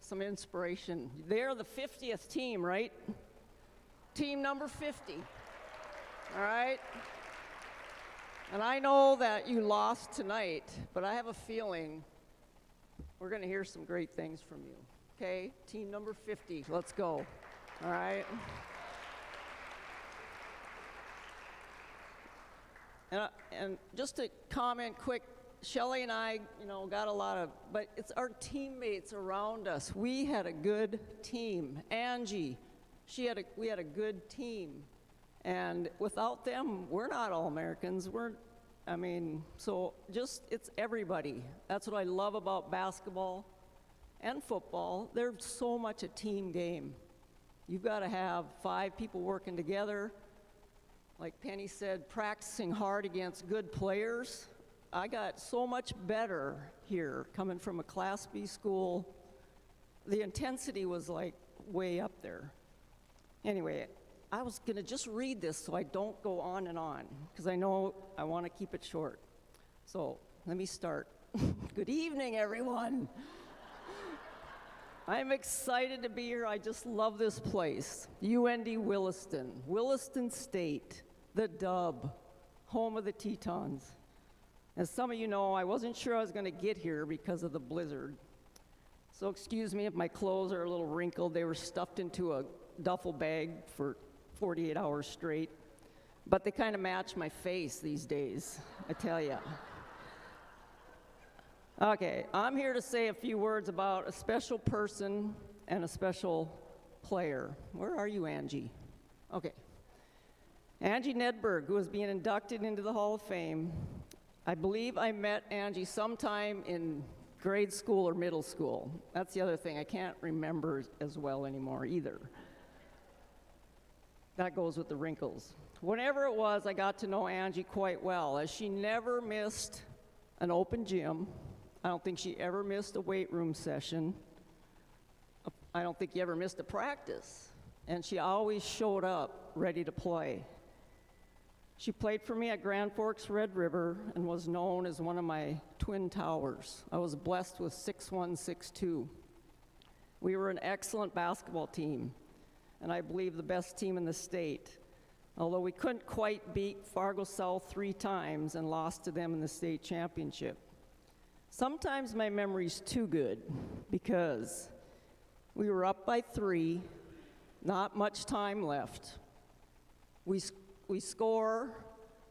some inspiration. They're the 50th team, right? Team number 50. All right? And I know that you lost tonight, but I have a feeling we're going to hear some great things from you. Okay? Team number 50. Let's go. All right? And just to comment quick, Shelly and I, got a lot of, but it's our teammates around us. We had a good team. Angie, we had a good team. And without them, we're not All-Americans. It's everybody. That's what I love about basketball and football. There's so much a team game. You've got to have 5 people working together. like Penny said, practicing hard against good players. I got so much better here coming from a Class B school. The intensity was like way up there. Anyway, I was gonna just read this so I don't go on and on, because I know I want to keep it short. So let me start. Good evening, everyone. I'm excited to be here. I just love this place. UND Williston, Williston State, the Dub, home of the Tetons. As some of you know, I wasn't sure I was going to get here because of the blizzard. So excuse me if my clothes are a little wrinkled. They were stuffed into a duffel bag for 48 hours straight. But they kind of match my face these days, I tell you. Okay, I'm here to say a few words about a special person and a special player. Where are you, Angie? Okay. Angie Nedberg, who is being inducted into the Hall of Fame. I believe I met Angie sometime in grade school or middle school. That's the other thing. I can't remember as well anymore either. That goes with the wrinkles. Whenever it was, I got to know Angie quite well, as she never missed an open gym. I don't think she ever missed a weight room session. I don't think you ever missed a practice. And she always showed up ready to play. She played for me at Grand Forks Red River and was known as one of my twin towers. I was blessed with 6'1", 6'2". We were an excellent basketball team, and I believe the best team in the state. Although we couldn't quite beat Fargo South 3 times and lost to them in the state championship. Sometimes my memory's too good, because we were up by 3, not much time left. We score,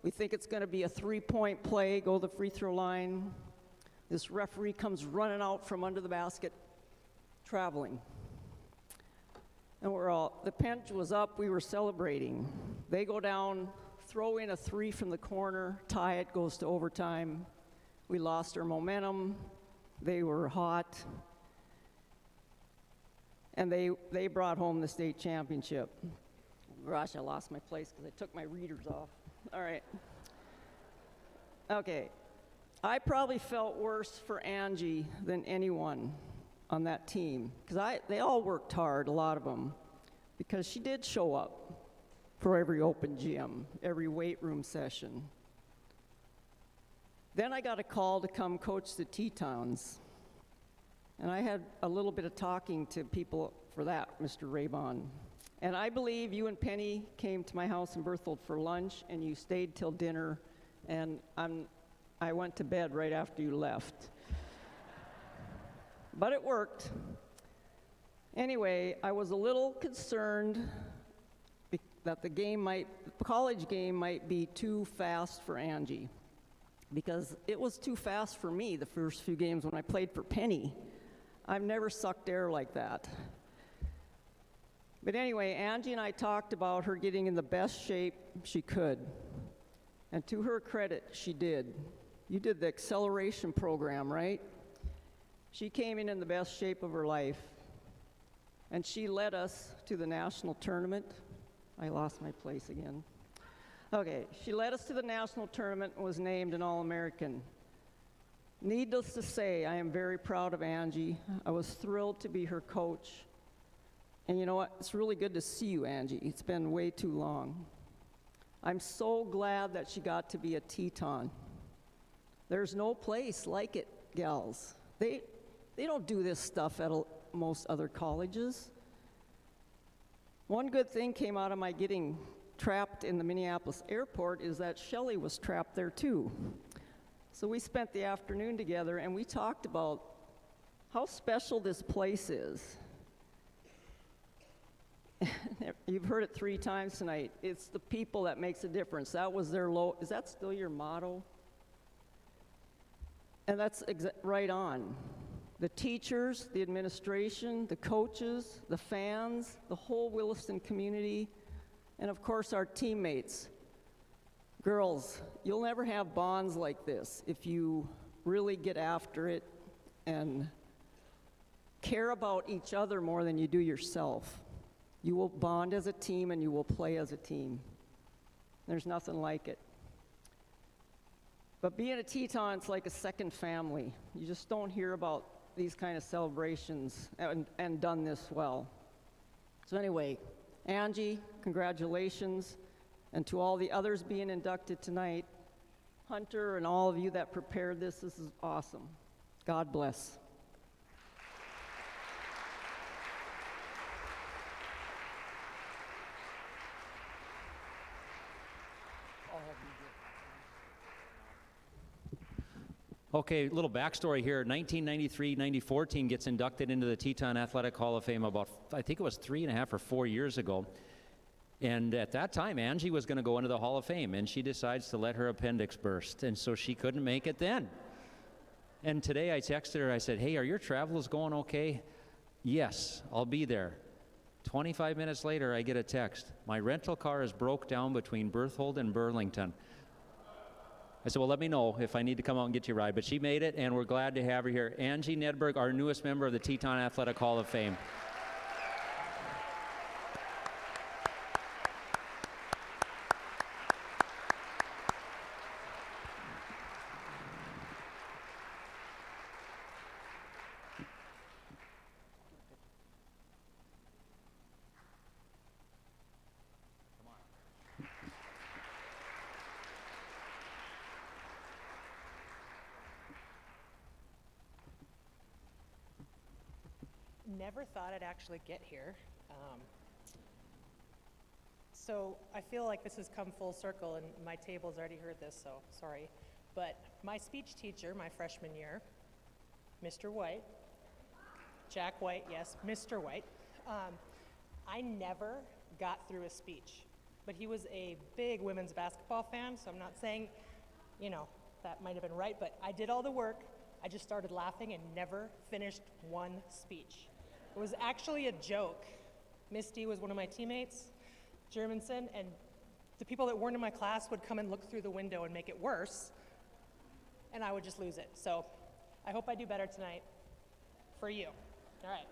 we think it's gonna be a 3-point play, go to the free throw line. This referee comes running out from under the basket, traveling. And the bench was up, we were celebrating. They go down, throw in a 3 from the corner, tie it, goes to overtime. We lost our momentum, they were hot, and they brought home the state championship. Gosh, I lost my place because I took my readers off. All right. Okay. I probably felt worse for Angie than anyone on that team, because they all worked hard, a lot of them, because she did show up for every open gym, every weight room session. Then I got a call to come coach the Tetons, and I had a little bit of talking to people for that, Mr. Raybon. And I believe you and Penny came to my house in Berthold for lunch, and you stayed till dinner, and I went to bed right after you left. But it worked. Anyway, I was a little concerned that the college game might be too fast for Angie, because it was too fast for me the first few games when I played for Penny. I've never sucked air like that. But anyway, Angie and I talked about her getting in the best shape she could. And to her credit, she did. You did the acceleration program, right? She came in the best shape of her life. And she led us to the national tournament. I lost my place again. Okay, she led us to the national tournament and was named an All-American. Needless to say, I am very proud of Angie. I was thrilled to be her coach. And you know what? It's really good to see you, Angie. It's been way too long. I'm so glad that she got to be a Teton. There's no place like it, gals. They don't do this stuff at most other colleges. One good thing came out of my getting trapped in the Minneapolis airport is that Shelley was trapped there too. So we spent the afternoon together and we talked about how special this place is. You've heard it 3 times tonight. It's the people that makes a difference. That was their is that still your motto? And that's right on. The teachers, the administration, the coaches, the fans, the whole Williston community, and of course our teammates. Girls, you'll never have bonds like this if you really get after it and care about each other more than you do yourself. You will bond as a team and you will play as a team. There's nothing like it. But being a Teton, it's like a second family. You just don't hear about these kind of celebrations and done this well. So anyway, Angie, congratulations. And to all the others being inducted tonight, Hunter and all of you that prepared this is awesome. God bless. Okay, little backstory here. 1993-94 team gets inducted into the Teton Athletic Hall of Fame about, I think it was 3.5 or 4 years ago. And at that time, Angie was going to go into the Hall of Fame, and she decides to let her appendix burst, and so she couldn't make it then. And today I texted her, I said, hey, are your travels going okay? Yes, I'll be there. 25 minutes later, I get a text. My rental car is broke down between Berthold and Burlington. I said, well, let me know if I need to come out and get you a ride. But she made it, and we're glad to have her here. Angie Nedberg, our newest member of the Teton Athletic Hall of Fame. Never thought I'd actually get here. So I feel like this has come full circle, and my table's already heard this, so sorry. But my speech teacher, my freshman year, Mr. White, Jack White, yes, Mr. White, I never got through a speech. But he was a big women's basketball fan, so I'm not saying, you know, that might have been right, but I did all the work. I just started laughing and never finished one speech. It was actually a joke. Misty was one of my teammates, Germanson, and the people that weren't in my class would come and look through the window and make it worse, and I would just lose it. So I hope I do better tonight for you. All right.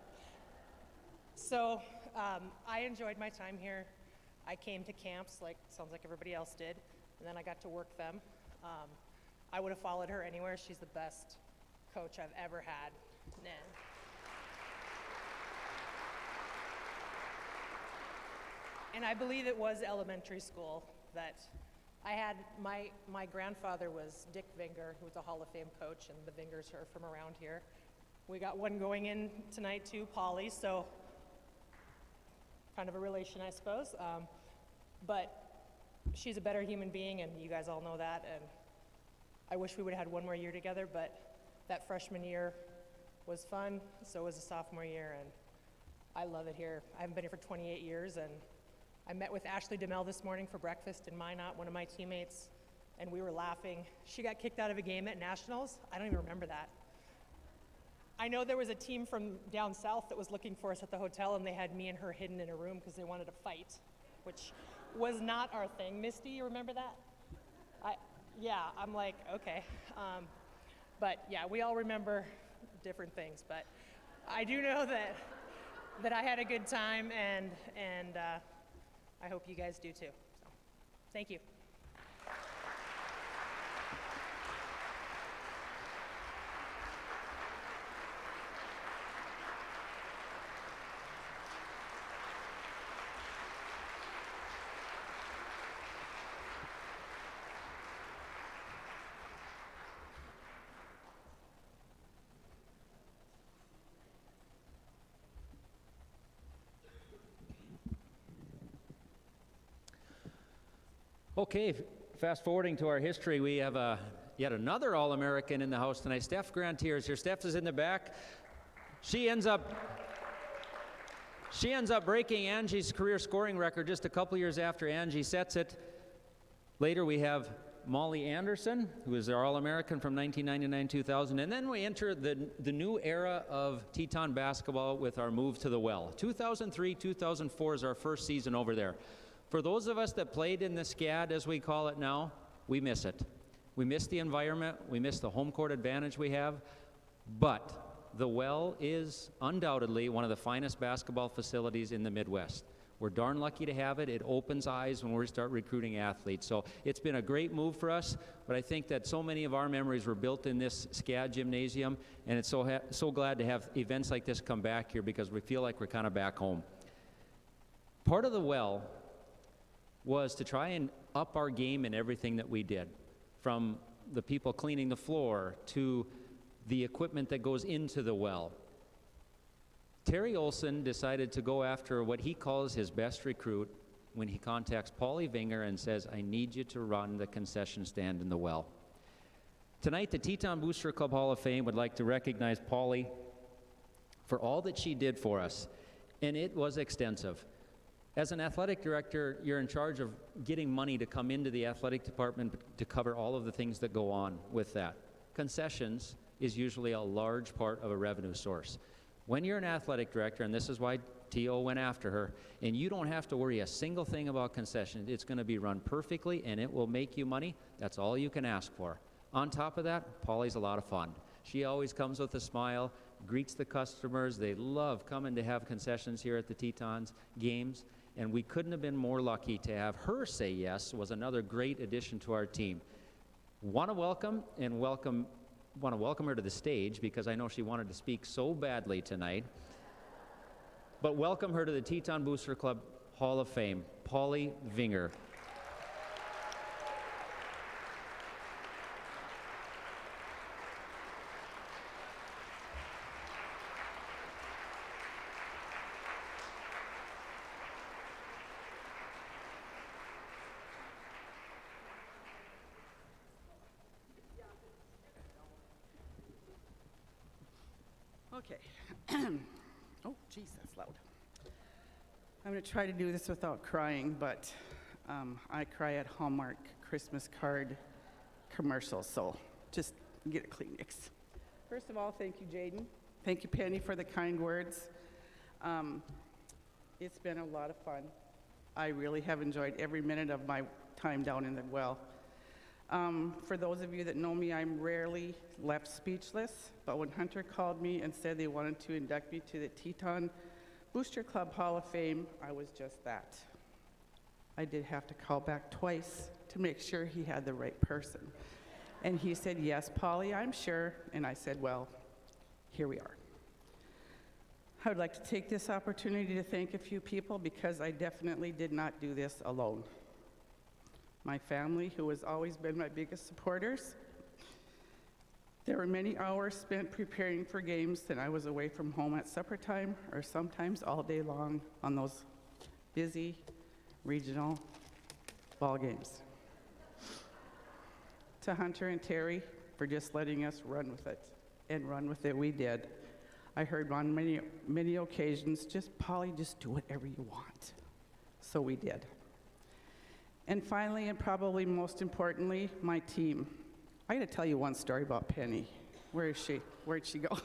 So I enjoyed my time here. I came to camps, sounds like everybody else did, and then I got to work them. I would have followed her anywhere. She's the best coach I've ever had. And I believe it was elementary school that I had, my grandfather was Dick Winger, who was a Hall of Fame coach, and the Wingers are from around here. We got one going in tonight too, Paulie, so kind of a relation, I suppose. But she's a better human being, and you guys all know that, and I wish we would have had one more year together, but that freshman year was fun, so was the sophomore year, and I love it here. I haven't been here for 28 years, and I met with Ashley DeMel this morning for breakfast in Minot, one of my teammates, and we were laughing. She got kicked out of a game at Nationals. I don't even remember that. I know there was a team from down south that was looking for us at the hotel, and they had me and her hidden in a room because they wanted to fight, which was not our thing. Misty, you remember that? Yeah, I'm like, okay. But yeah, we all remember different things, but I do know that I had a good time, and I hope you guys do too. So, thank you. Okay, fast forwarding to our history, we have yet another All-American in the house tonight. Steph Grantier is here. Steph is in the back. She ends up breaking Angie's career scoring record just a couple years after Angie sets it. Later we have Molly Anderson, who is our All-American from 1999-2000. And then we enter the new era of Teton basketball with our move to the well. 2003-2004 is our first season over there. For those of us that played in the SCAD, as we call it now, we miss it. We miss the environment. We miss the home court advantage we have. But the well is undoubtedly one of the finest basketball facilities in the Midwest. We're darn lucky to have it. It opens eyes when we start recruiting athletes. So it's been a great move for us, but I think that so many of our memories were built in this SCAD gymnasium, and it's so glad to have events like this come back here because we feel like we're kind of back home. Part of the well was to try and up our game in everything that we did, from the people cleaning the floor to the equipment that goes into the well. Terry Olson decided to go after what he calls his best recruit when he contacts Paulie Winger and says, I need you to run the concession stand in the well. Tonight, the Teton Booster Club Hall of Fame would like to recognize Paulie for all that she did for us, and it was extensive. As an athletic director, you're in charge of getting money to come into the athletic department to cover all of the things that go on with that. Concessions is usually a large part of a revenue source. When you're an athletic director, and this is why T.O. went after her, and you don't have to worry a single thing about concessions. It's going to be run perfectly, and it will make you money. That's all you can ask for. On top of that, Paulie's a lot of fun. She always comes with a smile, greets the customers. They love coming to have concessions here at the Tetons games, and we couldn't have been more lucky to have her say yes. Was another great addition to our team. Want to welcome her to the stage because I know she wanted to speak so badly tonight. But welcome her to the Teton Booster Club Hall of Fame, Paulie Winger. Okay. Oh, geez, that's loud. I'm going to try to do this without crying, but I cry at Hallmark Christmas card commercials, so just get a Kleenex. First of all, thank you, Jaden. Thank you, Penny, for the kind words. It's been a lot of fun. I really have enjoyed every minute of my time down in the well. For those of you that know me, I'm rarely left speechless, but when Hunter called me and said they wanted to induct me to the Teton Booster Club Hall of Fame, I was just that. I did have to call back twice to make sure he had the right person. And he said, yes, Paulie, I'm sure. And I said, well, here we are. I would like to take this opportunity to thank a few people because I definitely did not do this alone. My family, who has always been my biggest supporters. There were many hours spent preparing for games that I was away from home at supper time or sometimes all day long on those busy regional ball games. To Hunter and Terry for just letting us run with it, and run with it we did. I heard on many occasions, just Paulie, just do whatever you want. So we did. And finally, and probably most importantly, my team. I gotta tell you one story about Penny. Where is she? Where'd she go?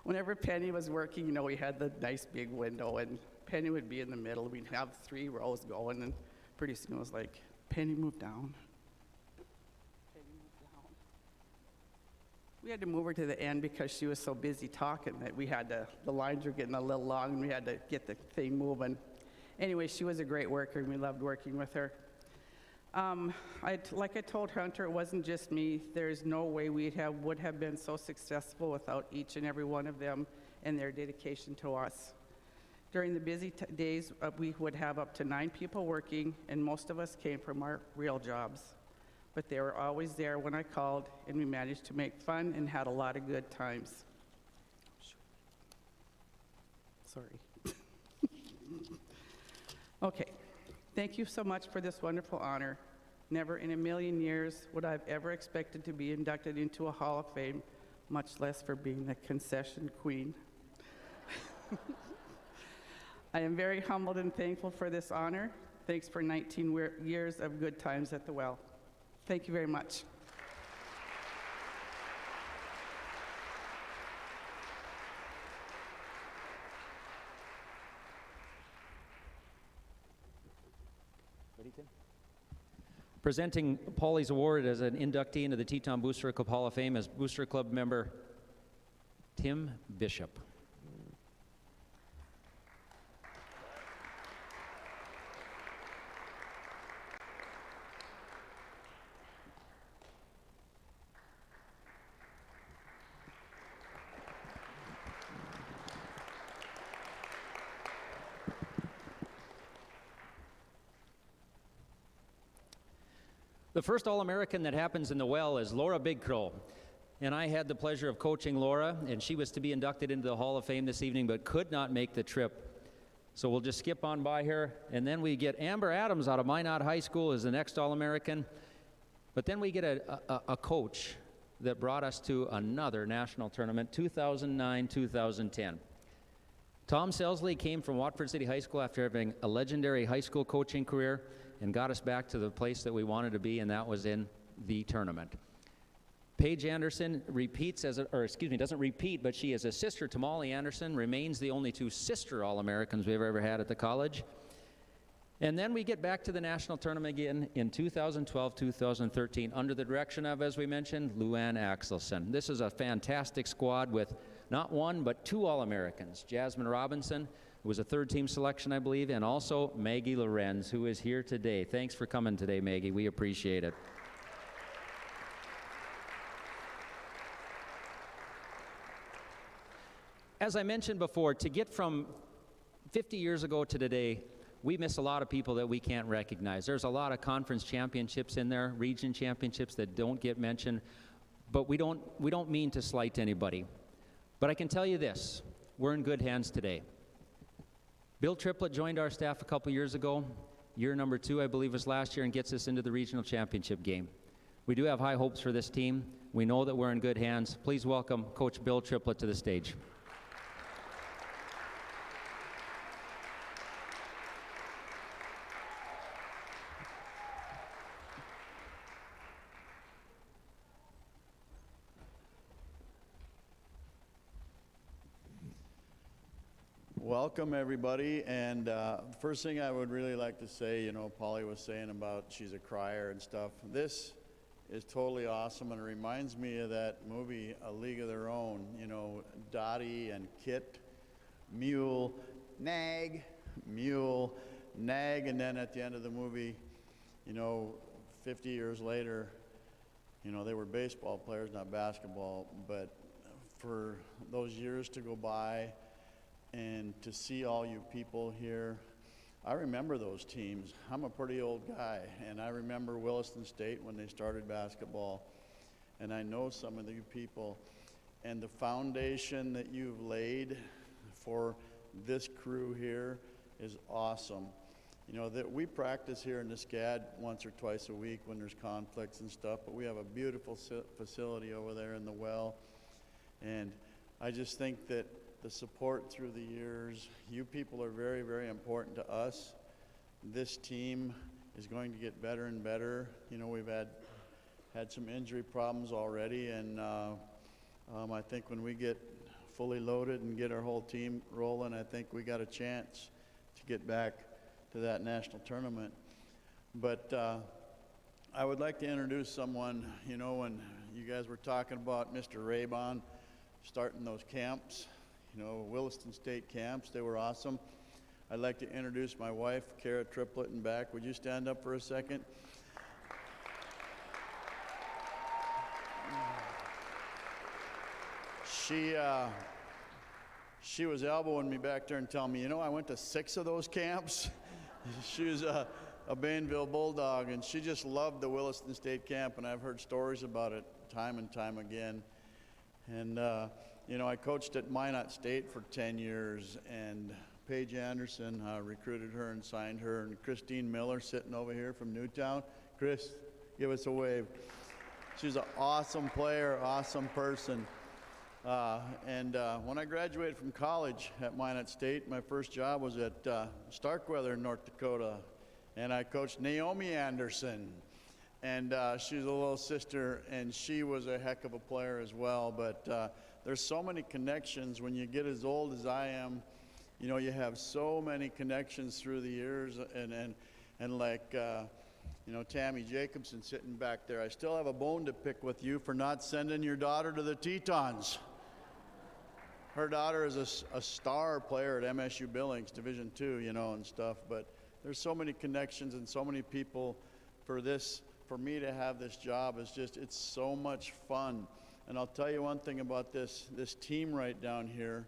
Whenever Penny was working, you know, we had the nice big window, and Penny would be in the middle. We'd have 3 rows going, and pretty soon it was like, Penny, move down. Penny, move down. We had to move her to the end because she was so busy talking that we had to, the lines were getting a little long, and we had to get the thing moving. Anyway, she was a great worker, and we loved working with her. Like I told Hunter, it wasn't just me. There's no way we would have been so successful without each and every one of them and their dedication to us. During the busy days, we would have up to 9 people working, and most of us came from our real jobs. But they were always there when I called, and we managed to make fun and had a lot of good times. Sorry. Okay, thank you so much for this wonderful honor. Never in a million years would I have ever expected to be inducted into a Hall of Fame, much less for being the concession queen. I am very humbled and thankful for this honor. Thanks for 19 years of good times at the well. Thank you very much. Presenting Paulie's award as an inductee into the Teton Booster Club Hall of Fame is Booster Club member Tim Bishop. The first All-American that happens in the well is Laura Big Crow. And I had the pleasure of coaching Laura, and she was to be inducted into the Hall of Fame this evening, but could not make the trip. So we'll just skip on by her. And then we get Amber Adams out of Minot High School as the next All-American. But then we get a coach that brought us to another national tournament, 2009-2010. Tom Selsley came from Watford City High School after having a legendary high school coaching career and got us back to the place that we wanted to be, and that was in the tournament. Paige Anderson repeats doesn't repeat, but she is a sister to Molly Anderson, remains the only two sister All-Americans we've ever had at the college. And then we get back to the national tournament again in 2012-2013 under the direction of, as we mentioned, Luann Axelson. This is a fantastic squad with not one, but two All-Americans. Jasmine Robinson, who was a third-team selection, I believe, and also Maggie Lorenz, who is here today. Thanks for coming today, Maggie. We appreciate it. As I mentioned before, to get from 50 years ago to today, we miss a lot of people that we can't recognize. There's a lot of conference championships in there, region championships that don't get mentioned, but we don't mean to slight anybody. But I can tell you this, we're in good hands today. Bill Triplett joined our staff a couple years ago. Year number 2, I believe, was last year, and gets us into the regional championship game. We do have high hopes for this team. We know that we're in good hands. Please welcome Coach Bill Triplett to the stage. Welcome, everybody, and first thing I would really like to say, you know, Paulie was saying about she's a crier and stuff. This is totally awesome, and it reminds me of that movie, A League of Their Own, you know, Dottie and Kit, mule, nag, and then at the end of the movie, you know, 50 years later, you know, they were baseball players, not basketball, but for those years to go by, and to see all you people here, I remember those teams. I'm a pretty old guy, and I remember Williston State when they started basketball, and I know some of you people, and the foundation that you've laid for this crew here is awesome. You know, that we practice here in the SCAD once or twice a week when there's conflicts and stuff, but we have a beautiful facility over there in the well, and I just think that the support through the years, you people are very, very important to us. This team is going to get better and better. You know, we've had some injury problems already, and I think when we get fully loaded and get our whole team rolling, I think we got a chance to get back to that national tournament. But I would like to introduce someone, you know, when you guys were talking about Mr. Raybon starting those camps, you know, Williston State camps, they were awesome. I'd like to introduce my wife, Kara Triplett, in back. Would you stand up for a second? She was elbowing me back there and telling me, you know, I went to 6 of those camps. She was a Bainville Bulldog, and she just loved the Williston State camp, and I've heard stories about it time and time again. And you know, I coached at Minot State for 10 years, and Paige Anderson recruited her and signed her, and Christine Miller sitting over here from Newtown. Chris, give us a wave. She's an awesome player, awesome person. When I graduated from college at Minot State, my first job was at Starkweather, North Dakota, and I coached Naomi Anderson. And she's a little sister, and she was a heck of a player as well. But there's so many connections. When you get as old as I am, you know, you have so many connections through the years. And like, you know, Tammy Jacobson sitting back there, I still have a bone to pick with you for not sending your daughter to the Tetons. Her daughter is a star player at MSU Billings, Division II, you know, and stuff. But there's so many connections and so many people for this. For me to have this job is just, it's so much fun. And I'll tell you one thing about this team right down here.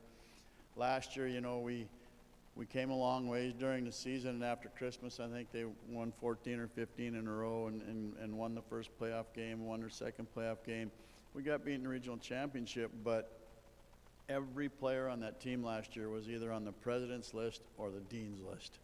Last year, you know, we we came a long ways during the season, and after Christmas, I think they won 14 or 15 in a row and won the first playoff game, won their second playoff game. We got beaten in the regional championship, but every player on that team last year was either on the president's list or the dean's list.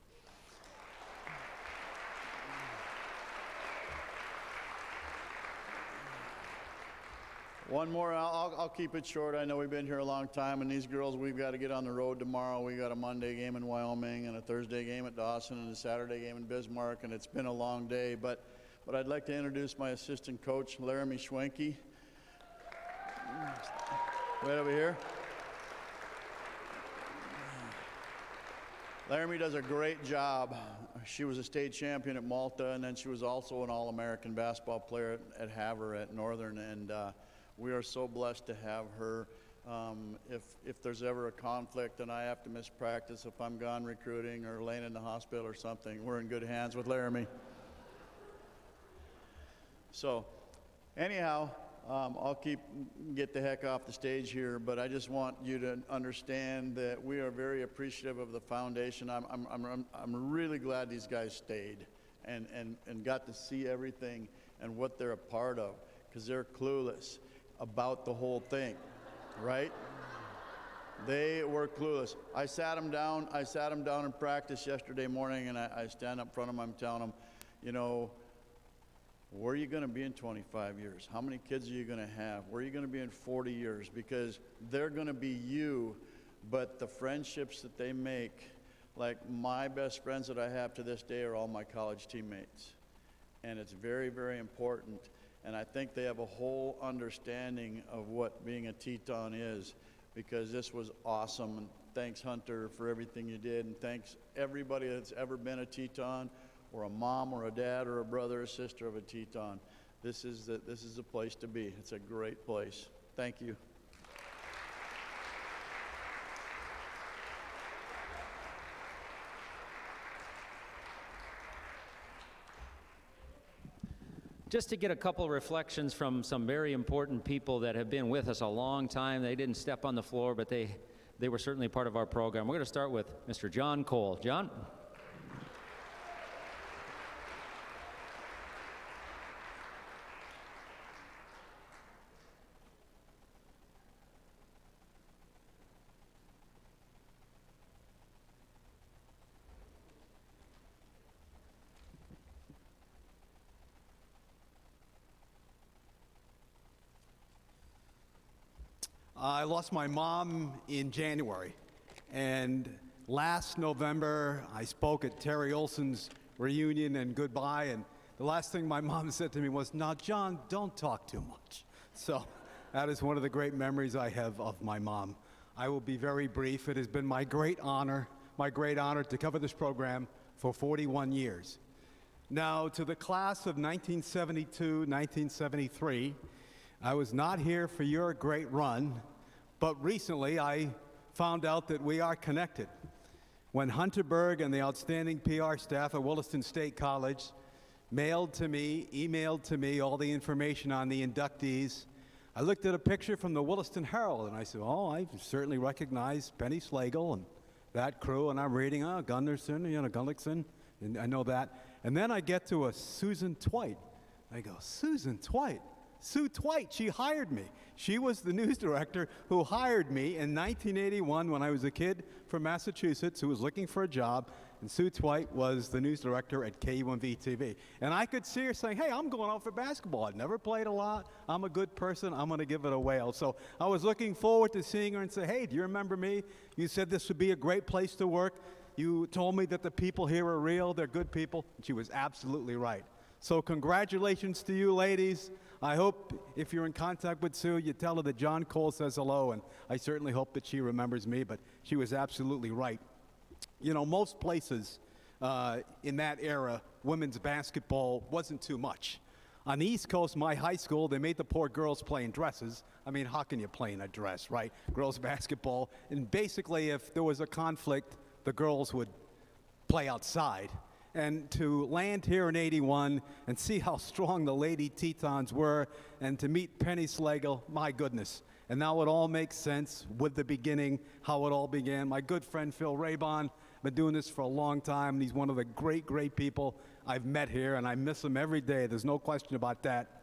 One more, I'll keep it short. I know we've been here a long time, and these girls, we've got to get on the road tomorrow. We got a Monday game in Wyoming and a Thursday game at Dawson and a Saturday game in Bismarck, and it's been a long day. But I'd like to introduce my assistant coach, Laramie Schwenke. Right over here. Laramie does a great job. She was a state champion at Malta, and then she was also an All-American basketball player at Havre at Northern, and we are so blessed to have her. If there's ever a conflict and I have to miss practice, if I'm gone recruiting or laying in the hospital or something, we're in good hands with Laramie. So anyhow, I'll get the heck off the stage here, but I just want you to understand that we are very appreciative of the foundation. I'm really glad these guys stayed and got to see everything and what they're a part of, because they're clueless about the whole thing, right? They were clueless. I sat them down in practice yesterday morning, and I stand up in front of them, I'm telling them, you know, where are you going to be in 25 years? How many kids are you going to have? Where are you going to be in 40 years? Because they're going to be you, but the friendships that they make, like my best friends that I have to this day are all my college teammates. And it's very, very important. And I think they have a whole understanding of what being a Teton is, because this was awesome. And thanks, Hunter, for everything you did. And thanks everybody that's ever been a Teton, or a mom or a dad or a brother or sister of a Teton. This is the place to be. It's a great place. Thank you. Just to get a couple reflections from some very important people that have been with us a long time. They didn't step on the floor, but they were certainly part of our program. We're going to start with Mr. John Cole. John? I lost my mom in January, and last November I spoke at Terry Olson's reunion and goodbye, and the last thing my mom said to me was, "Now, John, don't talk too much." So that is one of the great memories I have of my mom. I will be very brief. It has been my great honor to cover this program for 41 years. Now, to the class of 1972, 1973, I was not here for your great run, but recently I found out that we are connected. When Hunter Berg and the outstanding PR staff at Williston State College emailed to me all the information on the inductees, I looked at a picture from the Williston Herald, and I said, oh, I certainly recognize Penny Slagle and that crew, and I'm reading, Gunderson, Gullickson, and I know that. And then I get to a Susan Twite. I go, Susan Twite? Sue Twite, she hired me. She was the news director who hired me in 1981 when I was a kid from Massachusetts who was looking for a job, and Sue Twite was the news director at KUMV-TV. And I could see her saying, hey, I'm going out for basketball. I've never played a lot. I'm a good person. I'm going to give it a whale. So I was looking forward to seeing her and say, hey, do you remember me? You said this would be a great place to work. You told me that the people here are real. They're good people. And she was absolutely right. So congratulations to you, ladies. I hope if you're in contact with Sue, you tell her that John Cole says hello, and I certainly hope that she remembers me, but she was absolutely right. You know, most places in that era, women's basketball wasn't too much. On the East Coast, my high school, they made the poor girls play in dresses. I mean, how can you play in a dress, right? Girls basketball. And basically, if there was a conflict, the girls would play outside. And to land here in 81 and see how strong the Lady Tetons were, and to meet Penny Slagle, my goodness. And now it all makes sense with the beginning, how it all began. My good friend Phil Raybon, Been doing this for a long time, and he's one of the great, great people I've met here, and I miss him every day. There's no question about that.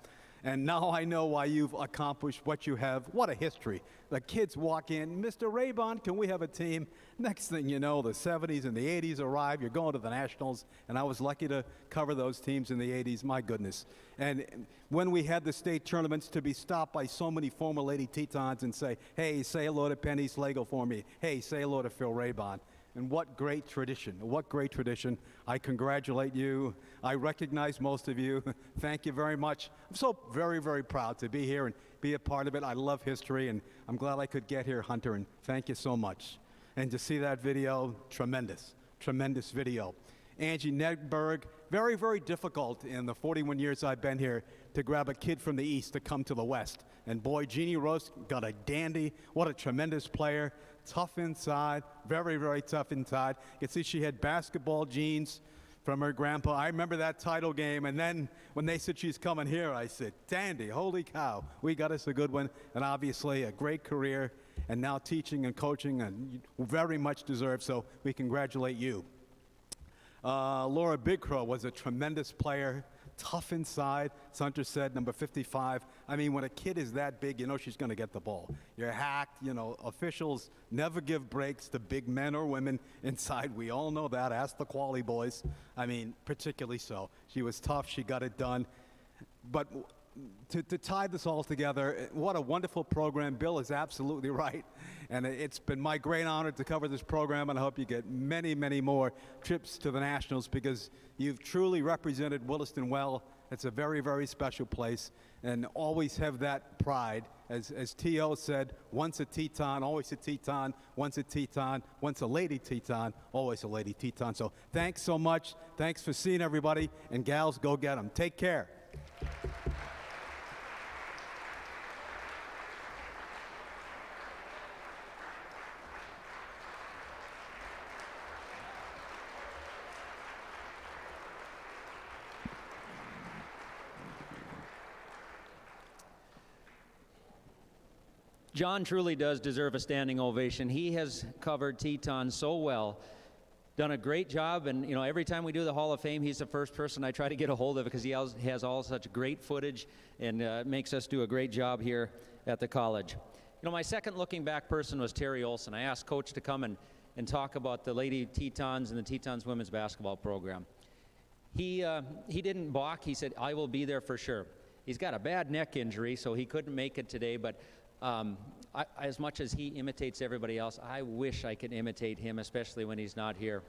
And now I know why you've accomplished what you have. What a history. The kids walk in, Mr. Raybon, can we have a team? Next thing you know, the 70s and the 80s arrive. You're going to the Nationals, and I was lucky to cover those teams in the 80s. My goodness. And when we had the state tournaments, to be stopped by so many former Lady Tetons and say, hey, say hello to Penny Slagle for me. Hey, say hello to Phil Raybon. And what great tradition. What great tradition. I congratulate you. I recognize most of you. Thank you very much. I'm so very, very proud to be here and be a part of it. I love history, and I'm glad I could get here, Hunter, and thank you so much. And to see that video, tremendous, tremendous video. Angie Nedberg, very, very difficult in the 41 years I've been here to grab a kid from the East to come to the West. And boy, Jeannie Rose got a dandy. What a tremendous player. Tough inside, very, very tough inside. You can see she had basketball jeans from her grandpa. I remember that title game, and then when they said she's coming here, I said, dandy, holy cow, we got us a good one, and obviously a great career, and now teaching and coaching, and very much deserved, so we congratulate you. Laura Bigcrow was a tremendous player, tough inside. As Hunter said, number 55. I mean, when a kid is that big, you know she's going to get the ball. You're hacked. You know, officials never give breaks to big men or women inside. We all know that. Ask the Quality boys. I mean, particularly so. She was tough. She got it done. But to tie this all together, what a wonderful program. Bill is absolutely right. And it's been my great honor to cover this program, and I hope you get many, many more trips to the Nationals because you've truly represented Williston well. It's a very, very special place, and always have that pride. As T.O. said, once a Teton, always a Teton, once a Teton, once a Lady Teton, always a Lady Teton. So thanks so much. Thanks for seeing everybody, and gals, go get them. Take care. John truly does deserve a standing ovation. He has covered Teton so well, done a great job, and you know, every time we do the Hall of Fame, he's the first person I try to get a hold of because he has all such great footage and makes us do a great job here at the college. You know, my second looking back person was Terry Olson. I asked Coach to come and talk about the Lady Tetons and the Tetons women's basketball program. He didn't balk. He said, I will be there for sure. He's got a bad neck injury, so he couldn't make it today, but as much as he imitates everybody else, I wish I could imitate him, especially when he's not here.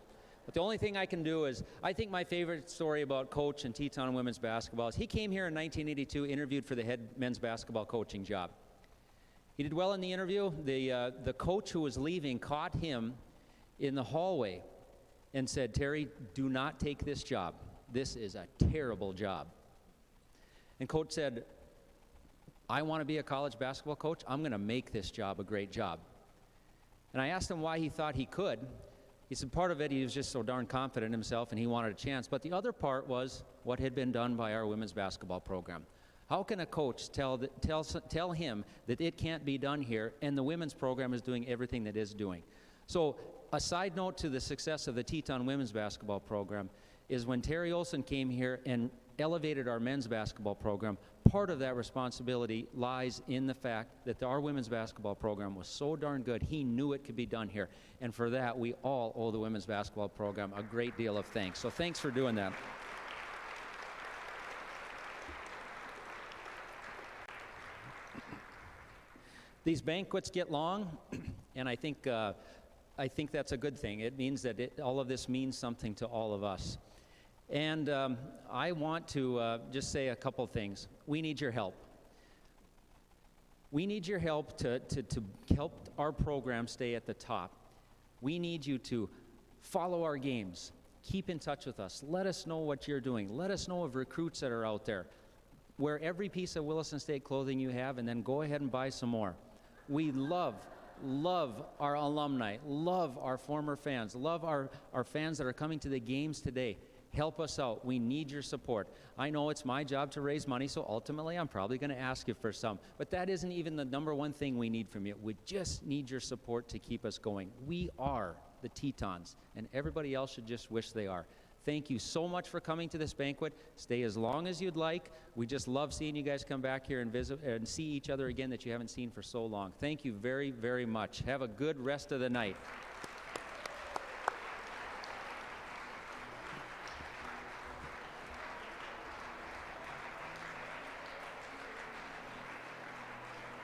But the only thing I can do is, I think my favorite story about Coach and Teton women's basketball is he came here in 1982, interviewed for the head men's basketball coaching job. He did well in the interview. The coach who was leaving caught him in the hallway and said, Terry, do not take this job. This is a terrible job. And Coach said, I want to be a college basketball coach. I'm going to make this job a great job. And I asked him why he thought he could. He said part of it, he was just so darn confident in himself and he wanted a chance. But the other part was what had been done by our women's basketball program. How can a coach tell him that it can't be done here and the women's program is doing everything that is doing? So a side note to the success of the Teton women's basketball program is when Terry Olson came here and elevated our men's basketball program, part of that responsibility lies in the fact that our women's basketball program was so darn good, he knew it could be done here. And for that, we all owe the women's basketball program a great deal of thanks. So thanks for doing that. These banquets get long, and I think that's a good thing. It means that all of this means something to all of us. And I want to just say a couple things. We need your help. We need your help to help our program stay at the top. We need you to follow our games. Keep in touch with us. Let us know what you're doing. Let us know of recruits that are out there. Wear every piece of Williston State clothing you have, and then go ahead and buy some more. We love our alumni, love our former fans, love our fans that are coming to the games today. Help us out. We need your support. I know it's my job to raise money, so ultimately I'm probably going to ask you for some. But that isn't even the number one thing we need from you. We just need your support to keep us going. We are the Tetons, and everybody else should just wish they are. Thank you so much for coming to this banquet. Stay as long as you'd like. We just love seeing you guys come back here and visit and see each other again that you haven't seen for so long. Thank you very, very much. Have a good rest of the night.